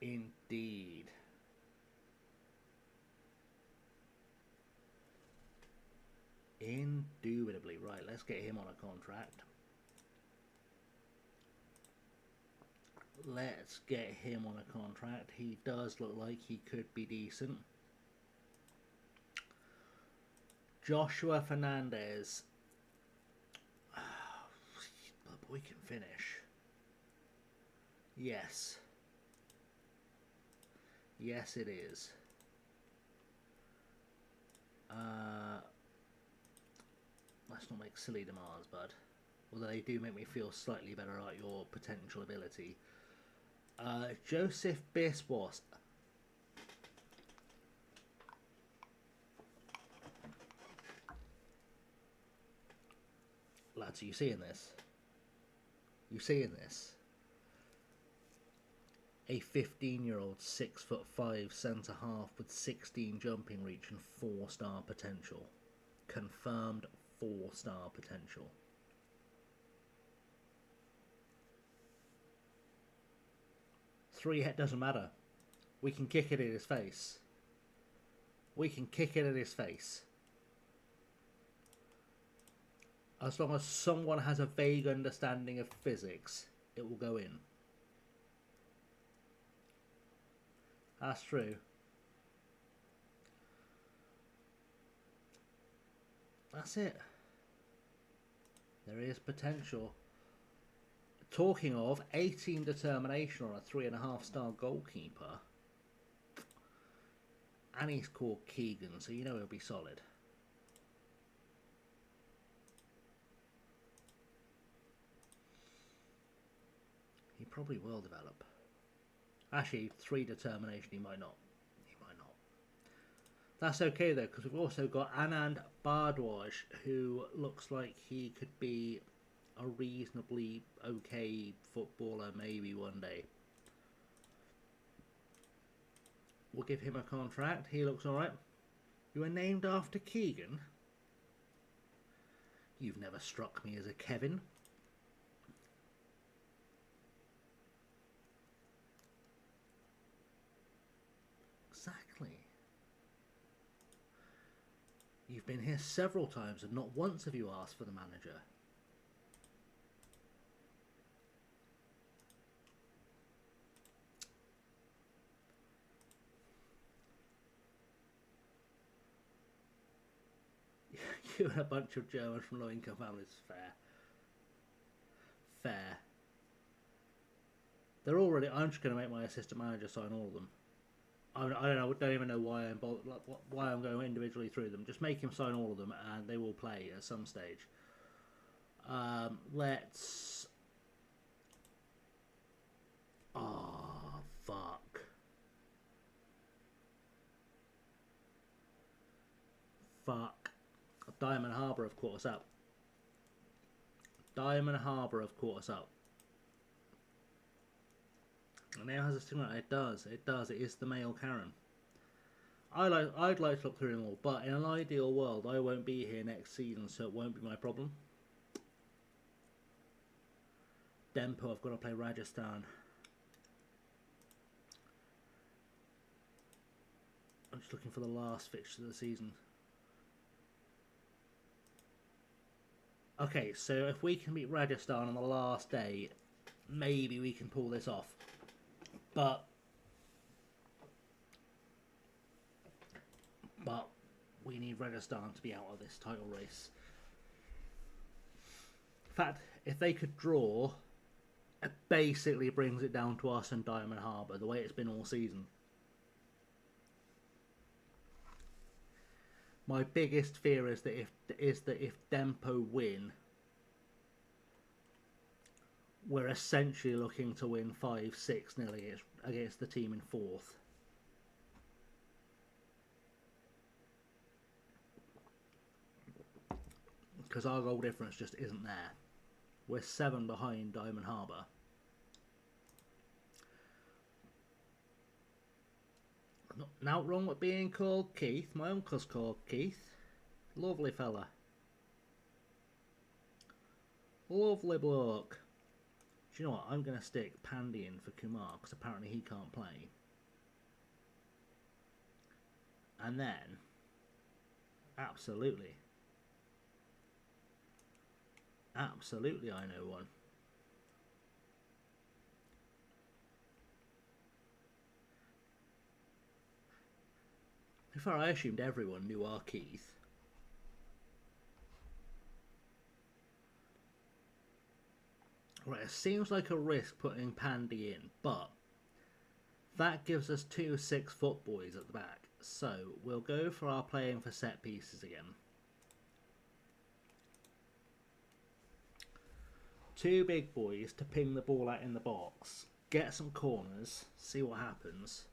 Indeed. Indubitably. Right, let's get him on a contract. Let's get him on a contract. He does look like he could be decent. Joshua Fernandez. The boy can finish. Yes. Yes, it is. Let's not make silly demands, bud. Although they do make me feel slightly better about your potential ability. Joseph Biswas. Lads, are you seeing this? You seeing this? A 15-year-old 6'5" centre half with 16 jumping reach and 4-star potential. Confirmed 4-star potential. Three hit doesn't matter. We can kick it in his face. We can kick it in his face. As long as someone has a vague understanding of physics, it will go in. That's true. That's it. There is potential. Talking of 18 determination on a 3.5-star goalkeeper. And he's called Keegan, so you know he'll be solid. He probably will develop. Actually, 3 determination, he might not. He might not. That's okay though, because we've also got Anand Bhardwaj, who looks like he could be a reasonably okay footballer maybe one day. We'll give him a contract. He looks alright. You were named after Keegan? You've never struck me as a Kevin. Exactly. You've been here several times and not once have you asked for the manager. You and a bunch of Germans from low-income families. Fair. They're already. I'm just going to make my assistant manager sign all of them. I don't know. Don't even know why I'm going individually through them. Just make him sign all of them, and they will play at some stage. Let's. Oh fuck. Diamond Harbour have caught us up. Diamond Harbour have caught us up. And now has a stigma. It does. It is the male Karen. I'd like to look through them all, but in an ideal world, I won't be here next season, so it won't be my problem. Dempo, I've got to play Rajasthan. I'm just looking for the last fixture of the season. Okay, so if we can beat Rajasthan on the last day, maybe we can pull this off. But we need Rajasthan to be out of this title race. In fact, if they could draw, it basically brings it down to us and Diamond Harbour, the way it's been all season. My biggest fear is that if Dempo win, we're essentially looking to win 5-6-0 against the team in fourth. Because our goal difference just isn't there. We're 7 behind Diamond Harbour. Not wrong with being called Keith. My uncle's called Keith. Lovely fella. Lovely bloke. Do you know what? I'm going to stick Pandy in for Kumar because apparently he can't play. And then, absolutely, I know one. Before I assumed everyone knew our Keith. Right, it seems like a risk putting Pandy in, but that gives us 2 6-foot boys at the back. So we'll go for our playing for set pieces again. 2 big boys to ping the ball out in the box, get some corners, see what happens.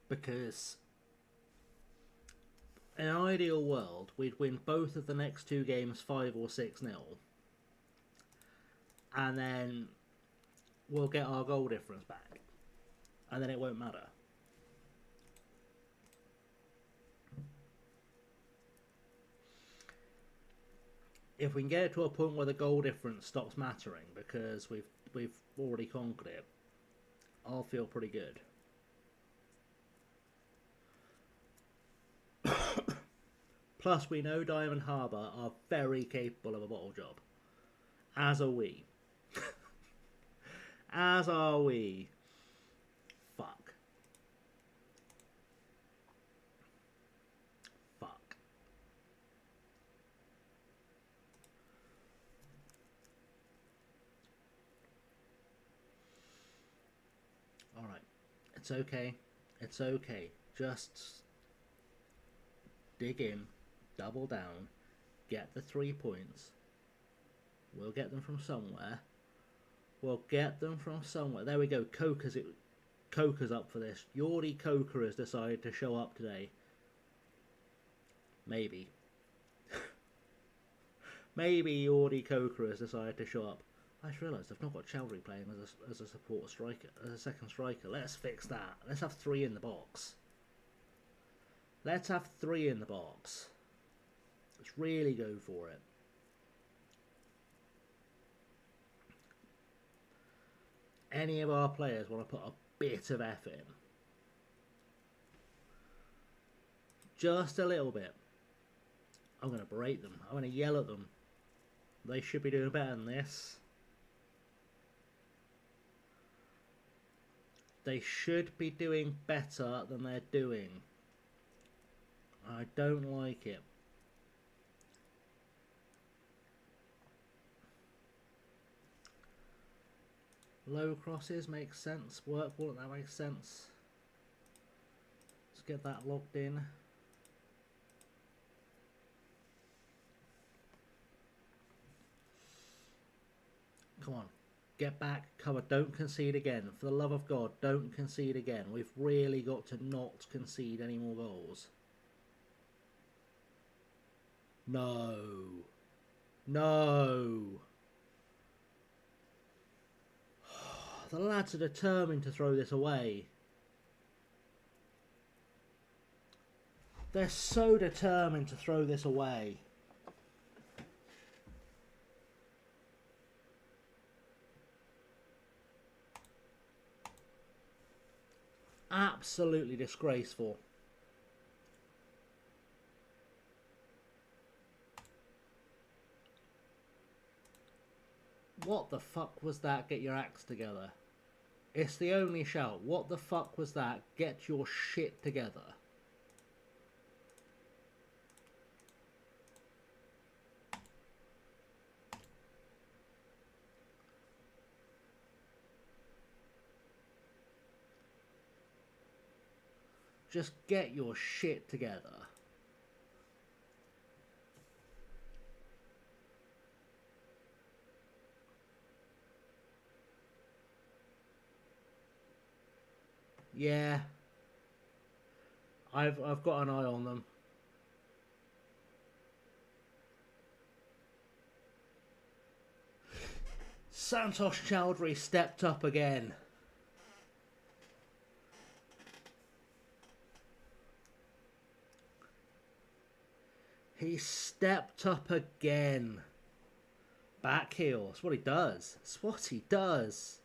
Because in an ideal world, we'd win both of the next 2 games 5 or 6-0. And then we'll get our goal difference back. And then it won't matter. If we can get it to a point where the goal difference stops mattering because we've already conquered it, I'll feel pretty good. Plus, we know Diamond Harbour are very capable of a bottle job. As are we. As are we. Fuck. Fuck. Alright. It's okay. It's okay. Just dig in. Double down, get the 3 points. We'll get them from somewhere. There we go. Coker's up for this. Yordi Coker has decided to show up today. Maybe. Maybe Yordi Coker has decided to show up. I just realised I've not got Chowdhury playing as a support striker, as a second striker. Let's fix that. Let's have 3 in the box. Let's really go for it. Any of our players want to put a bit of effort in? Just a little bit. I'm going to berate them. I'm going to yell at them. They should be doing better than this. They should be doing better than they're doing. I don't like it. Low crosses makes sense. Work ball, that makes sense. Let's get that logged in. Come on. Get back. Cover. Don't concede again. For the love of God, don't concede again. We've really got to not concede any more goals. No. No. The lads are determined to throw this away. They're so determined to throw this away. Absolutely disgraceful. What the fuck was that? Get your acts together. It's the only shout. What the fuck was that? Get your shit together. Just get your shit together. Yeah. I've got an eye on them. Santosh Chowdhury stepped up again. He stepped up again. Back heel. That's what he does. That's what he does.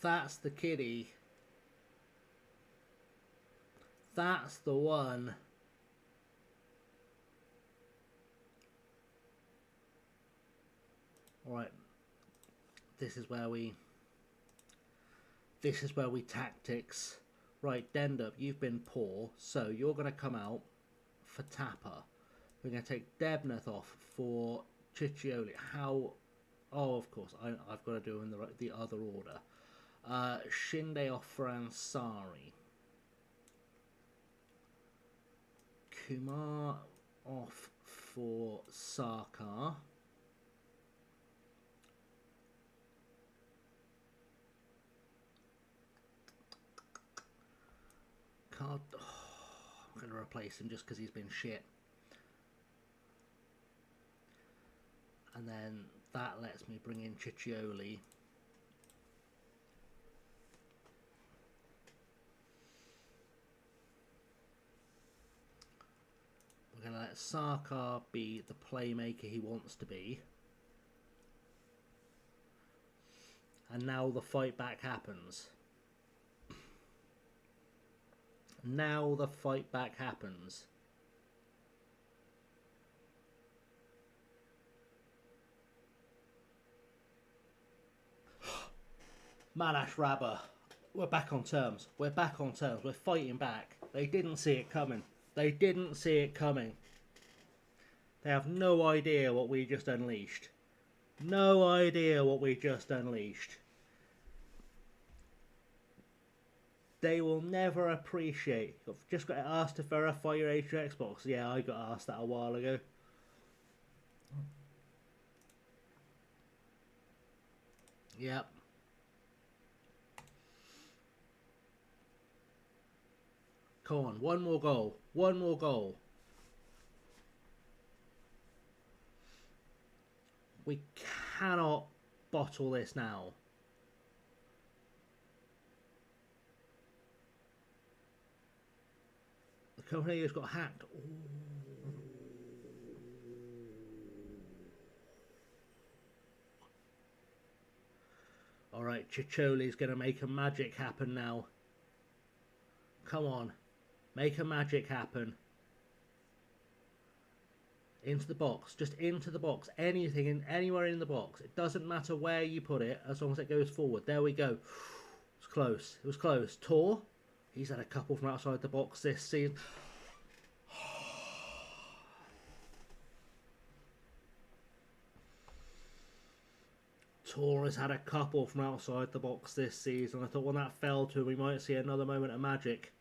That's the kiddie. That's the one. Alright. This is where we tactics. Right, Dendup, you've been poor, so you're going to come out for Tapper. We're going to take Debnath off for Ciccioli. How? Oh, of course, I've got to do in the other order. Shinde off for Ansari. Kumar off for Sarkar. I'm going to replace him just because he's been shit. And then that lets me bring in Ciccioli. We're going to let Sarkar be the playmaker he wants to be. And now the fight back happens. Now the fight back happens. Manash Rabba. We're back on terms. We're back on terms. We're fighting back. They didn't see it coming. They didn't see it coming. They have no idea what we just unleashed. No idea what we just unleashed. They will never appreciate. I've just got asked to verify your age to Xbox. Yeah, I got asked that a while ago. Yep. Come on, one more goal. One more goal. We cannot bottle this now. The company has got hacked. Alright, Ciccioli's going to make a magic happen now. Come on. Make a magic happen. Into the box. Just into the box. Anything, anywhere in the box. It doesn't matter where you put it, as long as it goes forward. There we go. It was close. It was close. Tor. He's had a couple from outside the box this season. Tor has had a couple from outside the box this season. I thought when that fell to him, we might see another moment of magic.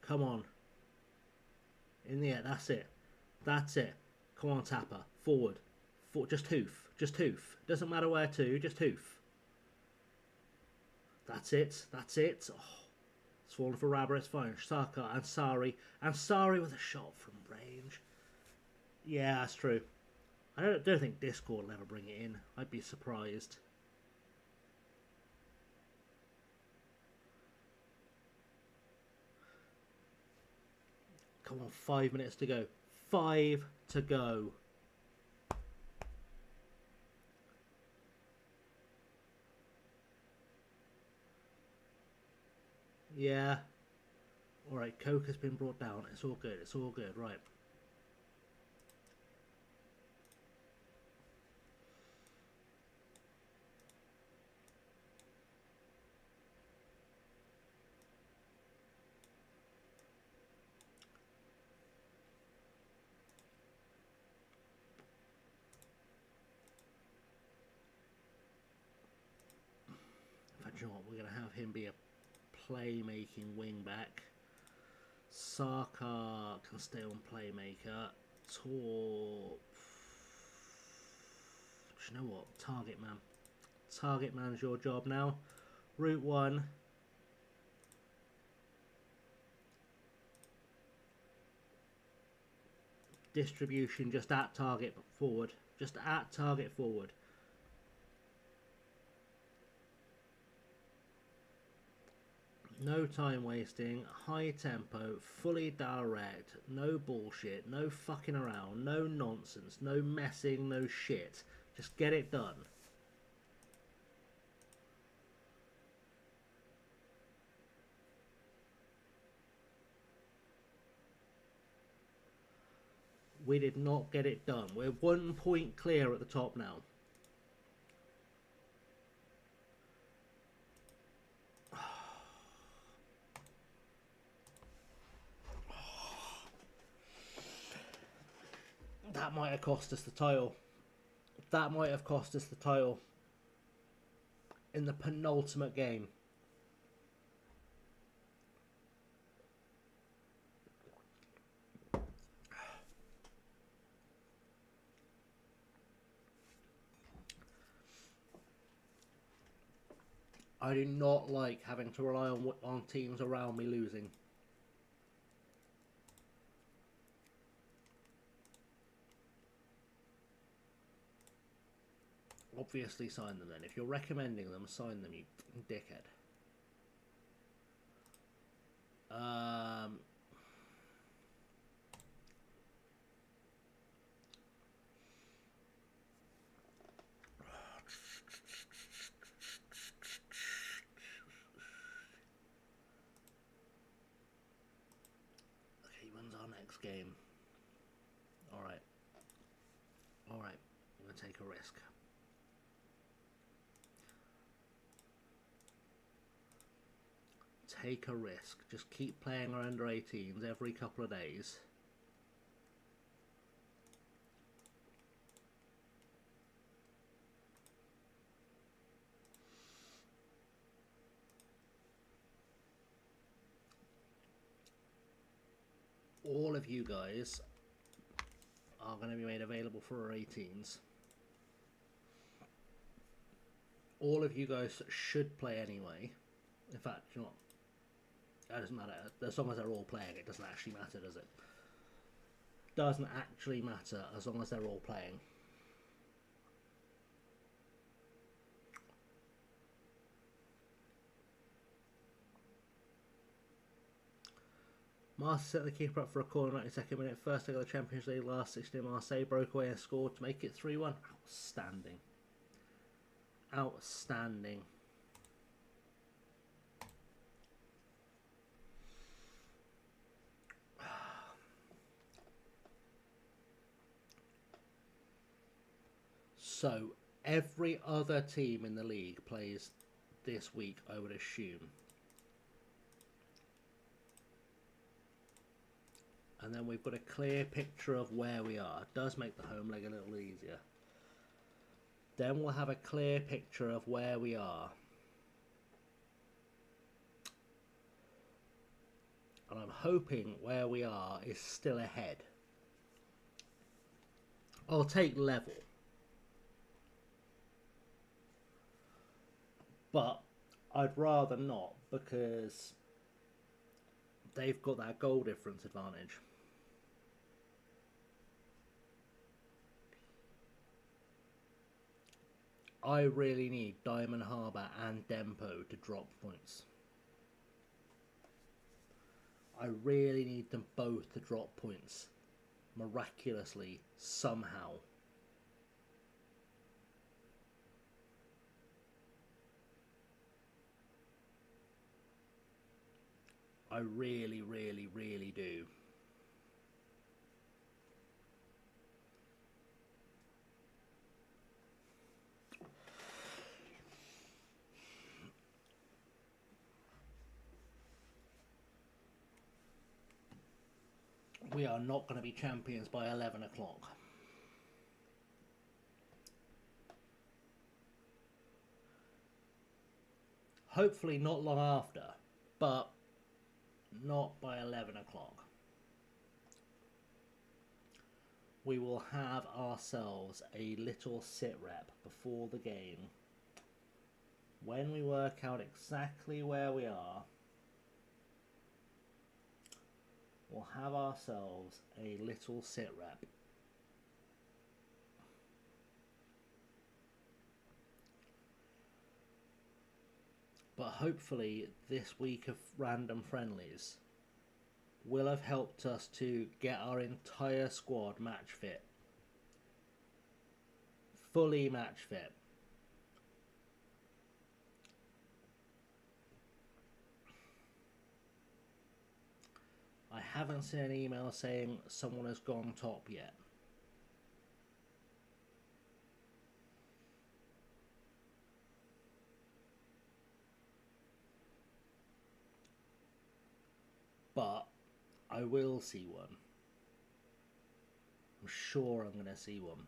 Come on. In the air. That's it. That's it. Come on, Tapper. Forward. Just hoof. Just hoof. Doesn't matter where to. Just hoof. That's it. That's it. Oh, It's fallen for Rabber, it's fine. Saka and Sari. And Sari with a shot from range. Yeah, that's true. I don't think Discord will ever bring it in. I'd be surprised. Come on, 5 minutes to go. 5 to go. Yeah. Alright, Coke has been brought down. It's all good. It's all good. Right. In fact, you know what? We're going to have him be a playmaking wing back. Saka can stay on playmaker. Do you know what? Target man. Target man's your job now. Route 1. Distribution just at target forward. Just at target forward. No time wasting, high tempo, fully direct, no bullshit, no fucking around, no nonsense, no messing, no shit. Just get it done. We did not get it done. We're 1 point clear at the top now. That might have cost us the title. That might have cost us the title. In the penultimate game. I do not like having to rely on teams around me losing. Obviously sign them then. If you're recommending them, sign them, you dickhead. Okay, when's our next game? Alright. Alright, I'm going to take a risk. Take a risk. Just keep playing our under 18s every couple of days. All of you guys are going to be made available for our 18s. All of you guys should play anyway. In fact, you know what? That doesn't matter. As long as they're all playing, it doesn't actually matter, does it? Doesn't actually matter as long as they're all playing. Marseille set the keeper up for a corner 92nd minute. First leg of the Champions League, last 16 Marseille broke away and scored to make it 3-1. Outstanding. Outstanding. So, every other team in the league plays this week, I would assume. And then we've got a clear picture of where we are. It does make the home leg a little easier. Then we'll have a clear picture of where we are. And I'm hoping where we are is still ahead. I'll take level. But I'd rather not, because they've got that goal difference advantage. I really need Diamond Harbour and Dempo to drop points. I really need them both to drop points miraculously somehow. I really, really, really do. We are not going to be champions by 11 o'clock. Hopefully not long after, but not by 11 o'clock. We will have ourselves a little sit rep before the game. When we work out exactly where we are, we'll have ourselves a little sit rep. But hopefully this week of random friendlies will have helped us to get our entire squad match fit. Fully match fit. I haven't seen an email saying someone has gone top yet. But I will see one. I'm sure I'm going to see one.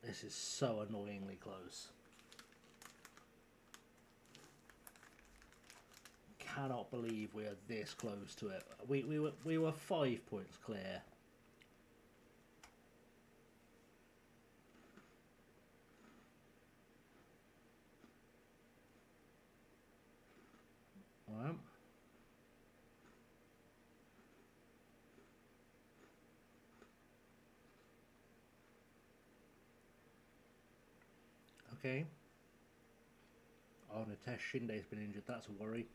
This is so annoyingly close. Cannot believe we are this close to it. We were 5 points clear. All right. Okay. Oh, Nitesh Shinde's been injured. That's a worry.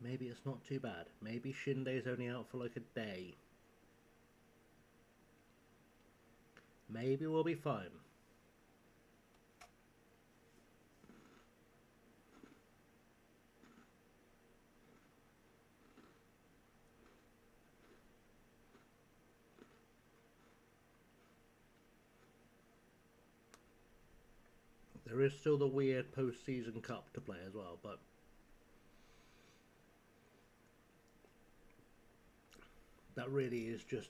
Maybe it's not too bad. Maybe Shinde's only out for like a day. Maybe we'll be fine. There is still the weird post-season cup to play as well, but that really is just,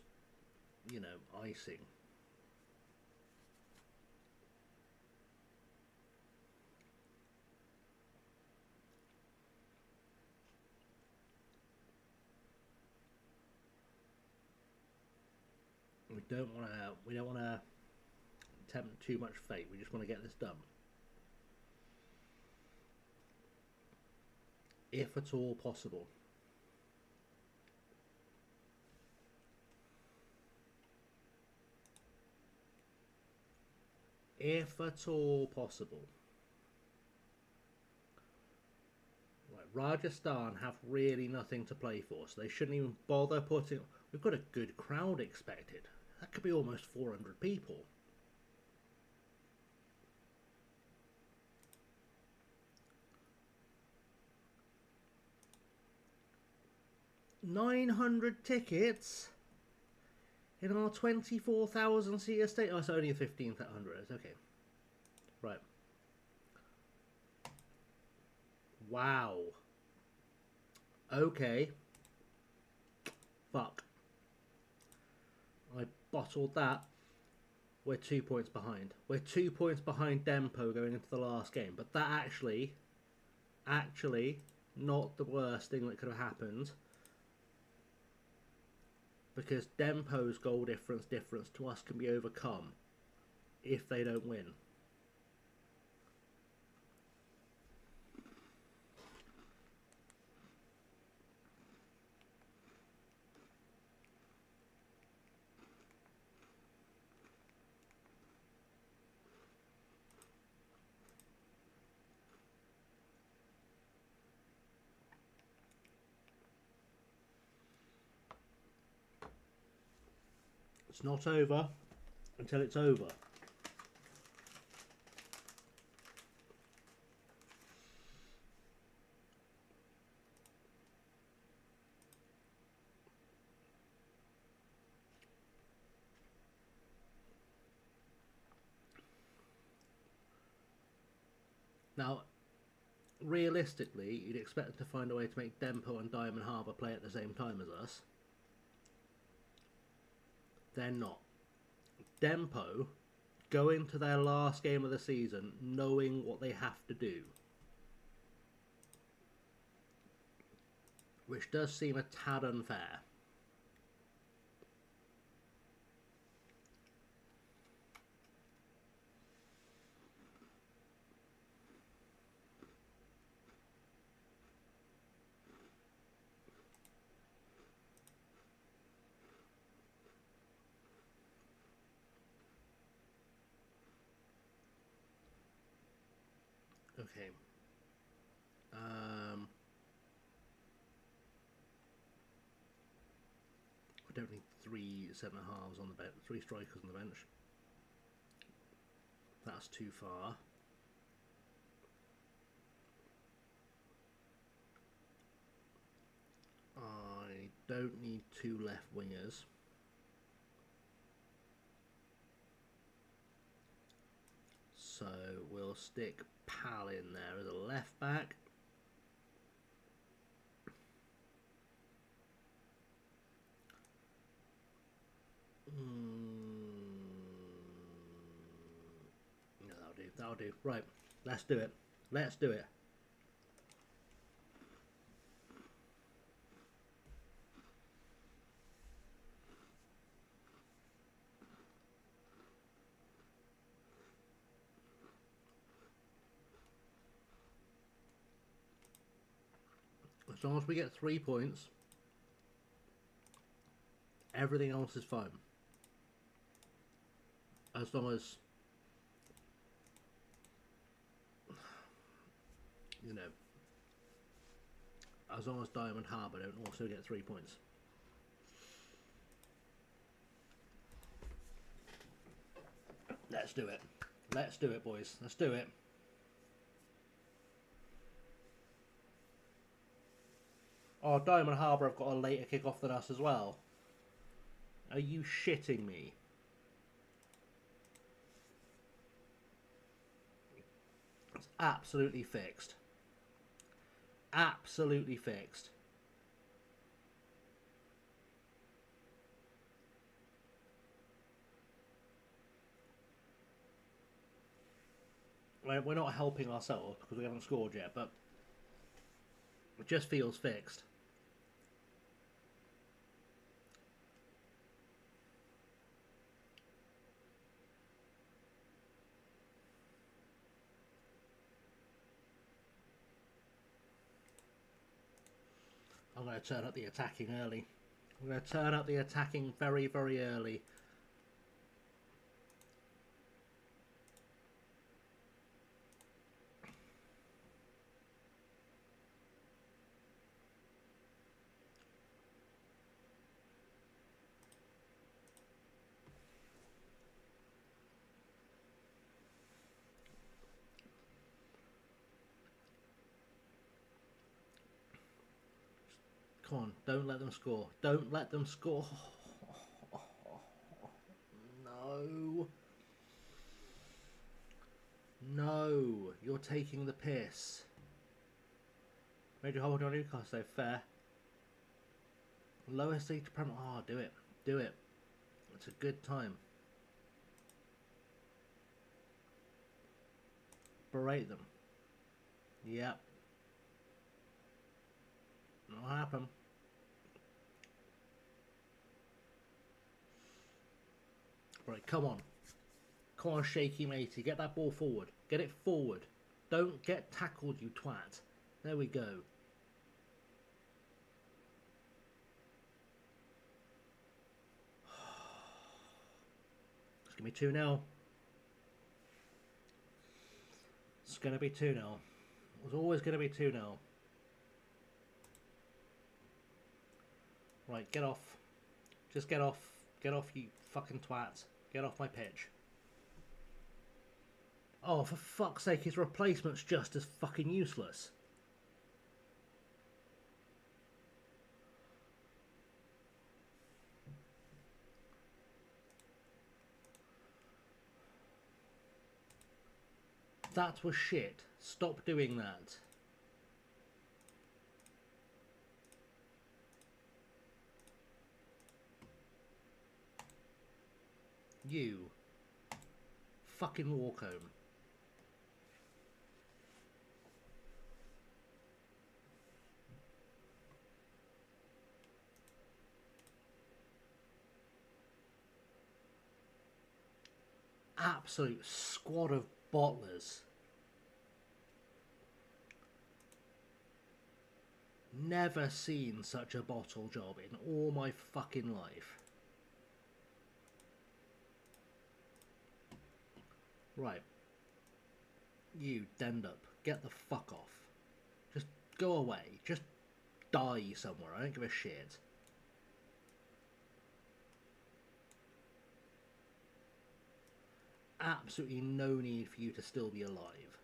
you know, icing. We don't want to tempt too much fate. We just want to get this done. If at all possible. If at all possible. Right, Rajasthan have really nothing to play for, so they shouldn't even bother putting... We've got a good crowd expected. That could be almost 400 people. $900 tickets in our 24,000 seat estate. Oh, it's only 15,000. Okay, right. Wow. Okay. Fuck. I bottled that. We're 2 points behind. We're 2 points behind Dempo going into the last game. But that actually, not the worst thing that could have happened. Because Dempo's goal difference to us can be overcome if they don't win. It's not over until it's over. Now, realistically, you'd expect them to find a way to make Dempo and Diamond Harbour play at the same time as us. They're not. Dempo go into their last game of the season knowing what they have to do. Which does seem a tad unfair. Okay. I don't need 3 centre-halves on the bench, 3 strikers on the bench. That's too far. I don't need 2 left wingers. So we'll stick Pal in there as a left back. No, that'll do. Right, let's do it. Let's do it. As long as we get 3 points, everything else is fine. As long as, you know, as long as Diamond Harbour don't also get 3 points. Let's do it. Let's do it, boys. Let's do it. Oh, Diamond Harbour have got a later kick-off than us as well. Are you shitting me? It's absolutely fixed. Absolutely fixed. We're not helping ourselves because we haven't scored yet, but it just feels fixed. I'm going to turn up the attacking early. I'm going to turn up the attacking very, very early. Come on, don't let them score. Don't let them score. No. No, you're taking the piss. Made you hold on Newcastle, so fair. Lowest league to Premier. Oh, do it. Do it. It's a good time. Berate them. Yep. Not happen. Right, come on. Come on, shaky matey. Get that ball forward. Get it forward. Don't get tackled, you twat. There we go. It's going to be 2-0. It's going to be 2-0. It was always going to be 2-0. Right, get off. Just get off. Get off, you fucking twats. Get off my pitch. Oh, for fuck's sake, his replacement's just as fucking useless. That was shit. Stop doing that. You. Fucking Warcombe. Absolute squad of bottlers. Never seen such a bottle job in all my fucking life. Right. You, dend up. Get the fuck off. Just go away. Just die somewhere. I don't give a shit. Absolutely no need for you to still be alive.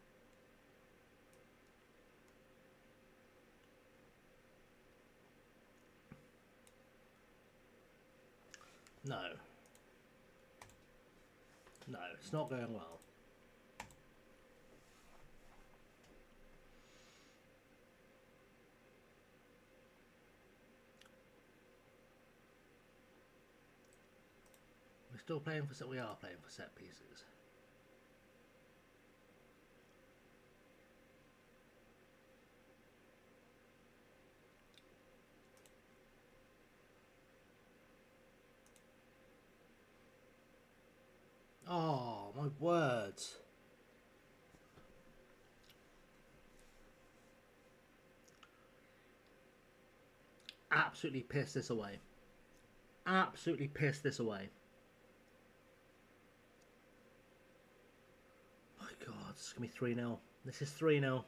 No. No, it's not going well. We're still playing for set. We are playing for set pieces. Oh, my words. Absolutely piss this away. Absolutely piss this away. My God, this is going to be 3-0. This is 3-0.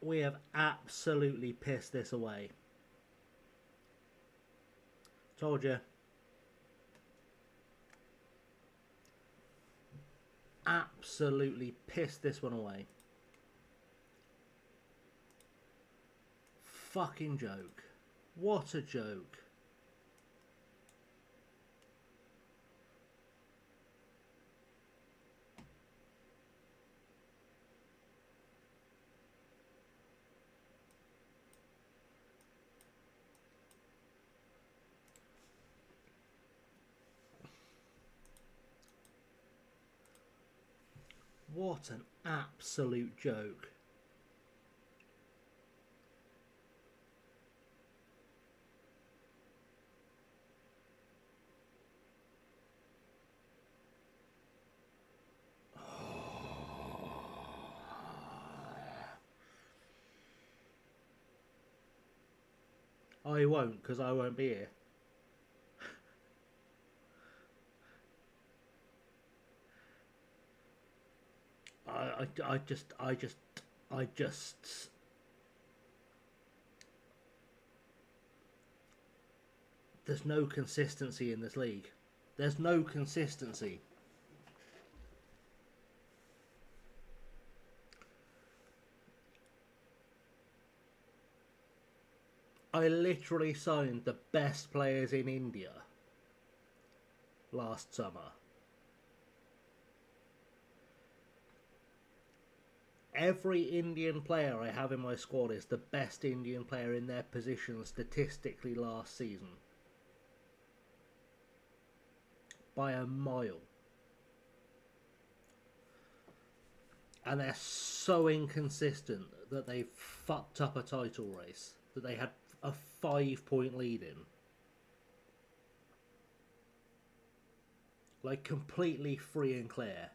We have absolutely pissed this away. Told you. Absolutely pissed this one away. Fucking joke. What a joke. What an absolute joke. I won't, because I won't be here. I just there's no consistency in this league. There's no consistency. I literally signed the best players in India last summer. Every Indian player I have in my squad is the best Indian player in their position statistically last season. By a mile. And they're so inconsistent that they've fucked up a title race that they had a 5-point lead in. Like, completely free and clear.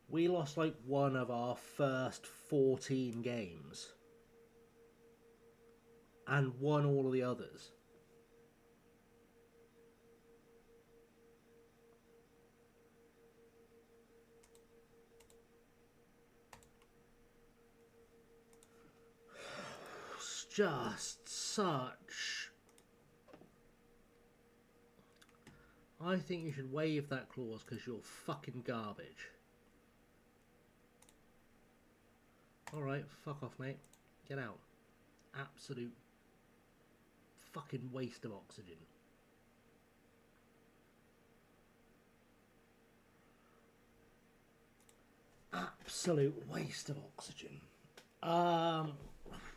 We lost like one of our first 14 games. And won all of the others. It's just such... I think you should waive that clause because you're fucking garbage. Alright, fuck off, mate. Get out. Absolute fucking waste of oxygen. Absolute waste of oxygen.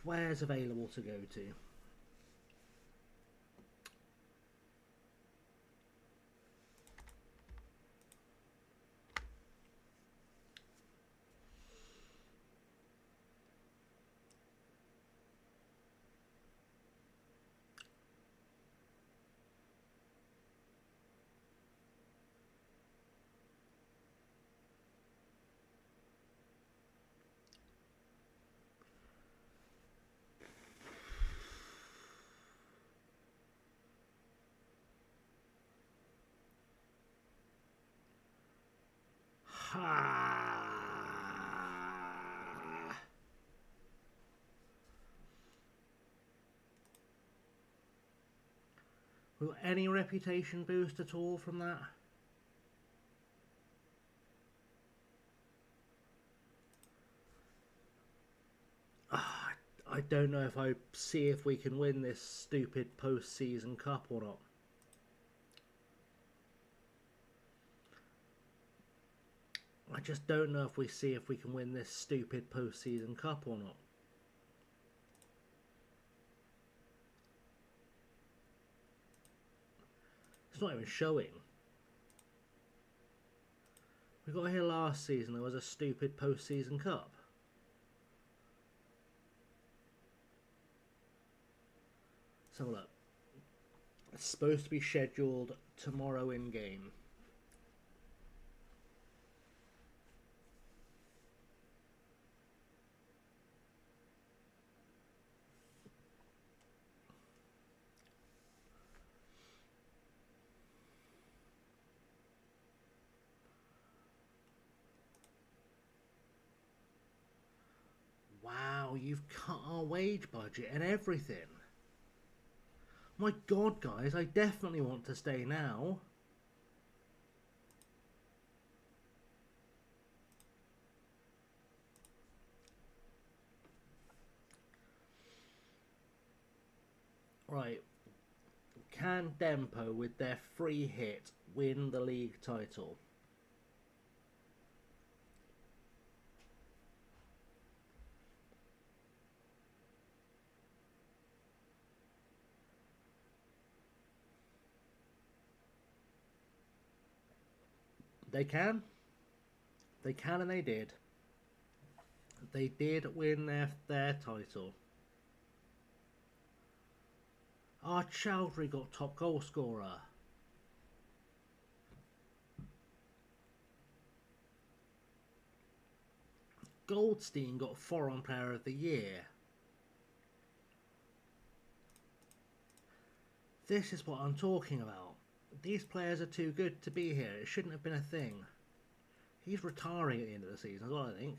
Where's available to go to? Will any reputation boost at all from that? I don't know if I see if we can win this stupid post-season cup or not. I just don't know if we see if we can win this stupid post-season cup or not. It's not even showing. We got here last season, there was a stupid post-season cup. So look, it's supposed to be scheduled tomorrow in game. Wow, you've cut our wage budget and everything. My God, guys, I definitely want to stay now. Right. Can Dempo, with their free hit, win the league title? They can. They can and they did. They did win their title. Our Chowdhury got top goal scorer. Goldstein got foreign player of the year. This is what I'm talking about. These players are too good to be here. It shouldn't have been a thing. He's retiring at the end of the season as well, I think.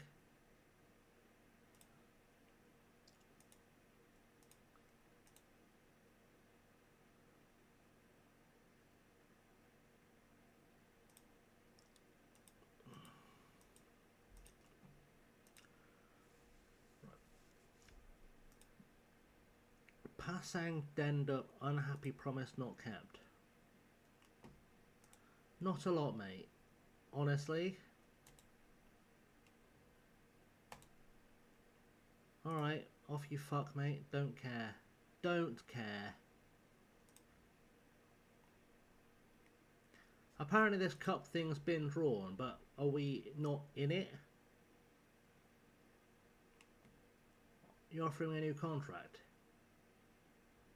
Pasang Dendup, unhappy promise not kept. Not a lot, mate. Honestly. Alright, off you fuck, mate. Don't care. Don't care. Apparently this cup thing's been drawn, but are we not in it? You're offering me a new contract.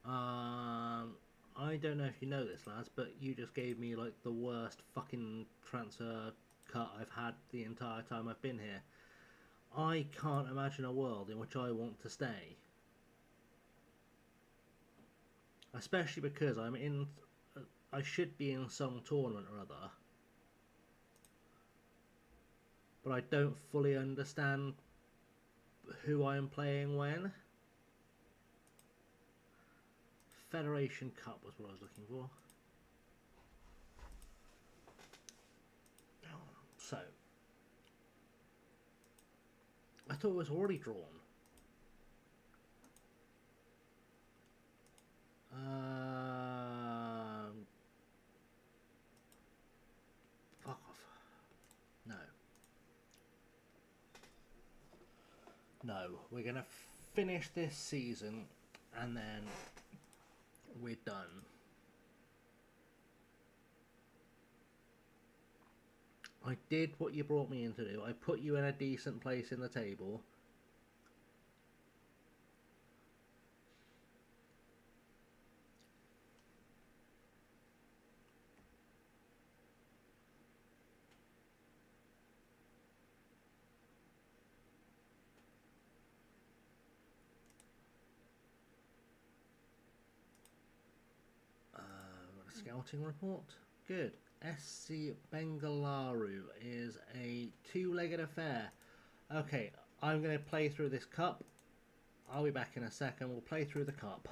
I don't know if you know this, lads, but you just gave me like the worst fucking transfer cut I've had the entire time I've been here. I can't imagine a world in which I want to stay. Especially because I should be in some tournament or other. But I don't fully understand who I am playing when. Federation Cup was what I was looking for. So, I thought it was already drawn. Fuck off. No. No, we're going to finish this season and then we're done. I did what you brought me in to do. I put you in a decent place in the table. Scouting report. Good. SC Bengaluru is a two-legged affair. Okay, I'm going to play through this cup. I'll be back in a second. We'll play through the cup.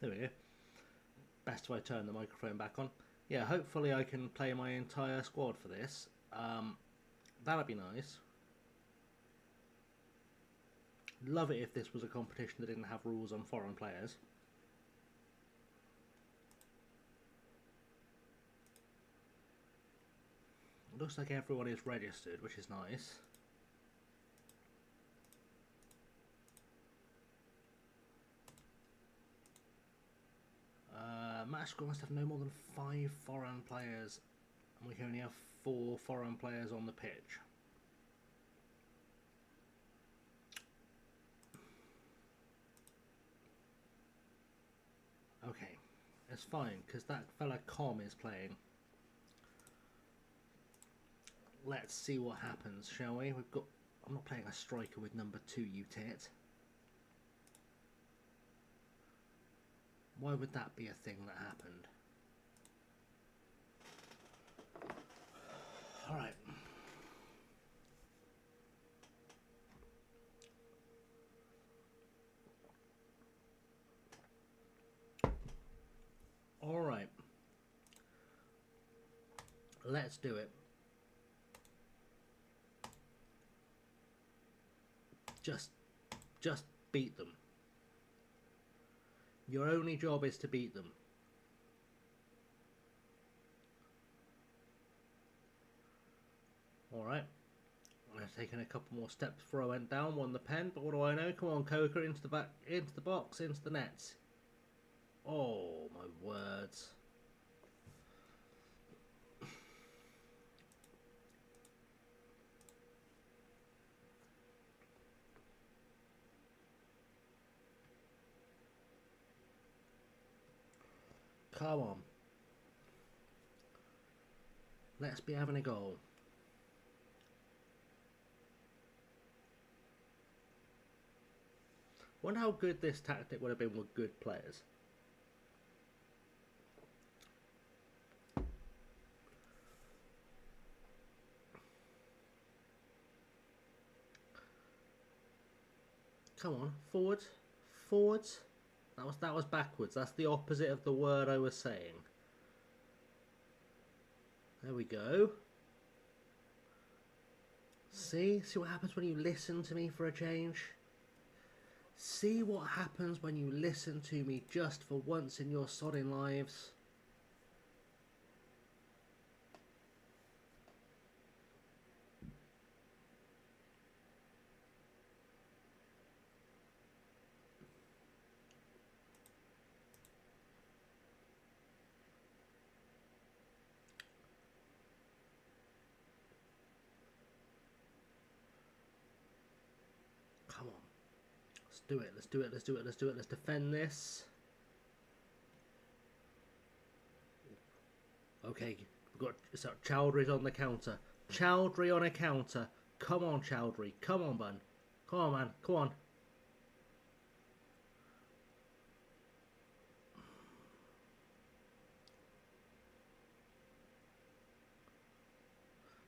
There we go. Best if I turn the microphone back on. Yeah, hopefully I can play my entire squad for this. That'd be nice. Love it if this was a competition that didn't have rules on foreign players. Looks like everyone is registered, which is nice. Match score must have no more than 5 foreign players, and we can only have 4 foreign players on the pitch. Okay, it's fine, because that fella Com is playing. Let's see what happens, shall we? I'm not playing a striker with number 2, you tit. Why would that be a thing that happened? Alright. Alright. Let's do it. Just beat them. Your only job is to beat them. Alright. I've taken a couple more steps before I went down, won the pen, but what do I know? Come on, Coker, into the back, into the box, into the nets. Oh, my words. Come on. Let's be having a goal. Wonder how good this tactic would have been with good players. Come on, forwards, forwards. That was backwards. That's the opposite of the word I was saying. There we go. See what happens when you listen to me for a change. See what happens when you listen to me just for once in your sodding lives. Come on. Let's do it, let's do it, let's do it, let's do it, let's defend this. Okay, we've got Chowdhury's on the counter. Chowdhury on a counter. Come on, Chowdhury. Come on, bun. Come on, man. Come on.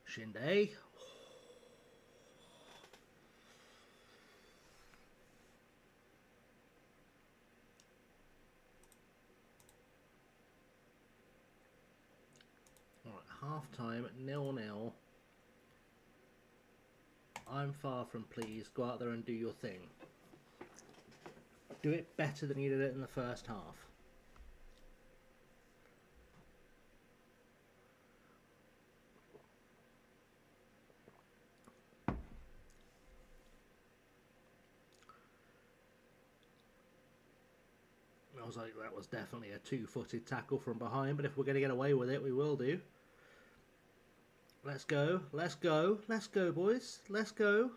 Shinde. Half time, 0-0. I'm far from pleased. Go out there and do your thing. Do it better than you did it in the first half. I was like, that was definitely a two-footed tackle from behind, but if we're going to get away with it, we will do. Let's go, let's go, let's go, boys, let's go.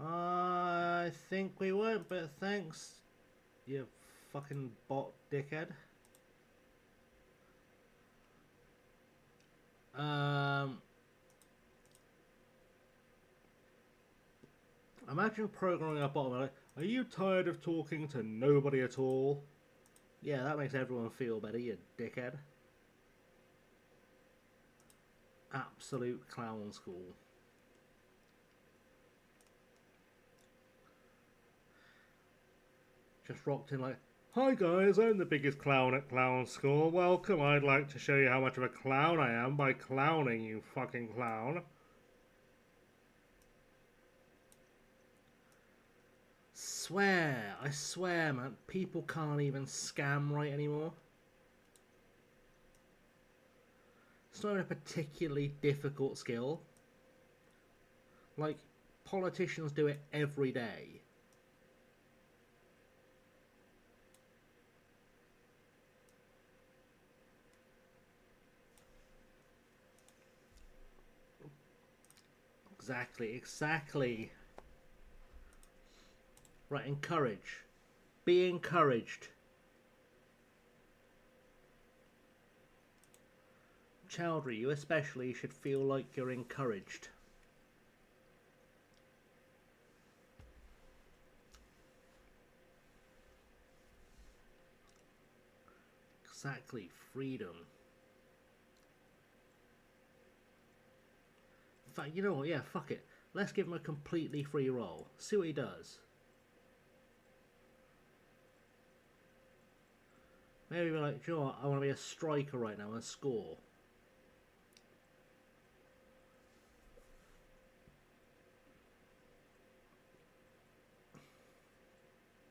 I think we won't, but thanks, you fucking bot dickhead. Imagine programming a bot like, are you tired of talking to nobody at all? Yeah, that makes everyone feel better, you dickhead. Absolute clown school. Just rocked in like, hi guys, I'm the biggest clown at clown school. Welcome, I'd like to show you how much of a clown I am by clowning, you fucking clown. I swear, man, people can't even scam right anymore. It's not even a particularly difficult skill. Like, politicians do it every day. Exactly. Right, encourage. Be encouraged. Chowdhury, you especially should feel like you're encouraged. Exactly, freedom. In fact, you know what? Yeah, fuck it. Let's give him a completely free roll. See what he does. Maybe be like, you know what? I want to be a striker right now and score.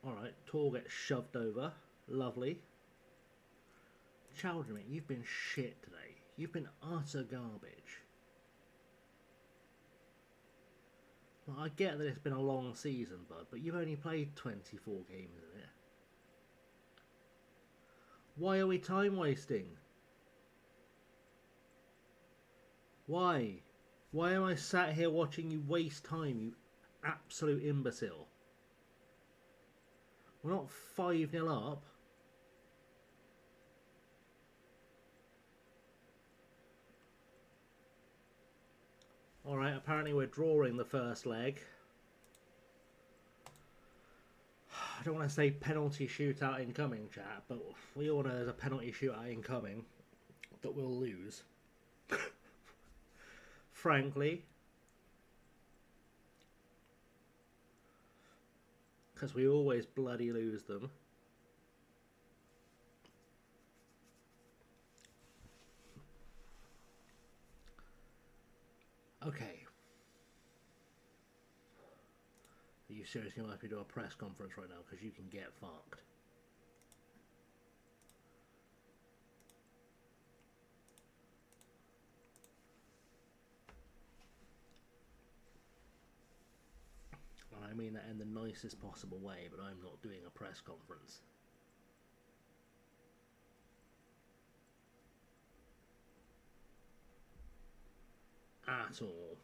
Alright, Tor gets shoved over. Lovely. Chowdhury, you've been shit today. You've been utter garbage. Well, I get that it's been a long season, bud, but you've only played 24 games in it. Why are we time wasting? Why? Why am I sat here watching you waste time, you absolute imbecile? We're not 5-0 up. Alright, apparently we're drawing the first leg. I don't want to say penalty shootout incoming, chat, but we all know there's a penalty shootout incoming that we'll lose. Frankly. Because we always bloody lose them. Okay. Are you seriously going to have to do a press conference right now? Because you can get fucked. And I mean that in the nicest possible way, but I'm not doing a press conference. At all.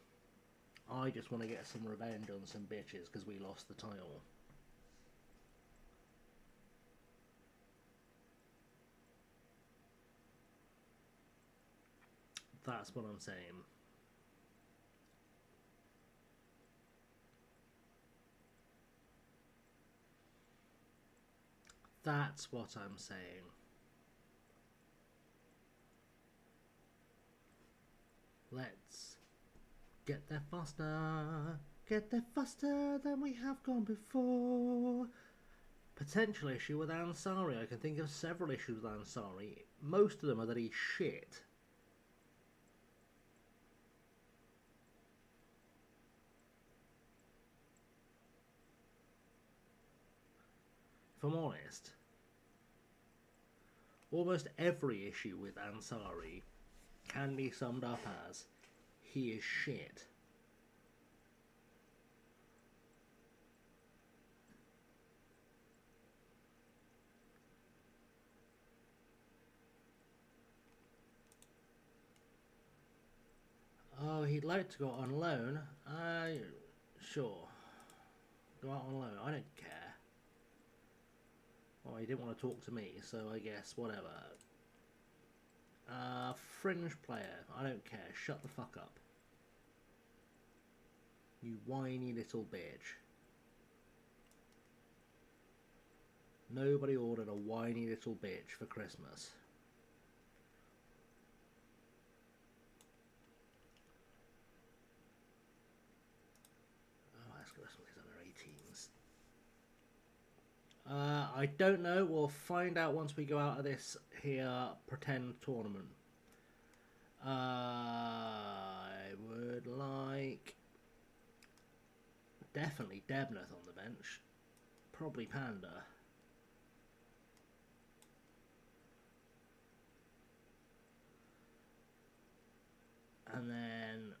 I just want to get some revenge on some bitches because we lost the title. That's what I'm saying. That's what I'm saying. Let's get there faster. Get there faster than we have gone before. Potential issue with Ansari. I can think of several issues with Ansari. Most of them are that he's shit. If I'm honest, almost every issue with Ansari can be summed up as he is shit. Oh, he'd like to go on loan. Sure. Go out on loan. I don't care. Well, he didn't want to talk to me, so I guess whatever. Fringe player. I don't care. Shut the fuck up. You whiny little bitch. Nobody ordered a whiny little bitch for Christmas. Oh, that's got some of these under 18s. I don't know. We'll find out once we go out of this here pretend tournament. I would like definitely Debneth on the bench. Probably Panda. And then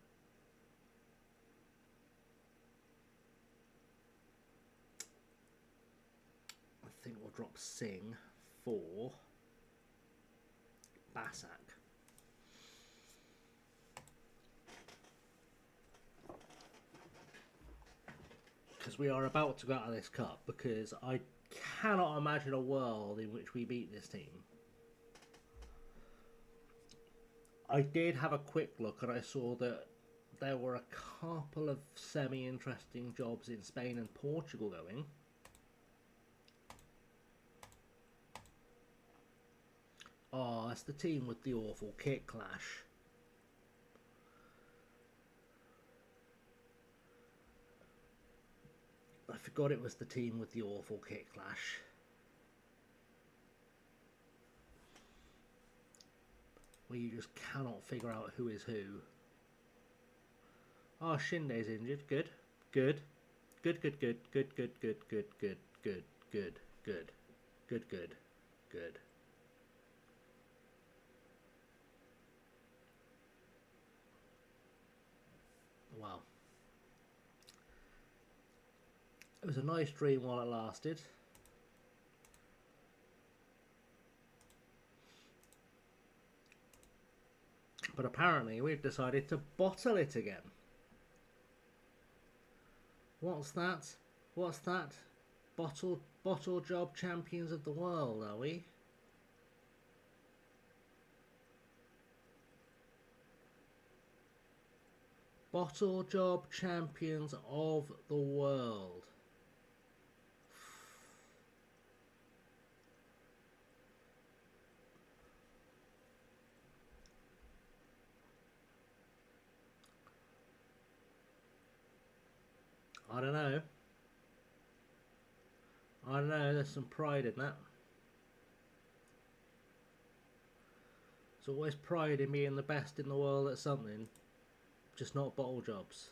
I think we'll drop Singh for Basak. means we are about to go out of this cup, because I cannot imagine a world in which we beat this team. I did have a quick look and I saw that there were a couple of semi-interesting jobs in Spain and Portugal going. Oh, that's the team with the awful kick clash. I forgot it was the team with the awful kick clash. Where you just cannot figure out who is who. Oh, Shinde's injured. Good. Good. Good, good, good, good, good, good, good, good, good, good, good, good, good, good. Wow. It was a nice dream while it lasted. But apparently we've decided to bottle it again. What's that? What's that? Bottle job champions of the world, are we? Bottle job champions of the world. I don't know. I don't know, there's some pride in that. There's always pride in being the best in the world at something, just not bottle jobs.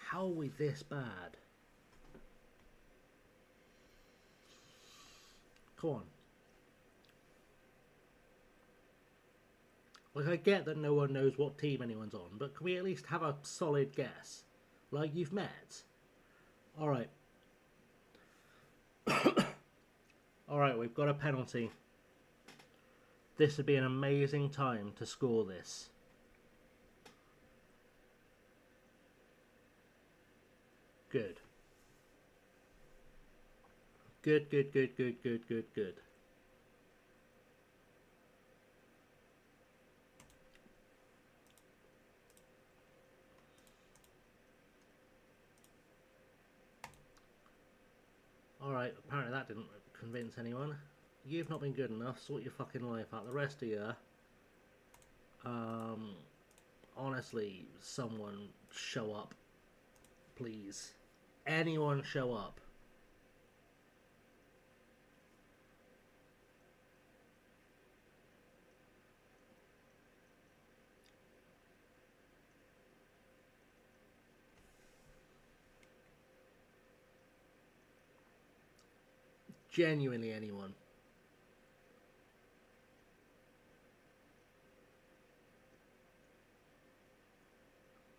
How are we this bad? Come on. Like, I get that no one knows what team anyone's on, but can we at least have a solid guess? Like, you've met. Alright. Alright, we've got a penalty. This would be an amazing time to score this. Good. Good, good, good, good, good, good, good. Alright, apparently that didn't convince anyone. You've not been good enough, sort your fucking life out. The rest of you, honestly, someone show up. Please. Anyone show up. Genuinely anyone.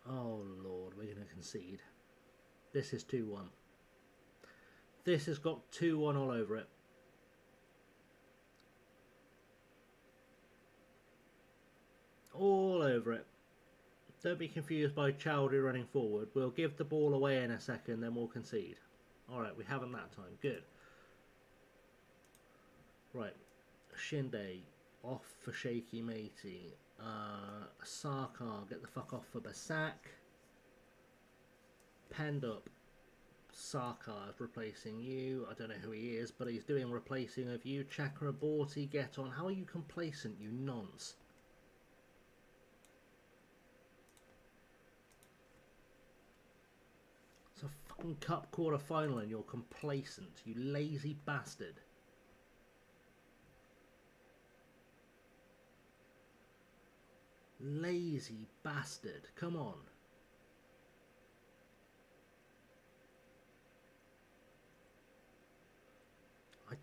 Oh Lord, we're going to concede. This is 2-1. This has got 2-1 all over it. All over it. Don't be confused by Chowdhury running forward. We'll give the ball away in a second, then we'll concede. Alright, we haven't that time. Good. Right. Shinde off for Shaky Matey. Sarkar, get the fuck off for Basak. Penned up. Sarkar is replacing you. I don't know who he is, but he's doing replacing of you. Chakraborty, get on. How are you complacent, you nonce? It's a fucking cup quarter final and you're complacent, you lazy bastard. Lazy bastard, come on. I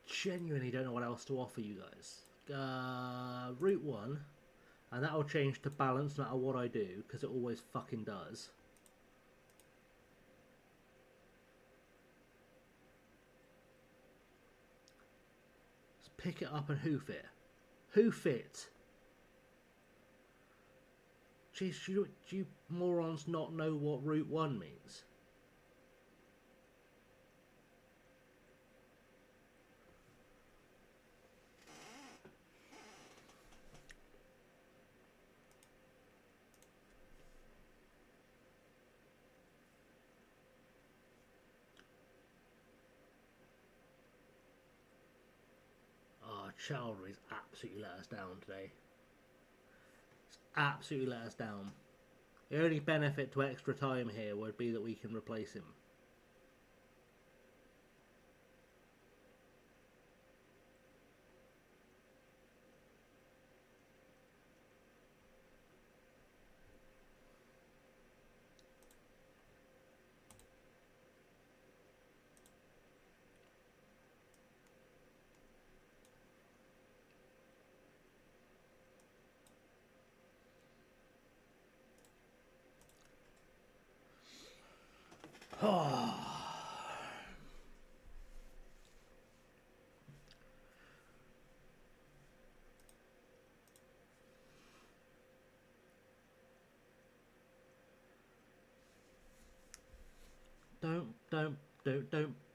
genuinely don't know what else to offer you guys. Route 1, and that'll change to balance no matter what I do, because it always fucking does. pick it up and hoof it. Hoof it. Jeez, do you morons not know what Route 1 means? Chowdhury's absolutely let us down today. It's absolutely let us down. The only benefit to extra time here would be that we can replace him.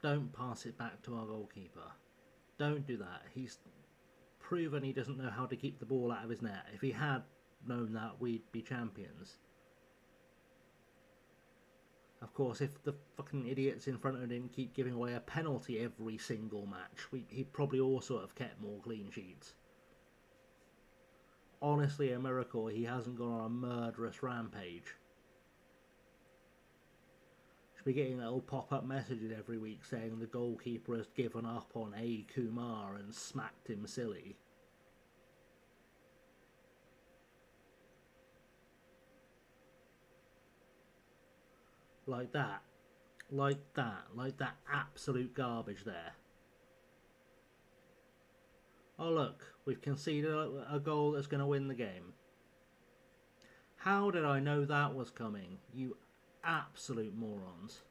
Don't pass it back to our goalkeeper. Don't do that. He's proven he doesn't know how to keep the ball out of his net. If he had known that, we'd be champions. Of course, if the fucking idiots in front of him didn't keep giving away a penalty every single match, he'd probably also have kept more clean sheets. Honestly, a miracle he hasn't gone on a murderous rampage. Should be getting little pop-up messages every week saying the goalkeeper has given up on A. Kumar and smacked him silly. Like that absolute garbage there. Oh look, we've conceded a goal that's going to win the game. How did I know that was coming? You absolute morons.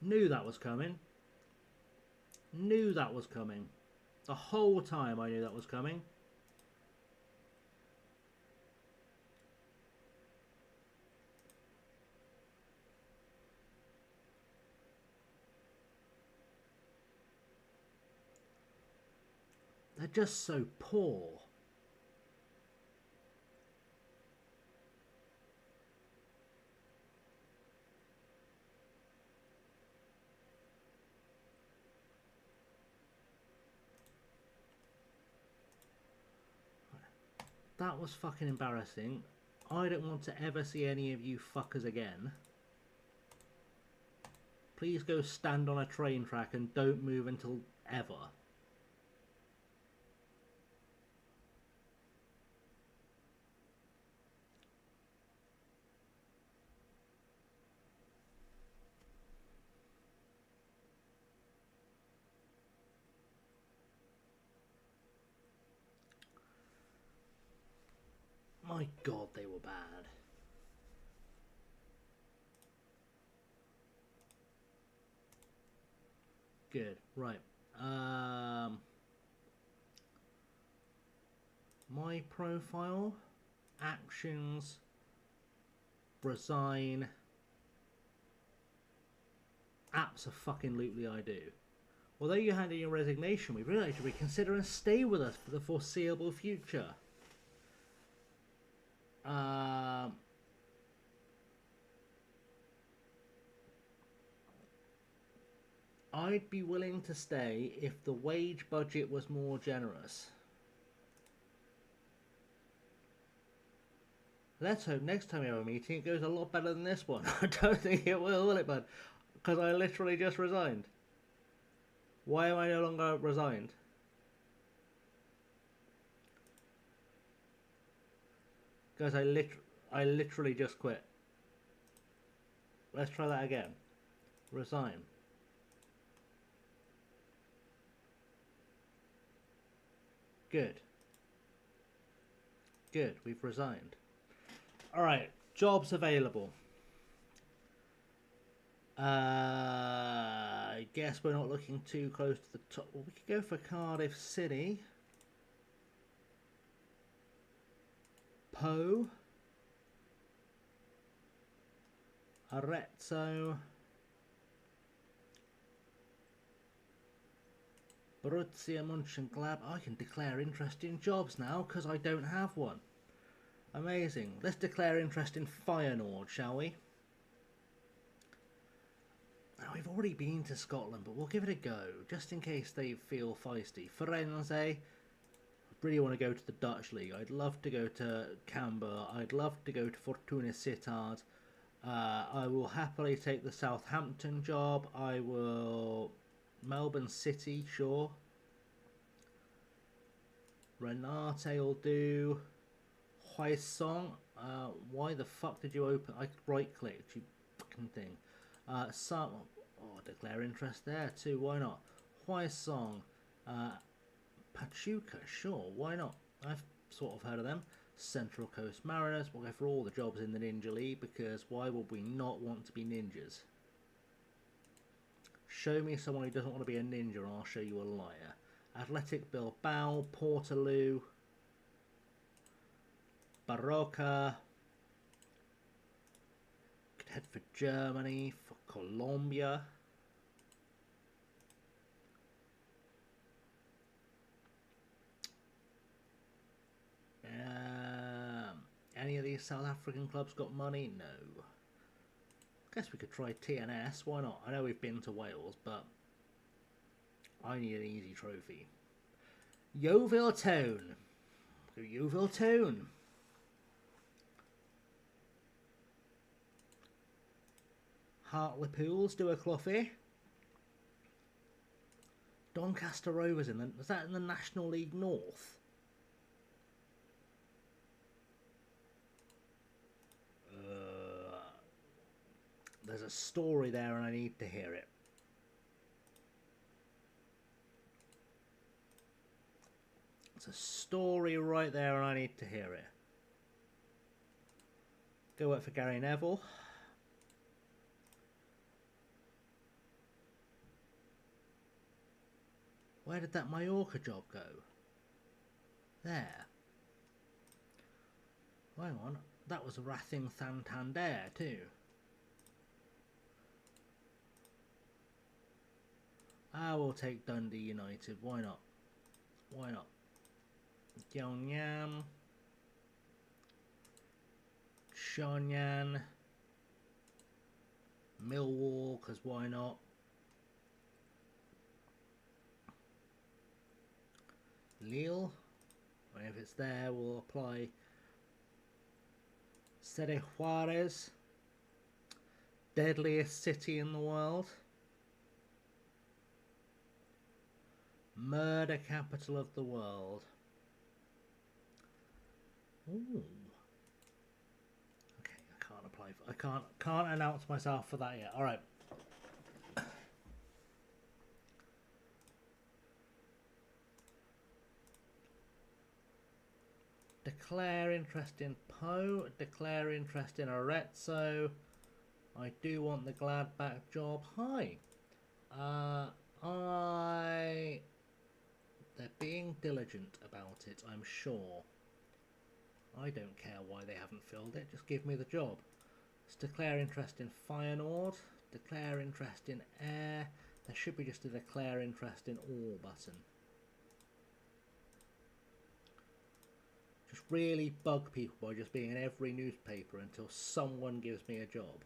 Knew that was coming. Knew that was coming. The whole time I knew that was coming. They're just so poor. That was fucking embarrassing. I don't want to ever see any of you fuckers again. Please go stand on a train track and don't move until ever. My God, they were bad. Good, right. My profile, actions, resign. Abso-fucking-lutely I do. Although you handed in your resignation, we really should reconsider and stay with us for the foreseeable future. I'd be willing to stay if the wage budget was more generous. Let's hope next time we have a meeting it goes a lot better than this one. I don't think it will it, bud? Because I literally just resigned. Why am I no longer resigned? Guys, I literally just quit. Let's try that again. Resign. Good. Good, we've resigned. Alright, Jobs available. I guess we're not looking too close to the top. Well, we could go for Cardiff City. Po. Arezzo. Borussia Mönchengladbach. I can declare interest in jobs now because I don't have one. Amazing. Let's declare interest in Feyenoord, shall we? Now, we've already been to Scotland, but we'll give it a go, just in case they feel feisty. Firenze. I really want to go to the Dutch League. I'd love to go to Canberra. I'd love to go to Fortuna Sittard. I will happily take the Southampton job. I will... Melbourne City, sure. Renate will do. Hwysong. Why the fuck did you open? I right-clicked, you fucking thing. Declare interest there too. Why not? Hwysong. Pachuca, sure. Why not? I've sort of heard of them. Central Coast Mariners. We'll go for all the jobs in the Ninja League because why would we not want to be ninjas? Show me someone who doesn't want to be a ninja and I'll show you a liar. Athletic Bilbao, Portaloo, Barroca. Could head for Germany, for Colombia. Any of these South African clubs got money? No. Guess we could try TNS, why not? I know we've been to Wales, but I need an easy trophy. Yeovil Town. Yeovil Town. Hartlepool's do a cloughy. Doncaster Rovers was that in the National League North? There's a story there and I need to hear it. It's a story right there and I need to hear it. Go work for Gary Neville. Where did that Mallorca job go? There. Hang on. That was Racing Santander too. I will take Dundee United. Why not? Why not? Gyeongnam. Shenyang. Millwall, because why not? Lille. And if it's there, we'll apply. Sede Juarez. Deadliest city in the world. Murder capital of the world. Ooh. Okay, I can't apply for, I can't announce myself for that yet. All right. Declare interest in Po. Declare interest in Arezzo. I do want the Gladbach job. Hi. They're being diligent about it, I'm sure. I don't care why they haven't filled it, just give me the job. Let's declare interest in Feyenoord, declare interest in Air. There should be just a declare interest in All button. Just really bug people by just being in every newspaper until someone gives me a job.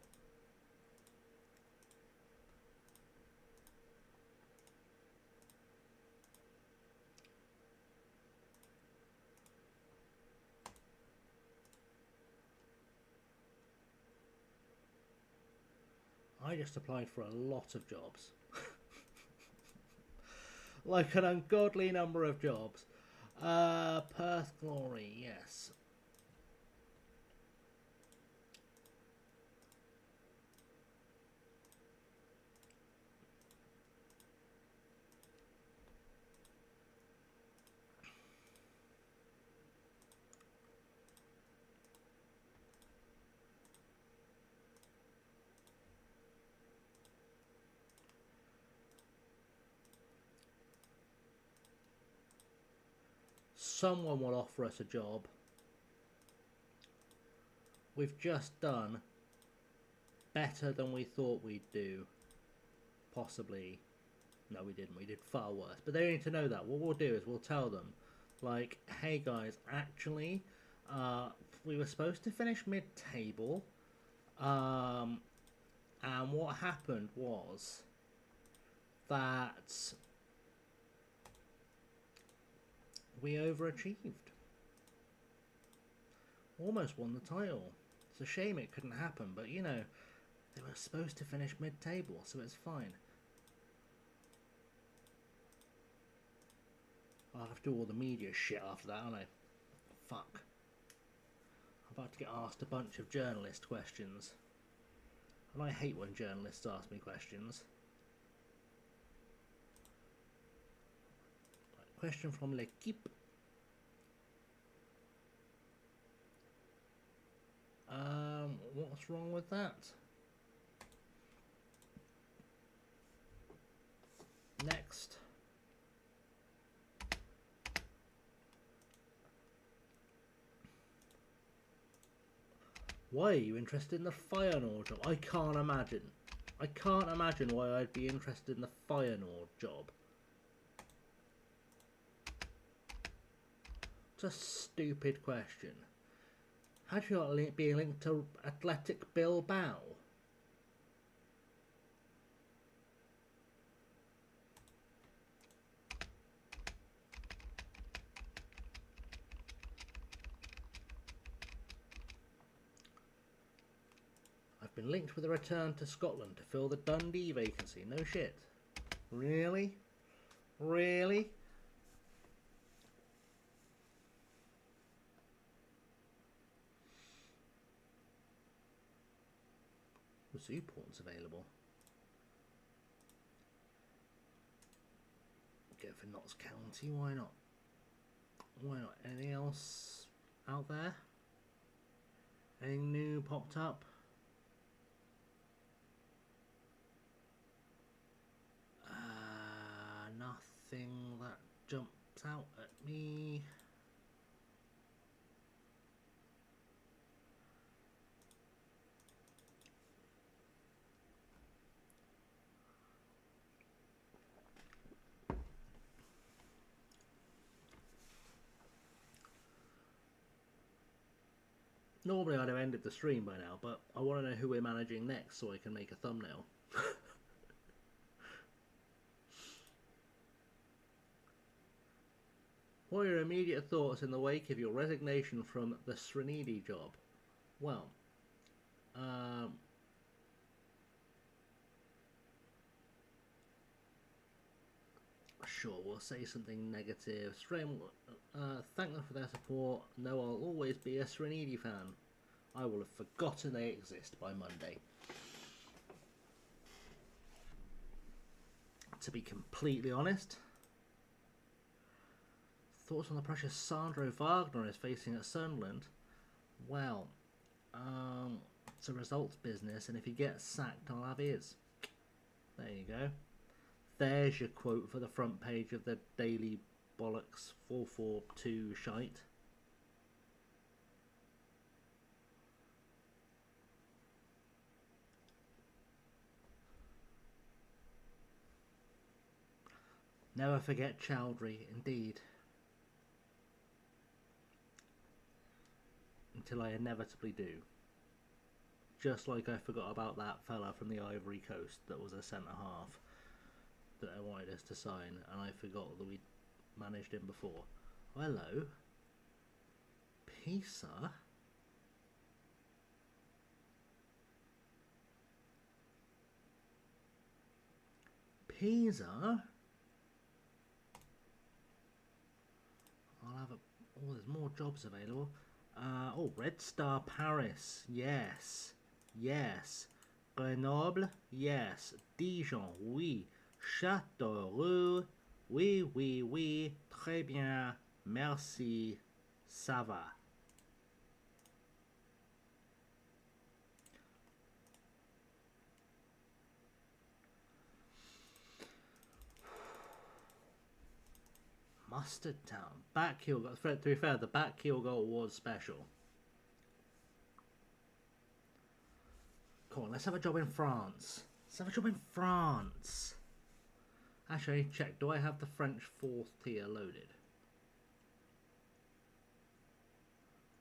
I just applied for a lot of jobs. Like an ungodly number of jobs. Perth Glory, yes. someone will offer us a job. We've just done better than we thought we'd do. Possibly. No, we didn't. We did far worse. But they need to know that. What we'll do is we'll tell them, like, hey guys, actually, we were supposed to finish mid-table. And what happened was that we overachieved. Almost won the title. It's a shame it couldn't happen, but you know, they were supposed to finish mid-table, so it's fine. I'll have to do all the media shit after that, aren't I? Fuck. I'm about to get asked a bunch of journalist questions. And I hate when journalists ask me questions. Right, question from L'Equipe. What's wrong with that? Next. Why are you interested in the Feyenoord job? I can't imagine. I can't imagine why I'd be interested in the Feyenoord job. It's a stupid question. How do you not be linked to Athletic Bilbao? I've been linked with a return to Scotland to fill the Dundee vacancy. No shit. Really? Really? The zoo port's available. Go for Notts County, why not? Why not? Anything else out there? Anything new popped up? Nothing that jumps out at me. Normally I'd have ended the stream by now, but I want to know who we're managing next so I can make a thumbnail. What are your immediate thoughts in the wake of your resignation from the Sreenidi job? Well, sure, we'll say something negative. Thank them for their support. No, I'll always be a Sreenidi fan. I will have forgotten they exist by Monday. To be completely honest, thoughts on the pressure Sandro Wagner is facing at Sunderland? Well, it's a results business, and if he gets sacked, I'll have his. There you go. There's your quote for the front page of the Daily Bollocks 442 shite. Never forget Chowdhury, indeed. Until I inevitably do. Just like I forgot about that fella from the Ivory Coast that was a centre-half that I wanted us to sign, and I forgot that we'd managed him before. Hello. Pisa? Pisa? I'll have a... Oh, there's more jobs available. Oh, Red Star Paris. Yes. Yes. Grenoble. Yes. Dijon. Oui. Châteauroux. Oui, oui, oui. Très bien. Merci. Ça va. Mustard Town. Back heel goal. To be fair, the back heel goal was special. Come on, let's have a job in France. Let's have a job in France. Actually, check. Do I have the French 4th tier loaded?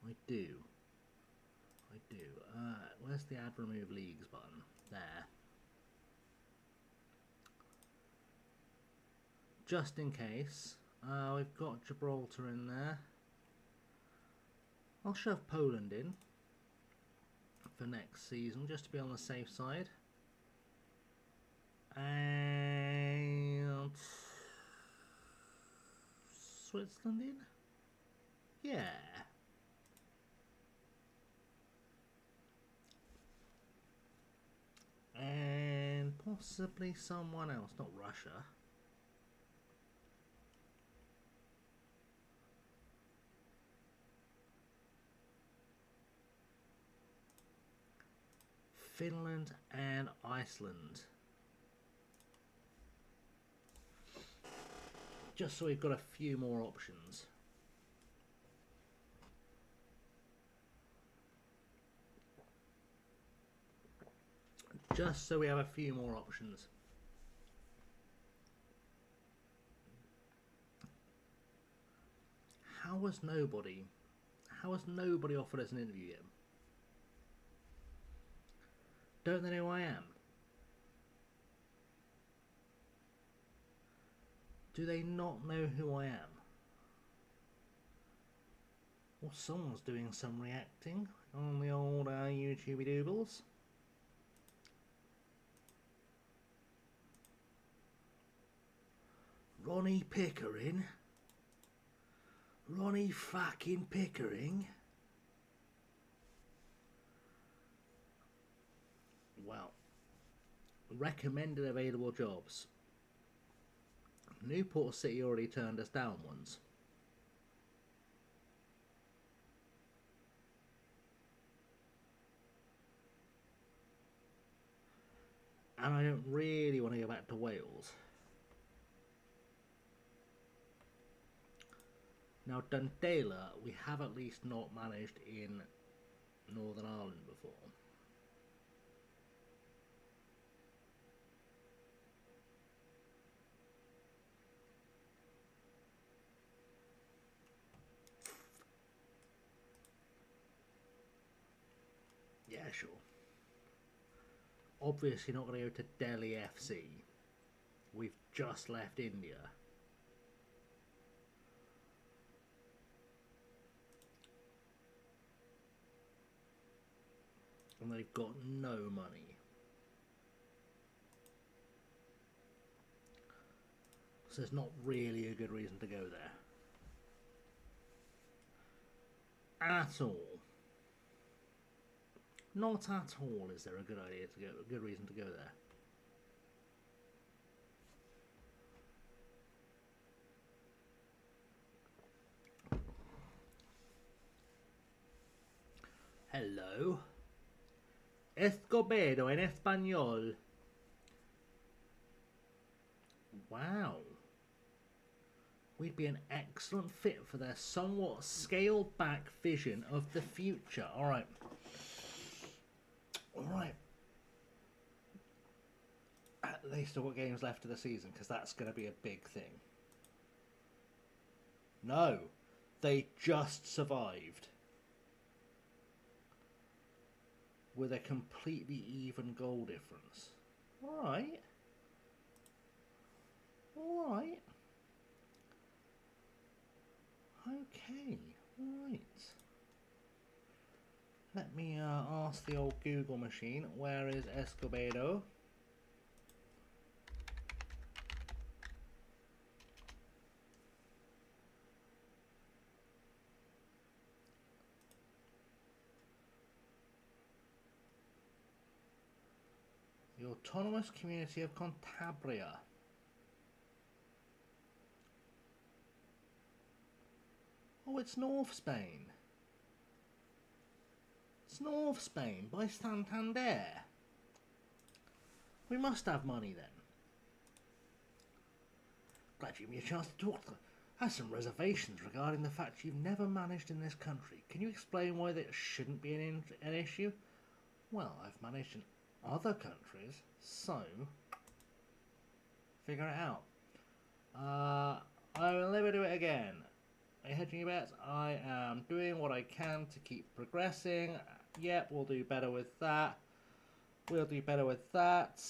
I do. I do. Where's the add remove leagues button? There. Just in case. We've got Gibraltar in there. I'll shove Poland in for next season, just to be on the safe side. And Switzerland in? Yeah. And possibly someone else, not Russia. Finland and Iceland. Just so we've got a few more options. Just so we have a few more options. How has nobody offered us an interview yet? Don't they know who I am? Do they not know who I am? Well, someone's doing some reacting on the old YouTubey doobles. Ronnie Pickering? Ronnie fucking Pickering? Well, recommended available jobs. Newport City already turned us down once. And I don't really want to go back to Wales. Now, Dundela, we have at least not managed in Northern Ireland before. Yeah, sure. Obviously not going to go to Delhi FC. We've just left India. And they've got no money. So it's not really a good reason to go there. At all. Not at all is there a good idea to go, a good reason to go there. Hello. Escobedo en español. Wow. We'd be an excellent fit for their somewhat scaled back vision of the future. Alright. Alright. At least I've got games left of the season, because that's going to be a big thing. No. They just survived. With a completely even goal difference. Alright. Alright. Okay. Alright. Let me ask the old Google machine, where is Escobedo? The Autonomous Community of Cantabria. Oh, it's North Spain. It's North Spain by Santander. We must have money then. Glad you gave me a chance to talk to them. Has some reservations regarding the fact you've never managed in this country. Can you explain why that shouldn't be an issue? Well, I've managed in other countries, so figure it out. I will never do it again. Are you hedging your bets? I am doing what I can to keep progressing. Yep, we'll do better with that. We'll do better with that.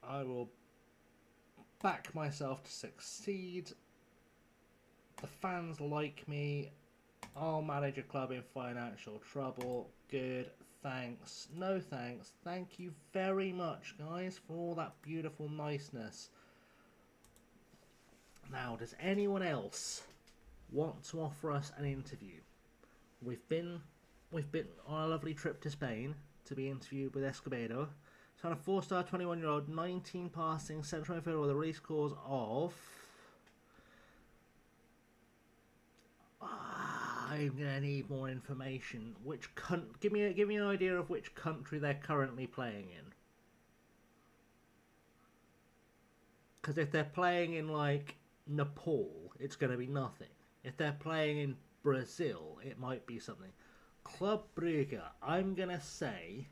I will back myself to succeed. The fans like me. I'll manage a club in financial trouble. Good. Thanks. No thanks. Thank you very much, guys, for all that beautiful niceness. Now, does anyone else want to offer us an interview? We've been on a lovely trip to Spain to be interviewed with Escobedo. So on a 4-star 21-year-old, 19 passing, central midfielder with a race course of... I'm gonna need more information. Give me an idea of which country they're currently playing in. Because if they're playing in like Nepal, it's gonna be nothing. If they're playing in Brazil, it might be something. Club Brugge, I'm gonna say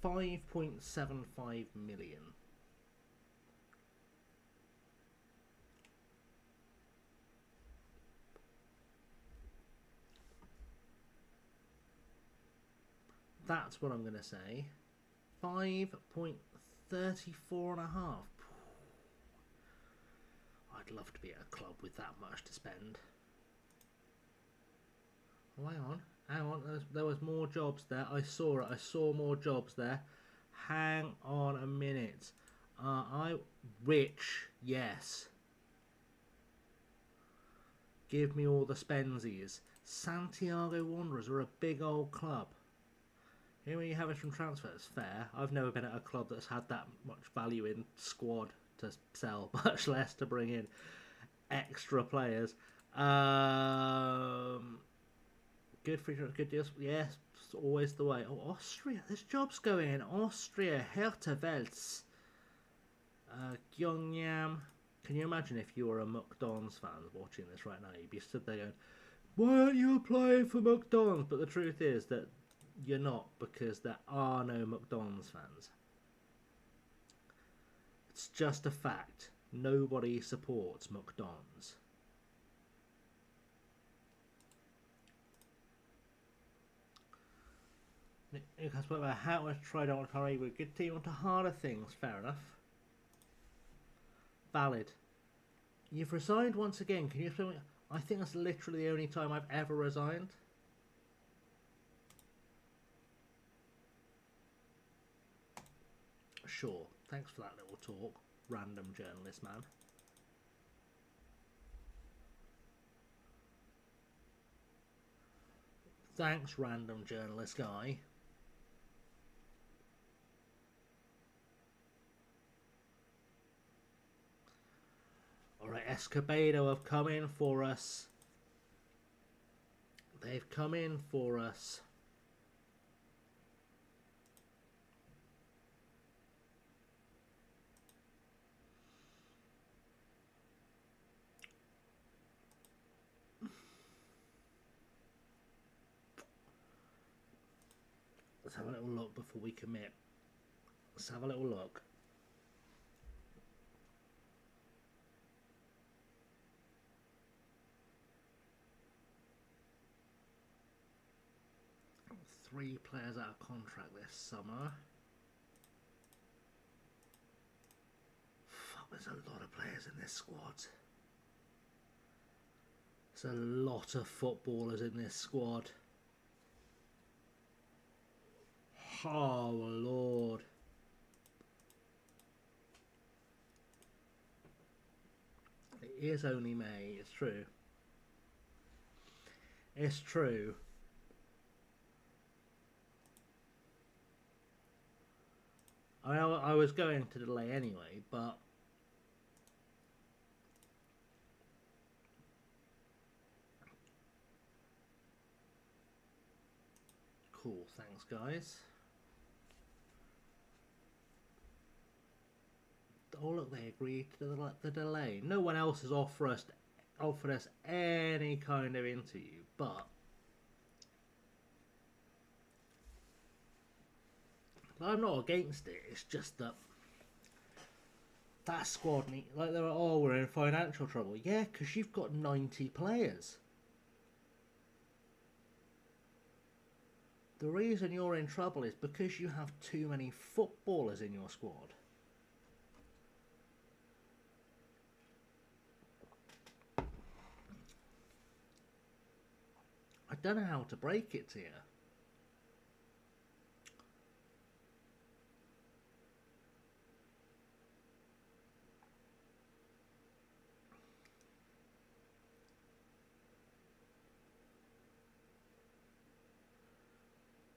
5.75 million. That's what I'm going to say. 5.34 and a half. I'd love to be at a club with that much to spend. Oh, hang on. There was more jobs there. I saw it. I saw more jobs there. Hang on a minute. Rich, yes. Give me all the spensies. Santiago Wanderers are a big old club. Here we have it from transfers. Fair. I've never been at a club that's had that much value in squad to sell, much less to bring in extra players. Good deals. Yes, it's always the way. Oh, Austria. There's jobs going in. Austria. Hertha Wels. Gyeongnam. Can you imagine if you were a McDonald's fan watching this right now? You'd be stood there going, why aren't you applying for McDonald's? But the truth is that you're not, because there are no McDonald's fans. It's just a fact. Nobody supports McDonald's. Newcastle spoke about how much tried on Curry with a good team onto harder things. Fair enough. Valid. You've resigned once again. Can you explain? I think that's literally the only time I've ever resigned. Sure. Thanks for that little talk, random journalist man. Thanks, random journalist guy. Alright, Escobedo have come in for us. They've come in for us. Let's have a little look before we commit. Let's have a little look. Three players out of contract this summer. Fuck, there's a lot of players in this squad. There's a lot of footballers in this squad. Oh, Lord. It is only May, it's true. It's true. I was going to delay anyway, but... Cool, thanks guys. Oh look, they agreed to the delay. No one else has offered us any kind of interview, but I'm not against it. It's just that squad like they're we're in financial trouble. Yeah, because you've got 90 players. The reason you're in trouble is because you have too many footballers in your squad. I don't know how to break it to you.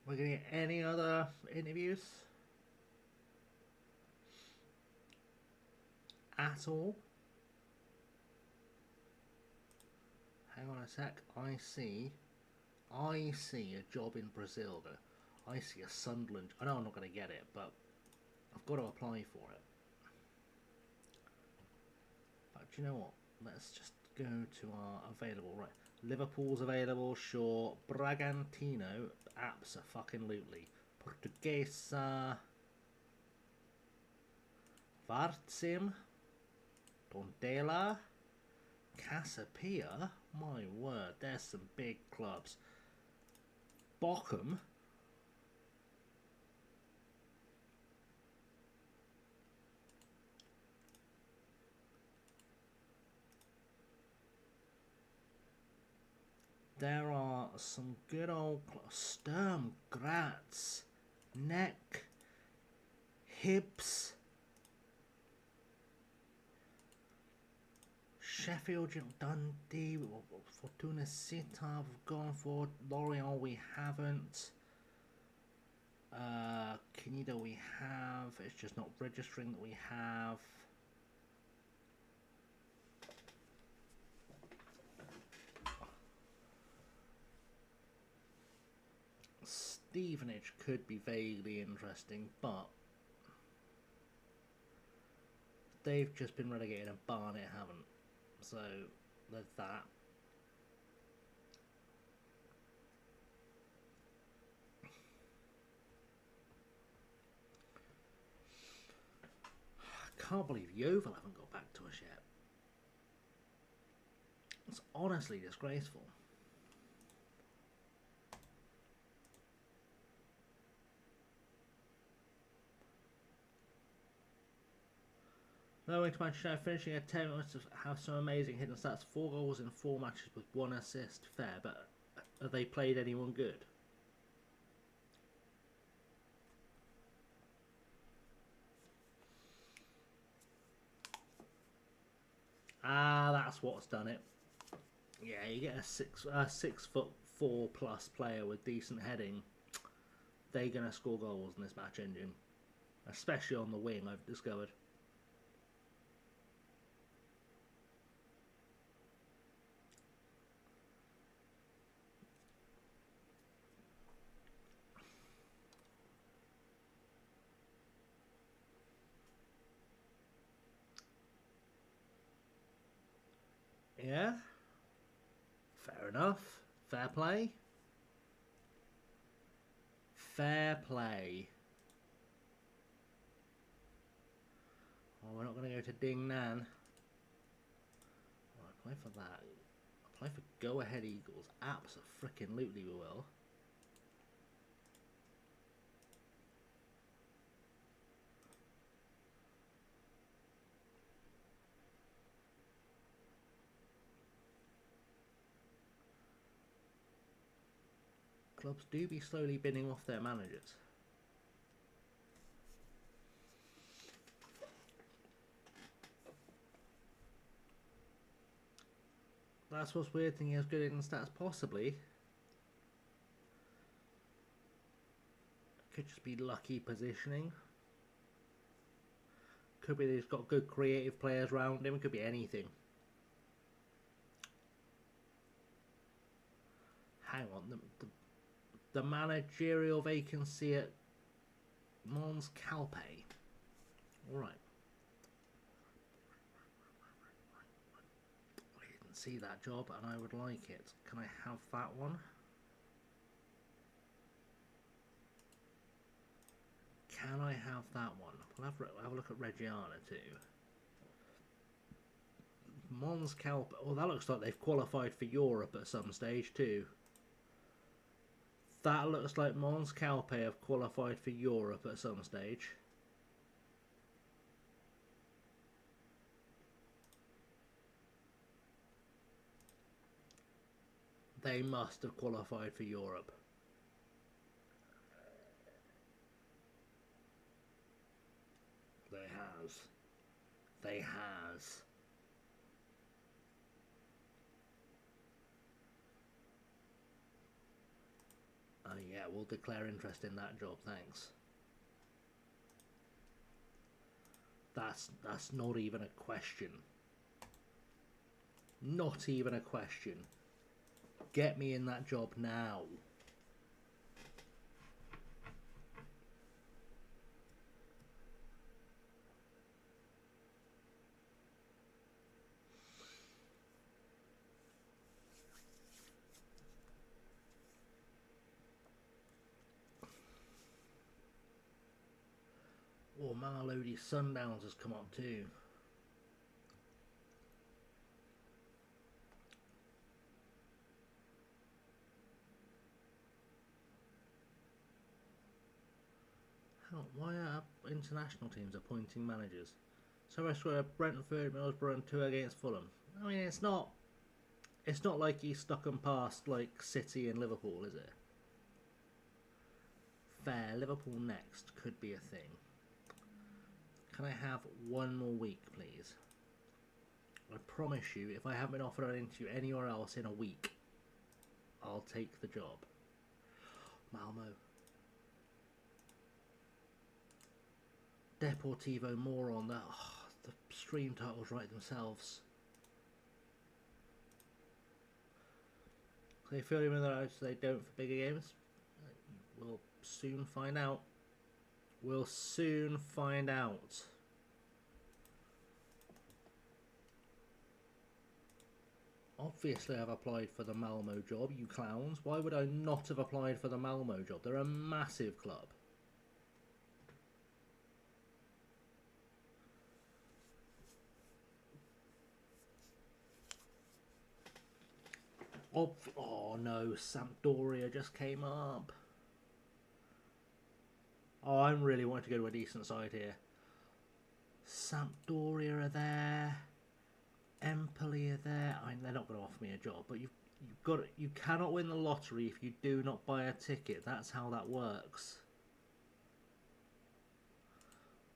We're going to get any other interviews? At all? Hang on a sec. I see a job in Brazil though. I see a Sunderland. I know I'm not going to get it, but I've got to apply for it. But do you know what? Let's just go to our available. Right. Liverpool's available, sure. Bragantino, abso-fucking-lutely. Portuguesa, Vartsim, Tondela, Casapia. My word, there's some big clubs. Bochum. There are some good old Sturm Graz, Neck, Hibs, Sheffield, Dundee, Fortuna Sittard we've gone for, Lorient we haven't, Canada we have, it's just not registering that we have. Stevenage could be vaguely interesting, but they've just been relegated and Barnet haven't. So there's that. I can't believe Yeovil haven't got back to us yet. It's honestly disgraceful. Knowing to Manchester, finishing at 10 minutes to have some amazing hidden stats. 4 goals in 4 matches with 1 assist. Fair, but have they played anyone good? Ah, that's what's done it. Yeah, you get a 6'4" player with decent heading. They're gonna score goals in this match engine, especially on the wing. I've discovered. Yeah, fair enough. Fair play. Fair play. Oh, we're not going to go to Ding Nan. I'll apply for that. Apply for Go Ahead Eagles. Abso-frickin-lutely we will. Clubs do be slowly binning off their managers. That's what's weird, thinking as good in stats possibly. Could just be lucky positioning. Could be he's got good creative players around him. It could be anything. Hang on, the managerial vacancy at Mons Calpe. Alright. see that job and I would like it. Can I have that one? Can I have that one? We'll have a look at Reggiana too. Mons Calpe. Oh, that looks like they've qualified for Europe at some stage too. That looks like Mons Calpe have qualified for Europe at some stage. They must have qualified for Europe. They has. They has. Oh yeah, we'll declare interest in that job, thanks. That's not even a question. Not even a question. Get me in that job now. Oh, Marlody Sundowns has come up too. Why are international teams appointing managers? So I swear, Brentford, Middlesbrough, and 2 against Fulham. I mean, it's not like he's stuck and past like City and Liverpool, is it? Fair. Liverpool next could be a thing. Can I have one more week, please? I promise you, if I haven't been offered an interview anywhere else in a week, I'll take the job. Malmo. Deportivo Moron. The stream titles write themselves. They feel even though they don't for bigger games. We'll soon find out. We'll soon find out. Obviously I've applied for the Malmo job, you clowns. Why would I not have applied for the Malmo job? They're a massive club. Oh no, Sampdoria just came up. Oh, I'm really wanting to go to a decent side here. Sampdoria are there. Empoli are there. I mean, they're not going to offer me a job, but you cannot win the lottery if you do not buy a ticket. That's how that works.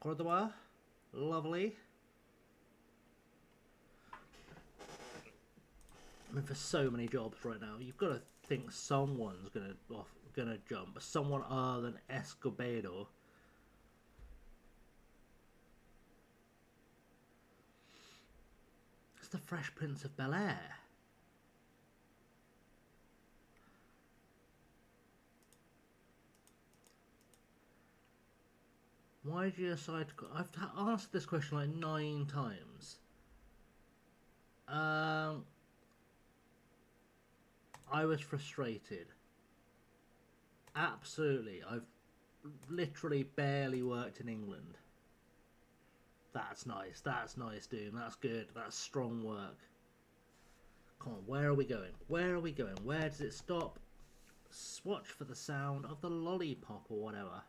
Cordoba, lovely. I mean, for so many jobs right now, you've got to think someone's gonna jump. Someone other than Escobedo. It's the Fresh Prince of Bel-Air. Why did you decide to go? I've asked this question like 9 times. I was frustrated. Absolutely. I've literally barely worked in England. That's nice. That's nice, Doom. That's good. That's strong work. Come on, where are we going? Where are we going? Where does it stop? Watch for the sound of the lollipop or whatever.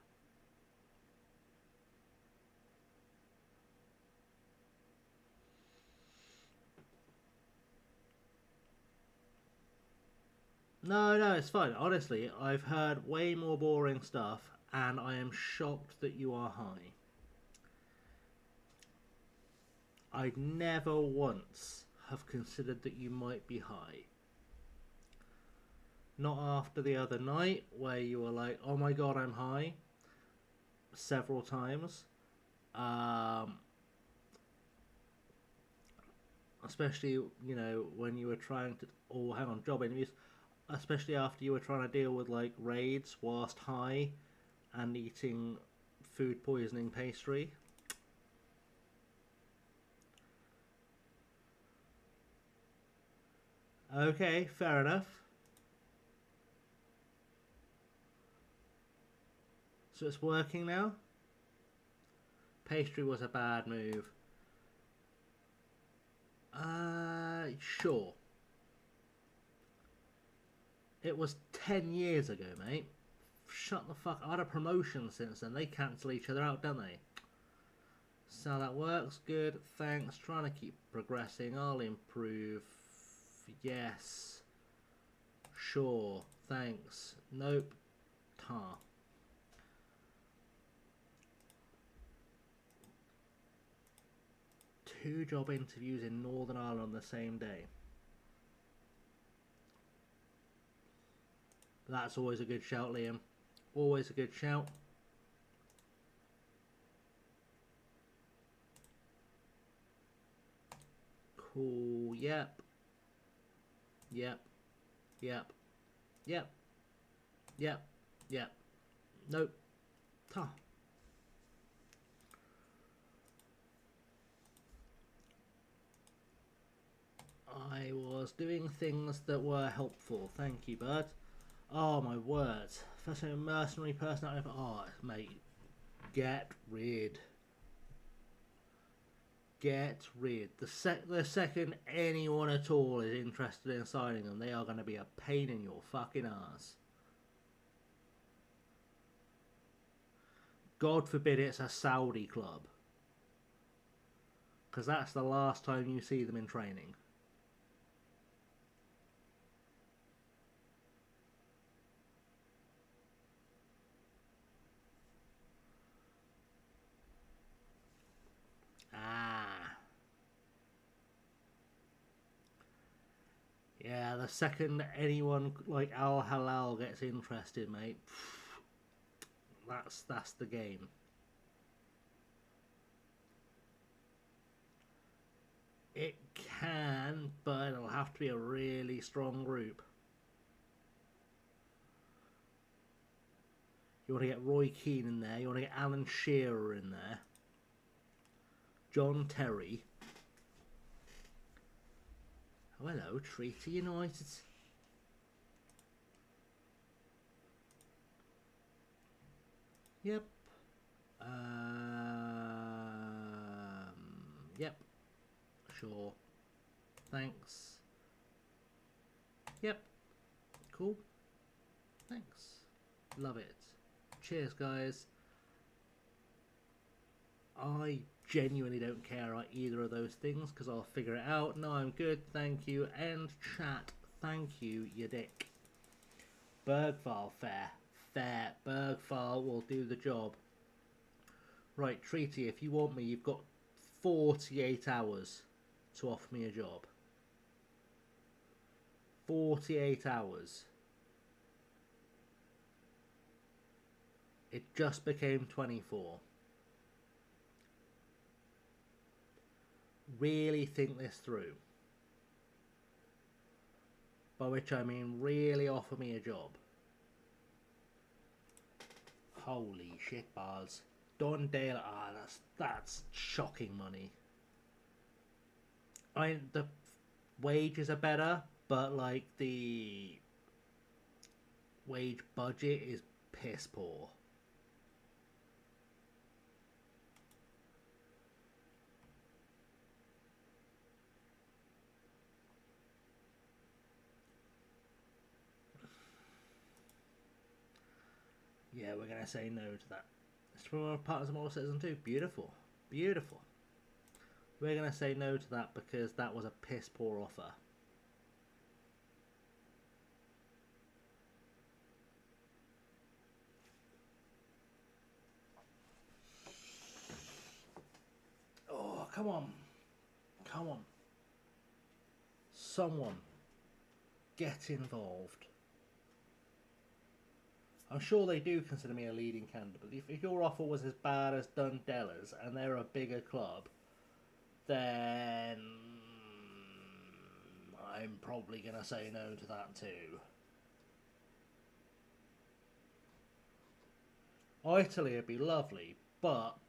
No, it's fine. Honestly, I've heard way more boring stuff, and I am shocked that you are high. I'd never once have considered that you might be high. Not after the other night, where you were like, oh my god, I'm high. Several times. Especially, you know, when you were trying to... Oh, hang on, job interviews. Especially after you were trying to deal with like raids whilst high and eating food poisoning pastry. Okay, fair enough. So it's working now? Pastry was a bad move. Sure. It was 10 years ago, mate. Shut the fuck. I had a promotion since then. They cancel each other out, don't they? So that works. Good. Thanks. Trying to keep progressing. I'll improve. Yes. Sure. Thanks. Nope. Tar. Two job interviews in Northern Ireland on the same day. That's always a good shout, Liam. Always a good shout. Cool. Yep. Yep. Yep. Yep. Yep. Yep. Nope. Huh. I was doing things that were helpful. Thank you, bud. Oh my word. First a mercenary person out of... Oh, mate. Get rid. Get rid. The second anyone at all is interested in signing them, they are going to be a pain in your fucking ass. God forbid it's a Saudi club. Because that's the last time you see them in training. Yeah, the second anyone like Al Halal gets interested, mate, that's the game. It can, but it'll have to be a really strong group. You want to get Roy Keane in there. You want to get Alan Shearer in there. John Terry. Oh, hello, Treaty United. Yep. Yep. Sure. Thanks. Yep. Cool. Thanks. Love it. Cheers, guys. I genuinely don't care about either of those things because I'll figure it out. No, I'm good, thank you. End chat, thank you, you dick. Bergfile, fair. Fair. Bergfile will do the job. Right, Treaty, if you want me, you've got 48 hours to offer me a job. 48 hours. It just became 24. Really think this through. By which I mean really offer me a job. Holy shit balls. Don Dale, that's shocking money. I mean, the wages are better, but like the wage budget is piss poor. Yeah, we're going to say no to that. It's from our partners and model citizen too. Beautiful. Beautiful. We're going to say no to that because that was a piss poor offer. Oh, come on. Come on. Someone get involved. I'm sure they do consider me a leading candidate, but if your offer was as bad as Dundella's and they're a bigger club, then I'm probably going to say no to that too. Italy would be lovely, but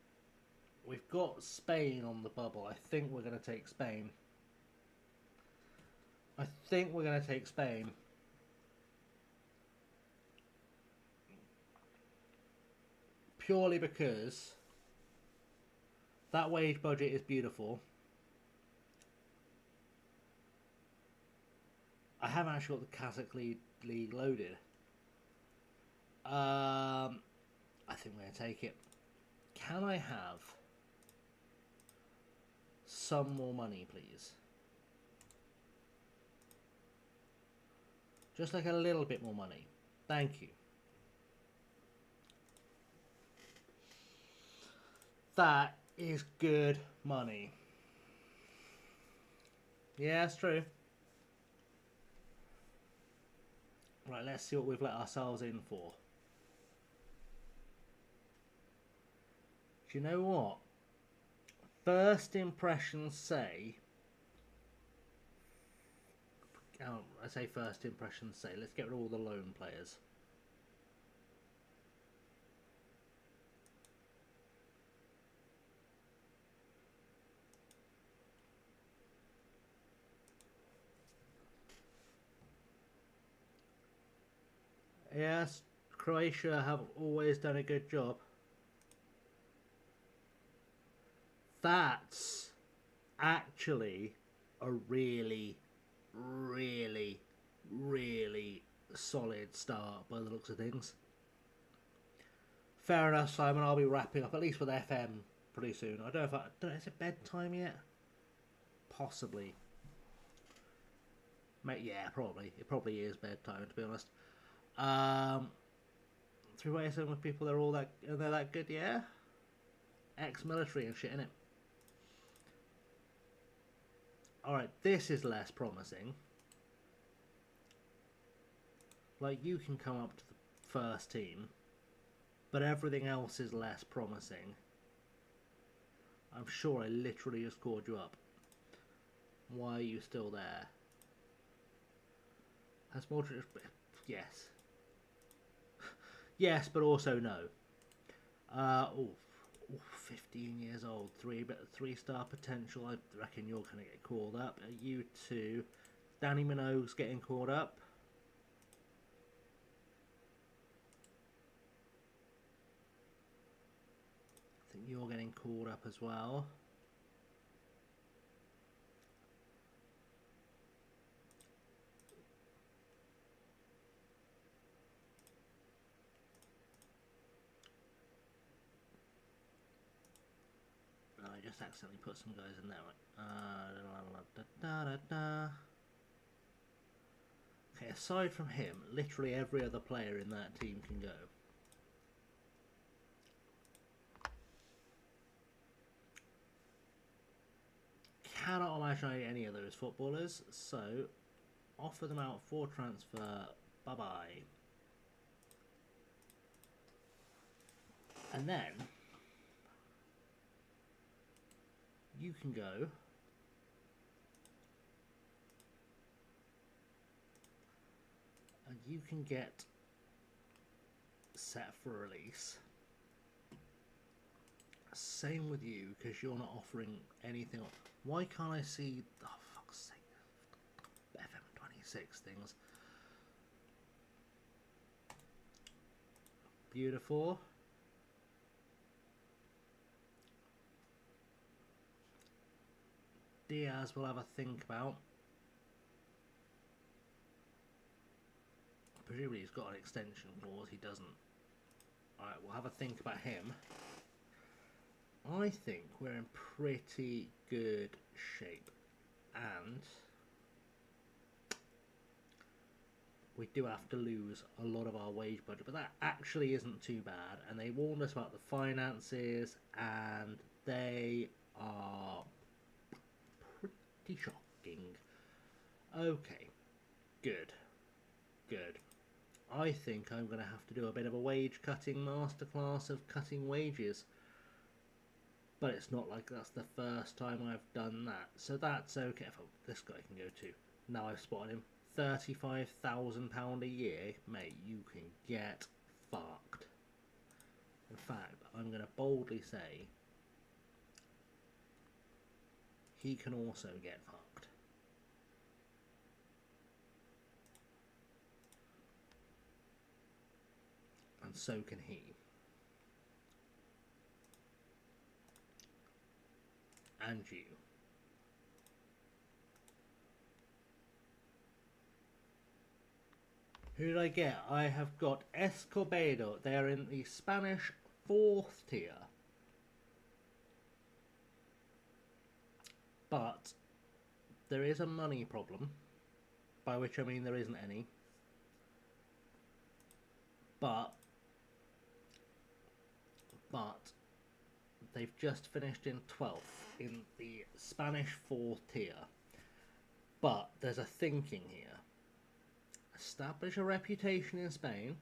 we've got Spain on the bubble. I think we're going to take Spain. I think we're going to take Spain. Purely because that wage budget is beautiful. I haven't actually got the Kazakh league loaded. I think we're going to take it. Can I have some more money, please? Just like a little bit more money. Thank you. That is good money. Yeah, that's true. Right, let's see what we've let ourselves in for. Do you know what? First impressions say... Oh, I say first impressions say. Let's get rid of all the loan players. Yes, Croatia have always done a good job. That's actually a really, really, really solid start by the looks of things. Fair enough, Simon. I'll be wrapping up at least with FM pretty soon. I don't know is it bedtime yet? Possibly. Yeah, probably. It probably is bedtime, to be honest. 3 ways in with people, they're that good, yeah? Ex-military and shit, innit? Alright, this is less promising. Like, you can come up to the first team, but everything else is less promising. I'm sure I literally just called you up. Why are you still there? Has Modric... Yes. Yes, but also no. 15 years old, 3-star potential. I reckon you're going to get called up. You two. Danny Minogue's getting called up. I think you're getting called up as well. I just accidentally put some guys in there. Okay, aside from him, literally every other player in that team can go. Cannot imagine any of those footballers, so offer them out for transfer. Bye-bye. And then you can go and you can get set for release. Same with you, because you're not offering anything. Why can't I see? Oh, fuck's sake! FM26 things. Beautiful. Diaz will have a think about. Presumably he's got an extension clause. He doesn't. Alright, we'll have a think about him. I think we're in pretty good shape. And we do have to lose a lot of our wage budget. But that actually isn't too bad. And they warned us about the finances. And they are pretty shocking. Okay. Good. Good. I think I'm going to have to do a bit of a wage cutting masterclass of cutting wages. But it's not like that's the first time I've done that. So that's okay. This guy can go too. Now I've spotted him. £35,000 a year. Mate, you can get fucked. In fact, I'm going to boldly say he can also get fucked. and so can he. And you. Who did I get? I have got Escobedo. They are in the Spanish 4th tier. But there is a money problem, by which I mean there isn't any. But they've just finished in 12th in the Spanish 4th tier. But there's a thinking here. Establish a reputation in Spain.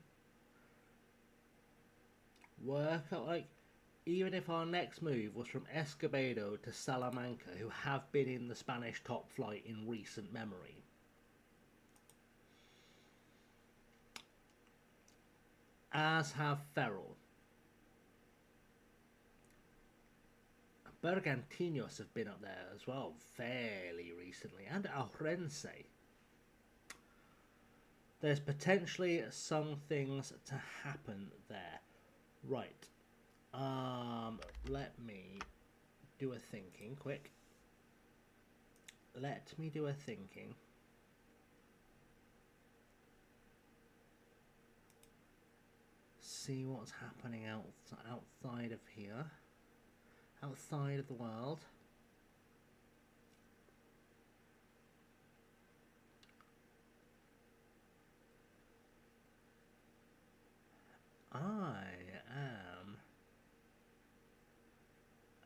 Work out, like, even if our next move was from Escobedo to Salamanca, who have been in the Spanish top flight in recent memory. As have Ferrol. Bergantinos have been up there as well fairly recently, and Ourense. There's potentially some things to happen there. Right. Let me do a thinking quick. Let me do a thinking. See what's happening outside of here. Outside of the world. I am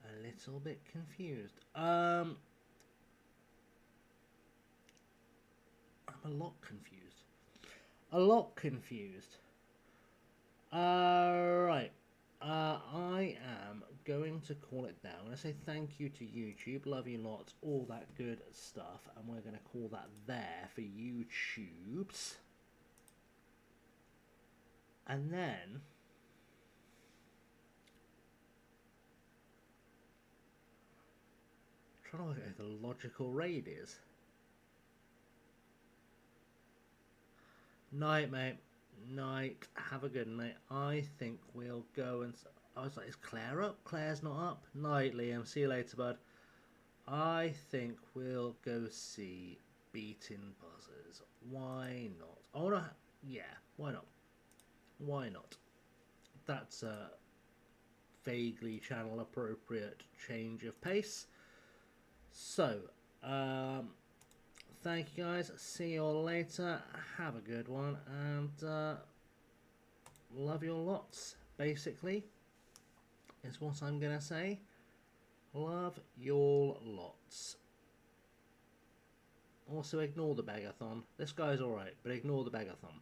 a little bit confused. I'm a lot confused. Right. I am going to call it down. I'm going to say thank you to YouTube. Love you lots. All that good stuff. And we're going to call that there for YouTubes. And then trying to work out the logical raid is. Night, mate. Night. Have a good night. I think we'll go and... I was like, is Claire up? Claire's not up. Night, Liam. See you later, bud. I think we'll go see Beating Buzzers. Why not? Oh, no. Yeah, why not? Why not? That's a vaguely channel appropriate change of pace. So, thank you guys. See you all later. Have a good one. And love you all lots, basically, is what I'm going to say. Love you all lots. Also, ignore the begathon. This guy's alright, but ignore the begathon.